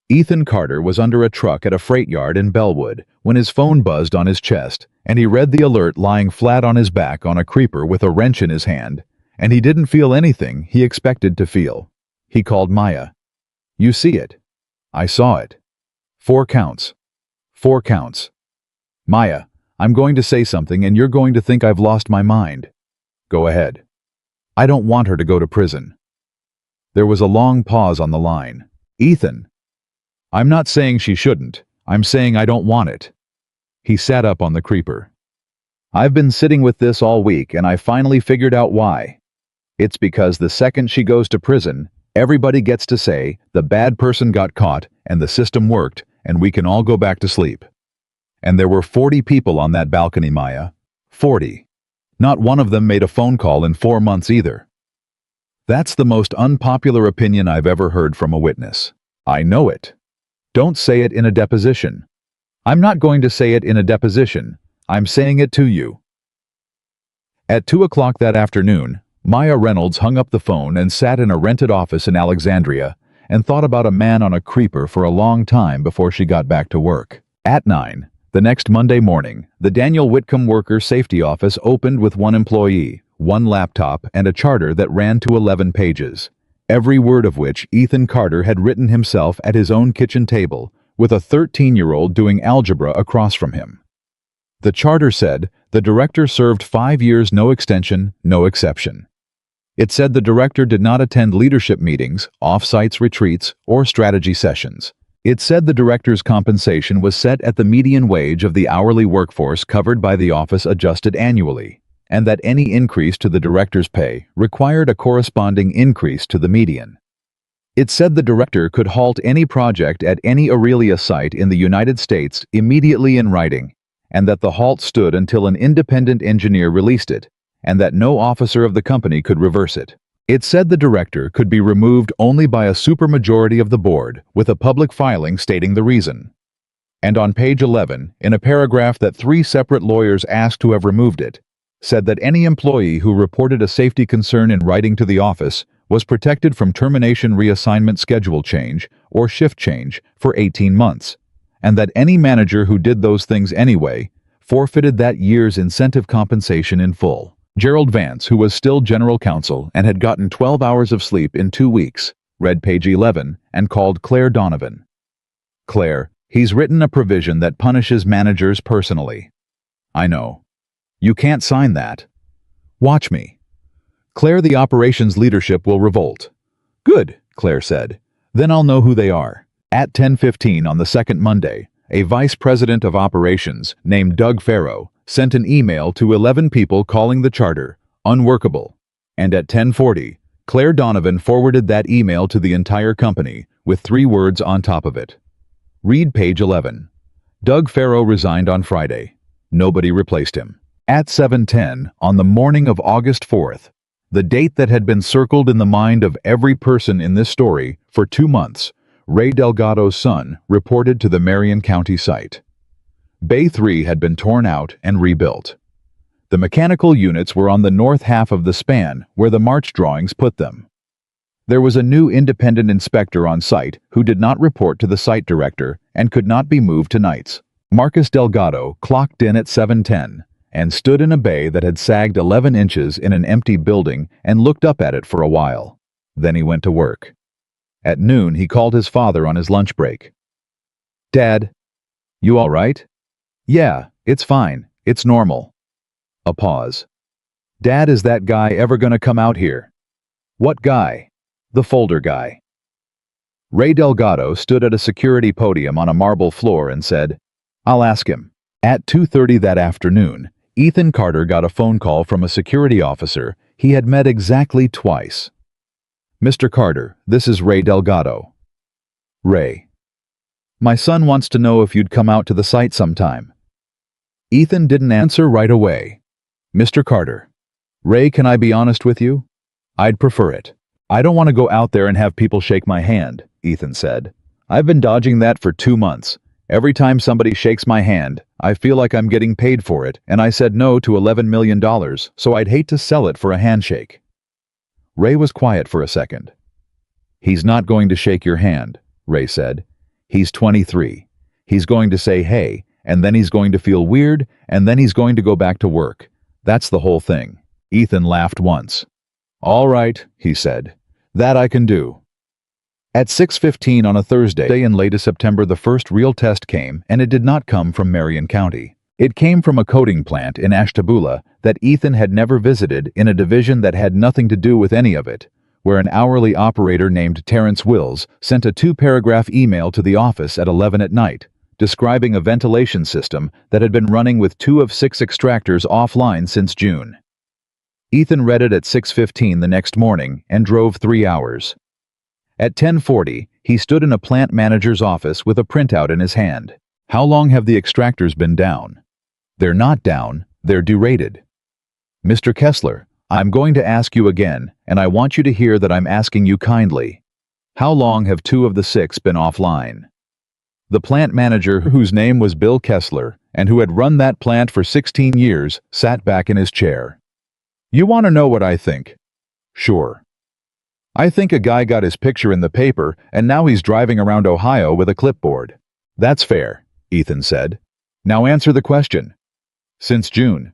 Ethan Carter was under a truck at a freight yard in Bellwood when his phone buzzed on his chest, and he read the alert lying flat on his back on a creeper with a wrench in his hand, and he didn't feel anything he expected to feel. He called Maya. "You see it?" "I saw it." 4 counts. 4 counts. "Maya, I'm going to say something and you're going to think I've lost my mind." "Go ahead." "I don't want her to go to prison." There was a long pause on the line. "Ethan." "I'm not saying she shouldn't. I'm saying I don't want it." He sat up on the creeper. "I've been sitting with this all week and I finally figured out why. It's because the second she goes to prison, everybody gets to say the bad person got caught and the system worked and we can all go back to sleep. And there were 40 people on that balcony, Maya. 40. Not one of them made a phone call in 4 months either. That's the most unpopular opinion I've ever heard from a witness. I know it. Don't say it in a deposition. I'm not going to say it in a deposition. I'm saying it to you." At 2 o'clock that afternoon, Maya Reynolds hung up the phone and sat in a rented office in Alexandria and thought about a man on a creeper for a long time before she got back to work. At 9, The next Monday morning, the Daniel Whitcomb Worker Safety Office opened with one employee, one laptop, and a charter that ran to 11 pages, every word of which Ethan Carter had written himself at his own kitchen table, with a 13-year-old doing algebra across from him. The charter said the director served 5 years, no extension, no exception. It said the director did not attend leadership meetings, off-sites retreats, or strategy sessions. It said the director's compensation was set at the median wage of the hourly workforce covered by the office adjusted annually, and that any increase to the director's pay required a corresponding increase to the median. It said the director could halt any project at any Aurelia site in the United States immediately in writing, and that the halt stood until an independent engineer released it, and that no officer of the company could reverse it. It said the director could be removed only by a supermajority of the board, with a public filing stating the reason. And on page 11, in a paragraph that 3 separate lawyers asked to have removed it, said that any employee who reported a safety concern in writing to the office was protected from termination, reassignment, schedule change, or shift change for 18 months, and that any manager who did those things anyway forfeited that year's incentive compensation in full. Gerald Vance, who was still general counsel and had gotten 12 hours of sleep in 2 weeks, read page 11 and called Claire Donovan. "Claire, he's written a provision that punishes managers personally." "I know. You can't sign that." "Watch me." "Claire, the operations leadership will revolt." "Good," Claire said. "Then I'll know who they are." At 10:15 on the second Monday, a vice president of operations named Doug Farrow sent an email to 11 people calling the charter unworkable, and at 10:40, Claire Donovan forwarded that email to the entire company with 3 words on top of it. Read page 11. Doug Farrow resigned on Friday. Nobody replaced him. At 7:10 on the morning of August 4th, the date that had been circled in the mind of every person in this story for 2 months, Ray Delgado's son reported to the Marion County site. Bay 3 had been torn out and rebuilt. The mechanical units were on the north half of the span where the March drawings put them. There was a new independent inspector on site who did not report to the site director and could not be moved to nights. Marcus Delgado clocked in at 7:10 and stood in a bay that had sagged 11 inches in an empty building and looked up at it for a while. Then he went to work. At noon, he called his father on his lunch break. "Dad, you all right?" "Yeah, it's fine. It's normal." A pause. "Dad, is that guy ever gonna come out here?" "What guy?" "The folder guy." Ray Delgado stood at a security podium on a marble floor and said, "I'll ask him." At 2:30 that afternoon, Ethan Carter got a phone call from a security officer he had met exactly twice. "Mr. Carter, this is Ray Delgado." "Ray. My son wants to know if you'd come out to the site sometime." Ethan didn't answer right away. "Mr. Carter. Ray, can I be honest with you? I'd prefer it. I don't want to go out there and have people shake my hand," Ethan said. "I've been dodging that for 2 months. Every time somebody shakes my hand, I feel like I'm getting paid for it, and I said no to $11 million, so I'd hate to sell it for a handshake." Ray was quiet for a second. "He's not going to shake your hand," Ray said. "He's 23. He's going to say hey, and then he's going to feel weird, and then he's going to go back to work. That's the whole thing." Ethan laughed once. "All right," he said. "That I can do." At 6:15 on a Thursday in late September, the first real test came, and it did not come from Marion County. It came from a coating plant in Ashtabula that Ethan had never visited, in a division that had nothing to do with any of it, where an hourly operator named Terrence Wills sent a 2-paragraph email to the office at 11 at night, describing a ventilation system that had been running with 2 of 6 extractors offline since June. Ethan read it at 6:15 the next morning and drove 3 hours. At 10:40, he stood in a plant manager's office with a printout in his hand. "How long have the extractors been down?" "They're not down, they're derated." "Mr. Kessler, I'm going to ask you again, and I want you to hear that I'm asking you kindly. How long have 2 of the 6 been offline?" The plant manager, whose name was Bill Kessler, and who had run that plant for 16 years, sat back in his chair. "You want to know what I think?" "Sure." "I think a guy got his picture in the paper, and now he's driving around Ohio with a clipboard." "That's fair," Ethan said. Now answer the question. Since June.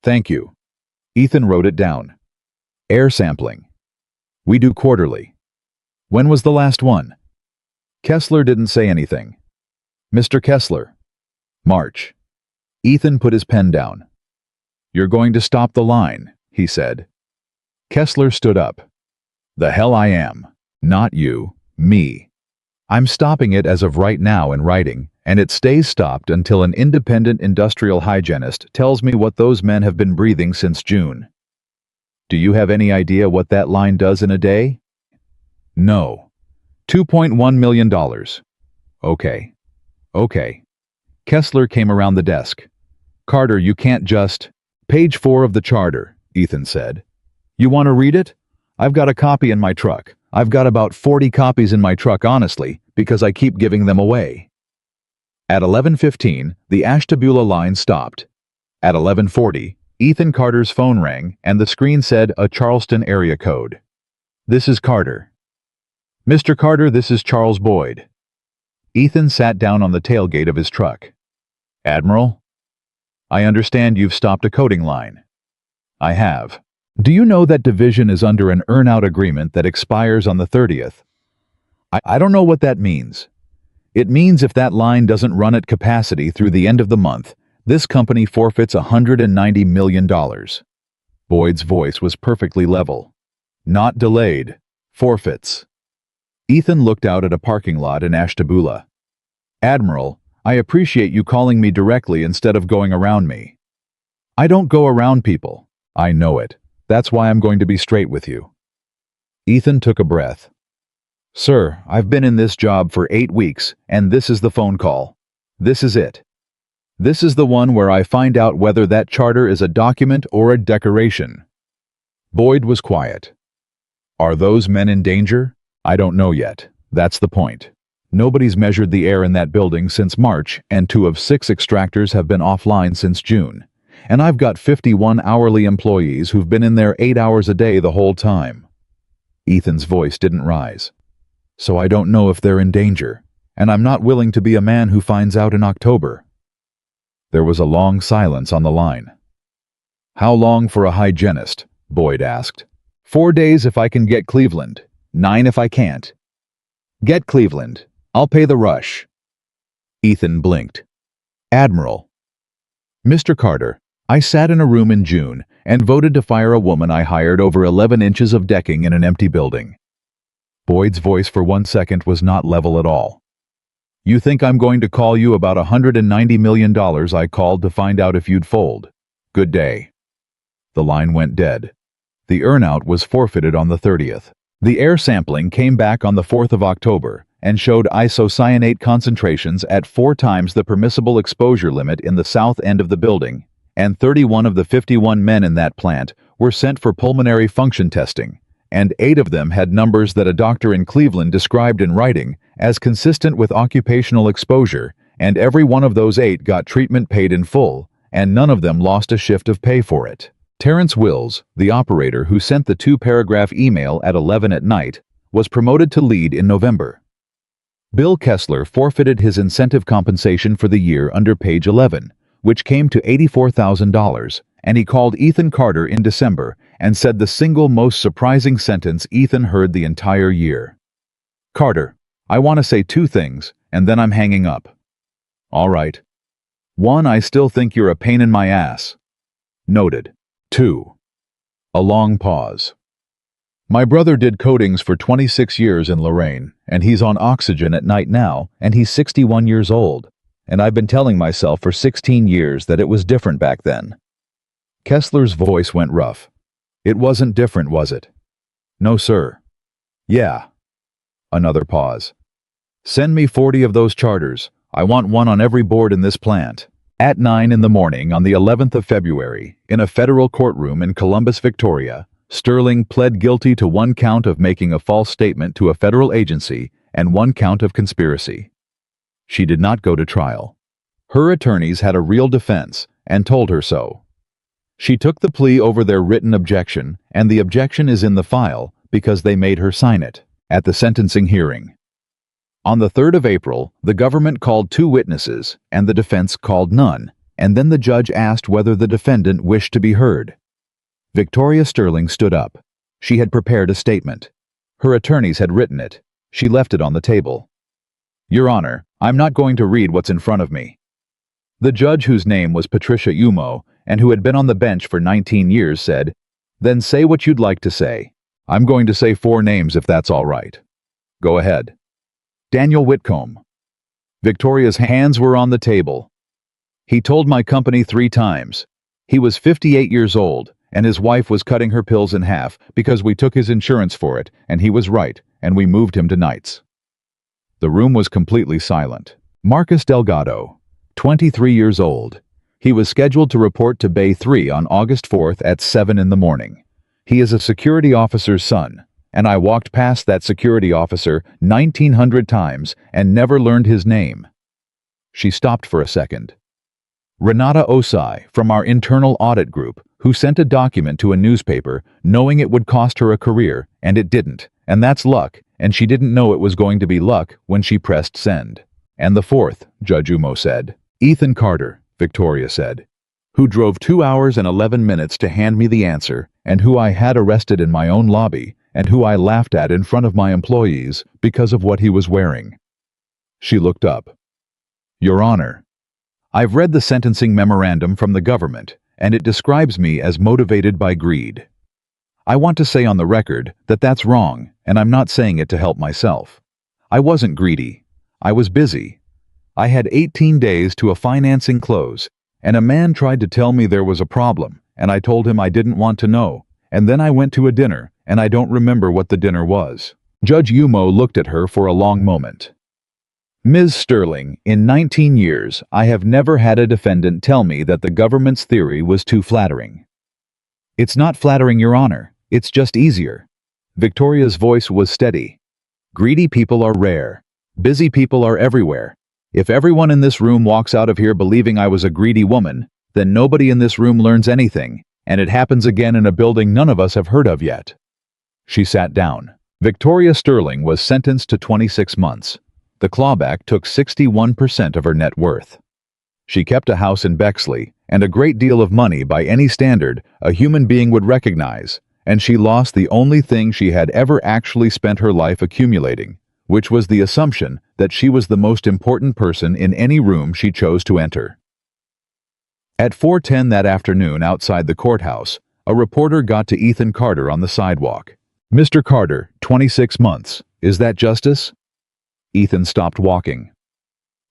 Thank you. Ethan wrote it down. Air sampling. We do quarterly. When was the last one? Kessler didn't say anything. Mr. Kessler. March. Ethan put his pen down. You're going to stop the line, he said. Kessler stood up. The hell I am. Not you, me. I'm stopping it as of right now in writing, and it stays stopped until an independent industrial hygienist tells me what those men have been breathing since June. Do you have any idea what that line does in a day? No. $2.1 million. Okay. Kessler came around the desk. Carter, you can't just... Page 4 of the charter, Ethan said. You want to read it? I've got a copy in my truck. I've got about 40 copies in my truck, honestly, because I keep giving them away. At 11:15, the Ashtabula line stopped. At 11:40, Ethan Carter's phone rang and the screen said a Charleston area code. This is Carter. Mr. Carter, this is Charles Boyd. Ethan sat down on the tailgate of his truck. Admiral? I understand you've stopped a coating line. I have. Do you know that division is under an earn-out agreement that expires on the 30th? I don't know what that means. It means if that line doesn't run at capacity through the end of the month, this company forfeits $190 million. Boyd's voice was perfectly level. Not delayed. Forfeits. Ethan looked out at a parking lot in Ashtabula. Admiral, I appreciate you calling me directly instead of going around me. I don't go around people. I know it. That's why I'm going to be straight with you. Ethan took a breath. Sir, I've been in this job for 8 weeks, and this is the phone call. This is it. This is the one where I find out whether that charter is a document or a decoration. Boyd was quiet. Are those men in danger? I don't know yet. That's the point. Nobody's measured the air in that building since March, and 2 of 6 extractors have been offline since June. And I've got 51 hourly employees who've been in there 8 hours a day the whole time. Ethan's voice didn't rise. So I don't know if they're in danger, and I'm not willing to be a man who finds out in October. There was a long silence on the line. How long for a hygienist? Boyd asked. 4 days if I can get Cleveland. 9 if I can't. Get Cleveland. I'll pay the rush. Ethan blinked. Admiral. Mr. Carter, I sat in a room in June and voted to fire a woman I hired over 11 inches of decking in an empty building. Boyd's voice for 1 second was not level at all. You think I'm going to call you about $190 million I called to find out if you'd fold? Good day. The line went dead. The earnout was forfeited on the 30th. The air sampling came back on the 4th of October and showed isocyanate concentrations at 4 times the permissible exposure limit in the south end of the building, and 31 of the 51 men in that plant were sent for pulmonary function testing, and 8 of them had numbers that a doctor in Cleveland described in writing as consistent with occupational exposure, and every one of those 8 got treatment paid in full, and none of them lost a shift of pay for it. Terrence Wills, the operator who sent the 2-paragraph email at 11 at night, was promoted to lead in November. Bill Kessler forfeited his incentive compensation for the year under page 11, which came to $84,000, and he called Ethan Carter in December and said the single most surprising sentence Ethan heard the entire year. Carter, I want to say 2 things, and then I'm hanging up. All right. 1, I still think you're a pain in my ass. Noted. 2. A long pause. My brother did coatings for 26 years in Lorraine, and he's on oxygen at night now, and he's 61 years old, and I've been telling myself for 16 years that it was different back then. Kessler's voice went rough. It wasn't different, was it? No, sir. Yeah. Another pause. Send me 40 of those charters. I want one on every board in this plant. At 9 in the morning on the 11th of February, in a federal courtroom in Columbus, Victoria, Sterling pled guilty to 1 count of making a false statement to a federal agency and 1 count of conspiracy. She did not go to trial. Her attorneys had a real defense and told her so. She took the plea over their written objection, and the objection is in the file because they made her sign it at the sentencing hearing. On the 3rd of April, the government called 2 witnesses, and the defense called none, and then the judge asked whether the defendant wished to be heard. Victoria Sterling stood up. She had prepared a statement. Her attorneys had written it. She left it on the table. "Your Honor, I'm not going to read what's in front of me." The judge, whose name was Patricia Umo, and who had been on the bench for 19 years, said, "Then say what you'd like to say. I'm going to say 4 names if that's all right." "Go ahead." "Daniel Whitcomb." Victoria's hands were on the table. "He told my company 3 times. He was 58 years old, and his wife was cutting her pills in half because we took his insurance for it, and he was right, and we moved him to nights." The room was completely silent. Marcus Delgado, 23 years old. He was scheduled to report to Bay 3 on August 4th at 7 in the morning. He is a security officer's son, and I walked past that security officer 1,900 times and never learned his name. She stopped for a second. Renata Osai, from our internal audit group, who sent a document to a newspaper knowing it would cost her a career, and it didn't, and that's luck, and she didn't know it was going to be luck when she pressed send. "And the 4th, Judge Umo said. "Ethan Carter," Victoria said, "who drove 2 hours and 11 minutes to hand me the answer, and who I had arrested in my own lobby, and who I laughed at in front of my employees because of what he was wearing." She looked up. "Your Honor, I've read the sentencing memorandum from the government, and it describes me as motivated by greed. I want to say on the record that that's wrong, and I'm not saying it to help myself. I wasn't greedy. I was busy. I had 18 days to a financing close, and a man tried to tell me there was a problem, and I told him I didn't want to know, and then I went to a dinner, and I don't remember what the dinner was." Judge Umo looked at her for a long moment. "Ms. Sterling, in 19 years, I have never had a defendant tell me that the government's theory was too flattering." "It's not flattering, Your Honor. It's just easier." Victoria's voice was steady. "Greedy people are rare. Busy people are everywhere. If everyone in this room walks out of here believing I was a greedy woman, then nobody in this room learns anything, and it happens again in a building none of us have heard of yet." She sat down. Victoria Sterling was sentenced to 26 months. The clawback took 61% of her net worth. She kept a house in Bexley, and a great deal of money by any standard a human being would recognize, and she lost the only thing she had ever actually spent her life accumulating, which was the assumption that she was the most important person in any room she chose to enter. At 4:10 that afternoon outside the courthouse, a reporter got to Ethan Carter on the sidewalk. "Mr. Carter, 26 months. Is that justice?" Ethan stopped walking.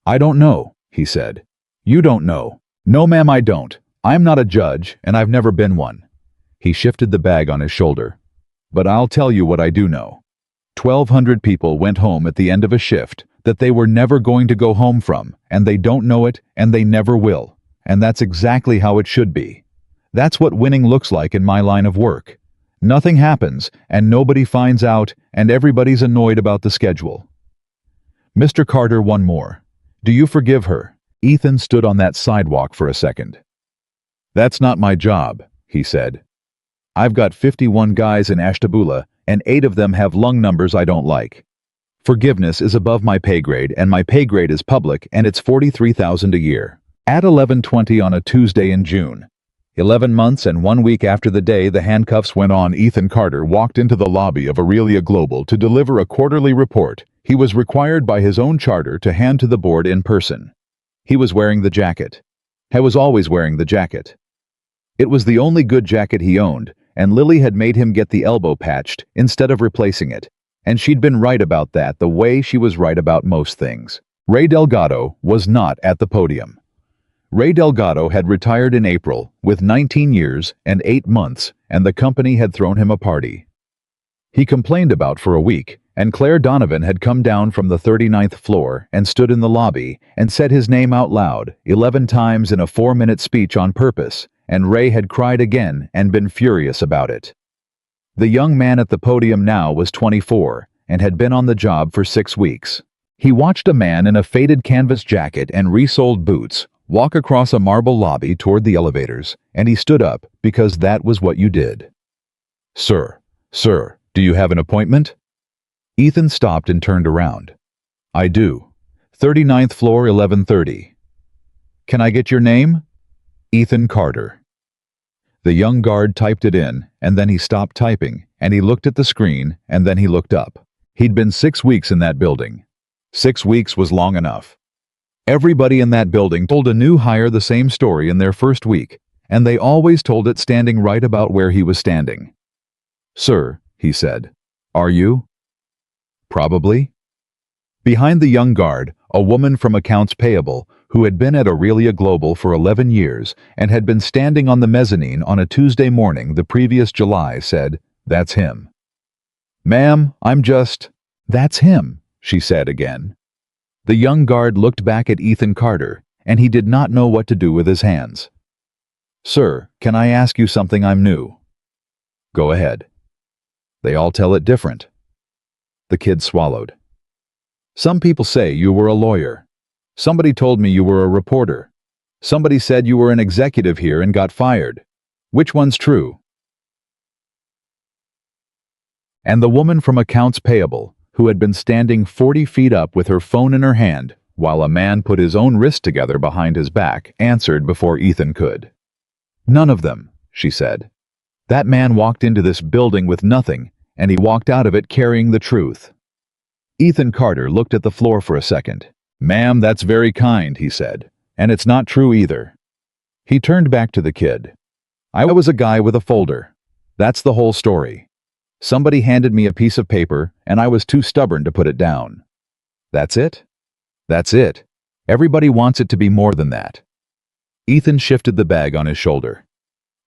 "I don't know," he said. "You don't know." "No, ma'am, I don't. I'm not a judge, and I've never been one." He shifted the bag on his shoulder. "But I'll tell you what I do know. 1,200 people went home at the end of a shift that they were never going to go home from, and they don't know it, and they never will. And that's exactly how it should be. That's what winning looks like in my line of work. Nothing happens, and nobody finds out, and everybody's annoyed about the schedule." "Mr. Carter, one more. Do you forgive her?" Ethan stood on that sidewalk for a second. "That's not my job," he said. "I've got 51 guys in Ashtabula, and 8 of them have lung numbers I don't like. Forgiveness is above my pay grade, and my pay grade is public, and it's $43,000 a year." At 11:20 on a Tuesday in June, 11 months and 1 week after the day the handcuffs went on, Ethan Carter walked into the lobby of Aurelia Global to deliver a quarterly report he was required by his own charter to hand to the board in person. He was wearing the jacket. He was always wearing the jacket. It was the only good jacket he owned, and Lily had made him get the elbow patched instead of replacing it, and she'd been right about that the way she was right about most things. Ray Delgado was not at the podium. Ray Delgado had retired in April with 19 years and 8 months, and the company had thrown him a party. He complained about for a week, and Claire Donovan had come down from the 39th floor and stood in the lobby and said his name out loud 11 times in a 4-minute speech on purpose, and Ray had cried again and been furious about it. The young man at the podium now was 24 and had been on the job for 6 weeks. He watched a man in a faded canvas jacket and resoled boots walk across a marble lobby toward the elevators, and he stood up because that was what you did. Sir, do you have an appointment?" Ethan stopped and turned around. I do. 39th floor, 1130. Can I get your name? Ethan Carter. The young guard typed it in, and then he stopped typing, and he looked at the screen, and then he looked up. He'd been 6 weeks in that building. 6 weeks was long enough. Everybody in that building told a new hire the same story in their first week, and they always told it standing right about where he was standing. Sir, he said, are you? Probably. Behind the young guard, a woman from accounts payable, who had been at Aurelia Global for 11 years and had been standing on the mezzanine on a Tuesday morning the previous July, said, That's him. Ma'am, That's him, she said again. The young guard looked back at Ethan Carter, and he did not know what to do with his hands. Sir, can I ask you something? I'm new. Go ahead. They all tell it different. The kid swallowed. Some people say you were a lawyer. Somebody told me you were a reporter. Somebody said you were an executive here and got fired. Which one's true? And the woman from accounts payable, who had been standing 40 feet up with her phone in her hand, while a man put his own wrist together behind his back, answered before Ethan could. None of them, she said. That man walked into this building with nothing, and he walked out of it carrying the truth. Ethan Carter looked at the floor for a second. Ma'am, that's very kind, he said, and it's not true either. He turned back to the kid. I was a guy with a folder. That's the whole story. Somebody handed me a piece of paper, and I was too stubborn to put it down. That's it? That's it. Everybody wants it to be more than that. Ethan shifted the bag on his shoulder.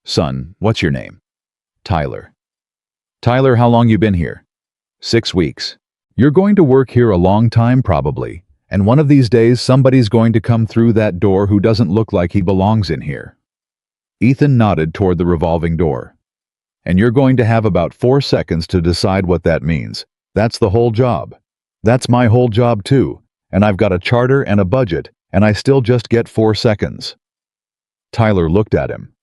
Son, what's your name? Tyler. Tyler, how long you been here? 6 weeks. You're going to work here a long time probably, and one of these days somebody's going to come through that door who doesn't look like he belongs in here. Ethan nodded toward the revolving door. And you're going to have about 4 seconds to decide what that means. That's the whole job. That's my whole job too, and I've got a charter and a budget, and I still just get 4 seconds. Tyler looked at him.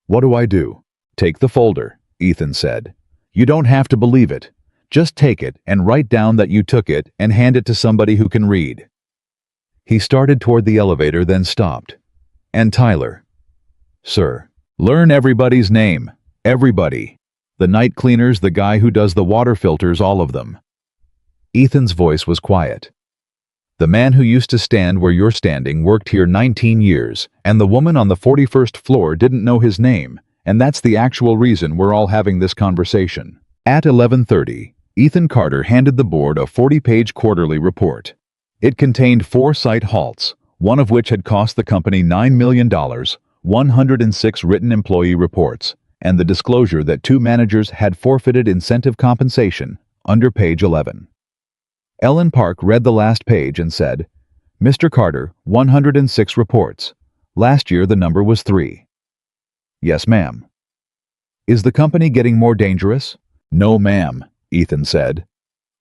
What do I do? Take the folder, Ethan said. You don't have to believe it. Just take it and write down that you took it and hand it to somebody who can read. He started toward the elevator, then stopped. And Tyler. Sir, learn everybody's name. Everybody. The night cleaners, the guy who does the water filters, all of them. Ethan's voice was quiet. The man who used to stand where you're standing worked here 19 years, and the woman on the 41st floor didn't know his name, and that's the actual reason we're all having this conversation. At 11:30, Ethan Carter handed the board a 40-page quarterly report. It contained 4 site halts, one of which had cost the company $9 million, 106 written employee reports, and the disclosure that 2 managers had forfeited incentive compensation, under page 11. Ellen Park read the last page and said, Mr. Carter, 106 reports. Last year the number was 3. Yes, ma'am. Is the company getting more dangerous? No, ma'am, Ethan said.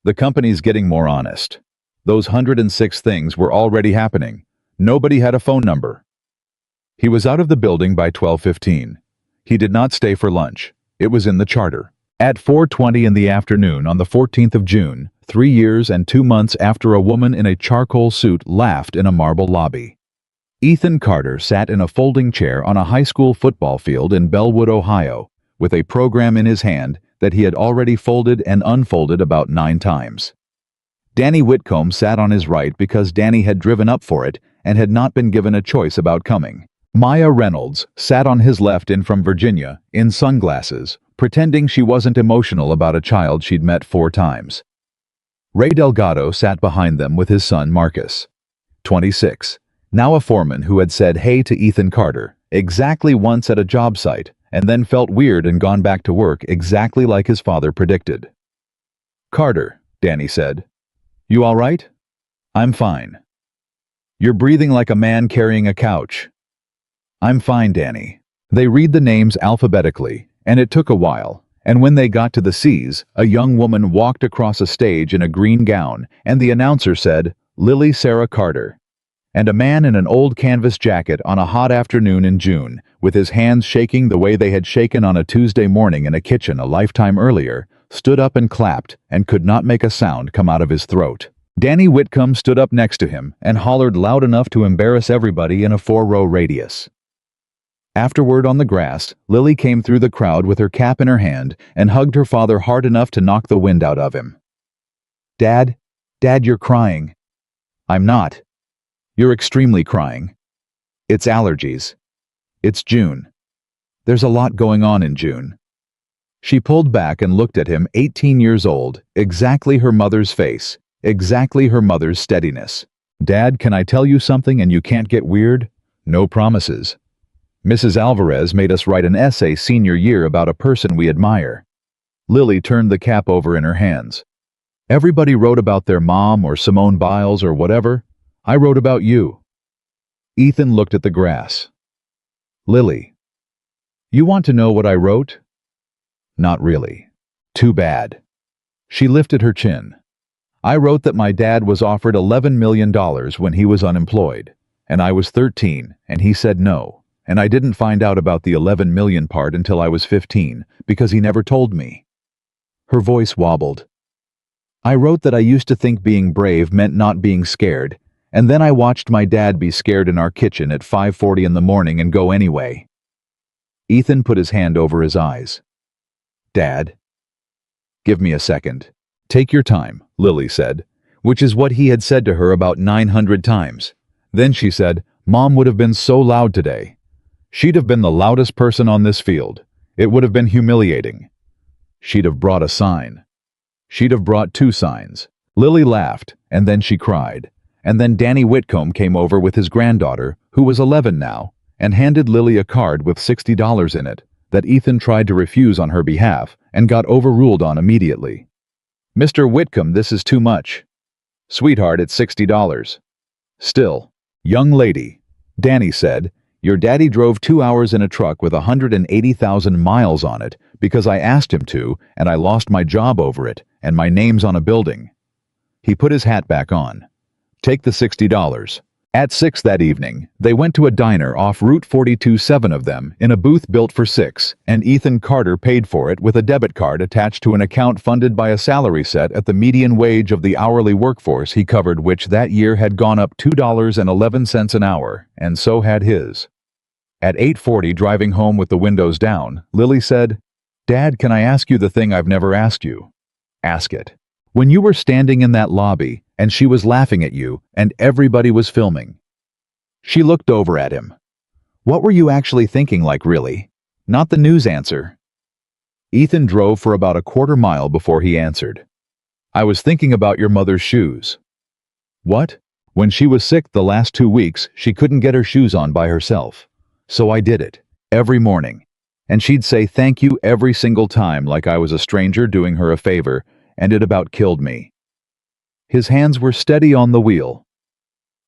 The company's getting more honest. Those 106 things were already happening. Nobody had a phone number. He was out of the building by 12:15. He did not stay for lunch. It was in the charter. At 4:20 in the afternoon on the 14th of June, 3 years and 2 months after a woman in a charcoal suit laughed in a marble lobby. Ethan Carter sat in a folding chair on a high school football field in Bellwood, Ohio, with a program in his hand that he had already folded and unfolded about 9 times. Danny Whitcomb sat on his right because Danny had driven up for it and had not been given a choice about coming. Maya Reynolds sat on his left in from Virginia, in sunglasses, pretending she wasn't emotional about a child she'd met 4 times. Ray Delgado sat behind them with his son Marcus, 26, now a foreman who had said hey to Ethan Carter exactly once at a job site, and then felt weird and gone back to work exactly like his father predicted. Carter, Danny said. You all right? I'm fine. You're breathing like a man carrying a couch. I'm fine, Danny. They read the names alphabetically, and it took a while, and when they got to the C's, a young woman walked across a stage in a green gown, and the announcer said, Lily Sarah Carter. And a man in an old canvas jacket on a hot afternoon in June, with his hands shaking the way they had shaken on a Tuesday morning in a kitchen a lifetime earlier, stood up and clapped and could not make a sound come out of his throat. Danny Whitcomb stood up next to him and hollered loud enough to embarrass everybody in a 4-row radius. Afterward on the grass, Lily came through the crowd with her cap in her hand and hugged her father hard enough to knock the wind out of him. "Dad, Dad, you're crying." "I'm not. You're extremely crying. It's allergies. It's June. There's a lot going on in June." She pulled back and looked at him, 18 years old, exactly her mother's face, exactly her mother's steadiness. "Dad, can I tell you something and you can't get weird? No promises. Mrs. Alvarez made us write an essay senior year about a person we admire." Lily turned the cap over in her hands. "Everybody wrote about their mom or Simone Biles or whatever. I wrote about you." Ethan looked at the grass. "Lily, you want to know what I wrote?" "Not really." "Too bad." She lifted her chin. "I wrote that my dad was offered $11 million when he was unemployed, and I was 13, and he said no. And I didn't find out about the 11 million part until I was 15, because he never told me." Her voice wobbled. "I wrote that I used to think being brave meant not being scared, and then I watched my dad be scared in our kitchen at 5:40 in the morning and go anyway." Ethan put his hand over his eyes. "Dad." "Give me a second." "Take your time," Lily said, which is what he had said to her about 900 times. Then she said, "Mom would have been so loud today. She'd have been the loudest person on this field. It would have been humiliating. She'd have brought a sign. She'd have brought 2 signs." Lily laughed, and then she cried. And then Danny Whitcomb came over with his granddaughter, who was 11 now, and handed Lily a card with $60 in it that Ethan tried to refuse on her behalf and got overruled on immediately. "Mr. Whitcomb, this is too much." "Sweetheart, it's $60. "Still." "Young lady," Danny said, "your daddy drove 2 hours in a truck with 180,000 miles on it because I asked him to, and I lost my job over it, and my name's on a building." He put his hat back on. "Take the $60. At 6 that evening, they went to a diner off Route 42, 7 of them, in a booth built for 6, and Ethan Carter paid for it with a debit card attached to an account funded by a salary set at the median wage of the hourly workforce he covered, which that year had gone up $2.11 an hour, and so had his. At 8:40, driving home with the windows down, Lily said, "Dad, can I ask you the thing I've never asked you?" "Ask it." "When you were standing in that lobby, and she was laughing at you, and everybody was filming." She looked over at him. "What were you actually thinking, like, really? Not the news answer." Ethan drove for about a quarter mile before he answered. "I was thinking about your mother's shoes." "What?" "When she was sick the last 2 weeks, she couldn't get her shoes on by herself. So I did it, every morning. And she'd say thank you every single time like I was a stranger doing her a favor, and it about killed me." His hands were steady on the wheel.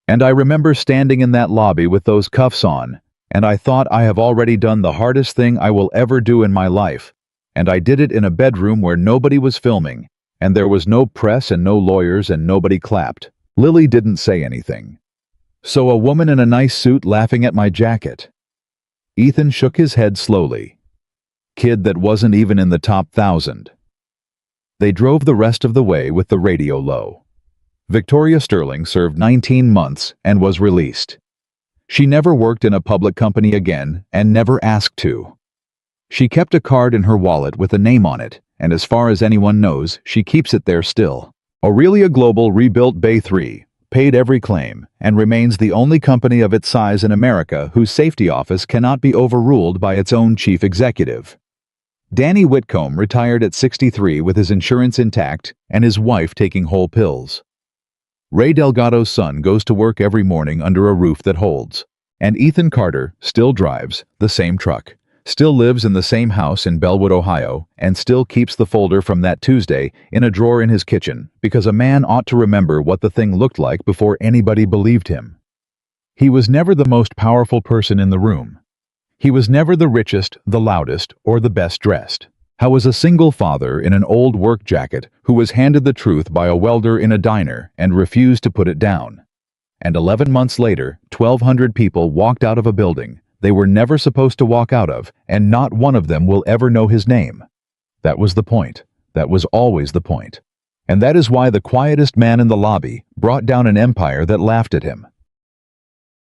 "And I remember standing in that lobby with those cuffs on, and I thought I have already done the hardest thing I will ever do in my life, and I did it in a bedroom where nobody was filming, and there was no press and no lawyers and nobody clapped." Lily didn't say anything. "So a woman in a nice suit laughing at my jacket." Ethan shook his head slowly. "Kid that wasn't even in the top 1,000. They drove the rest of the way with the radio low. Victoria Sterling served 19 months and was released. She never worked in a public company again and never asked to. She kept a card in her wallet with a name on it, and as far as anyone knows, she keeps it there still. Aurelia Global rebuilt Bay 3, paid every claim, and remains the only company of its size in America whose safety office cannot be overruled by its own chief executive. Danny Whitcomb retired at 63 with his insurance intact and his wife taking whole pills. Ray Delgado's son goes to work every morning under a roof that holds. And Ethan Carter still drives the same truck, still lives in the same house in Bellwood, Ohio, and still keeps the folder from that Tuesday in a drawer in his kitchen, because a man ought to remember what the thing looked like before anybody believed him. He was never the most powerful person in the room. He was never the richest, the loudest, or the best dressed. How was a single father in an old work jacket who was handed the truth by a welder in a diner and refused to put it down. And 11 months later, 1,200 people walked out of a building they were never supposed to walk out of, and not one of them will ever know his name. That was the point. That was always the point. And that is why the quietest man in the lobby brought down an empire that laughed at him.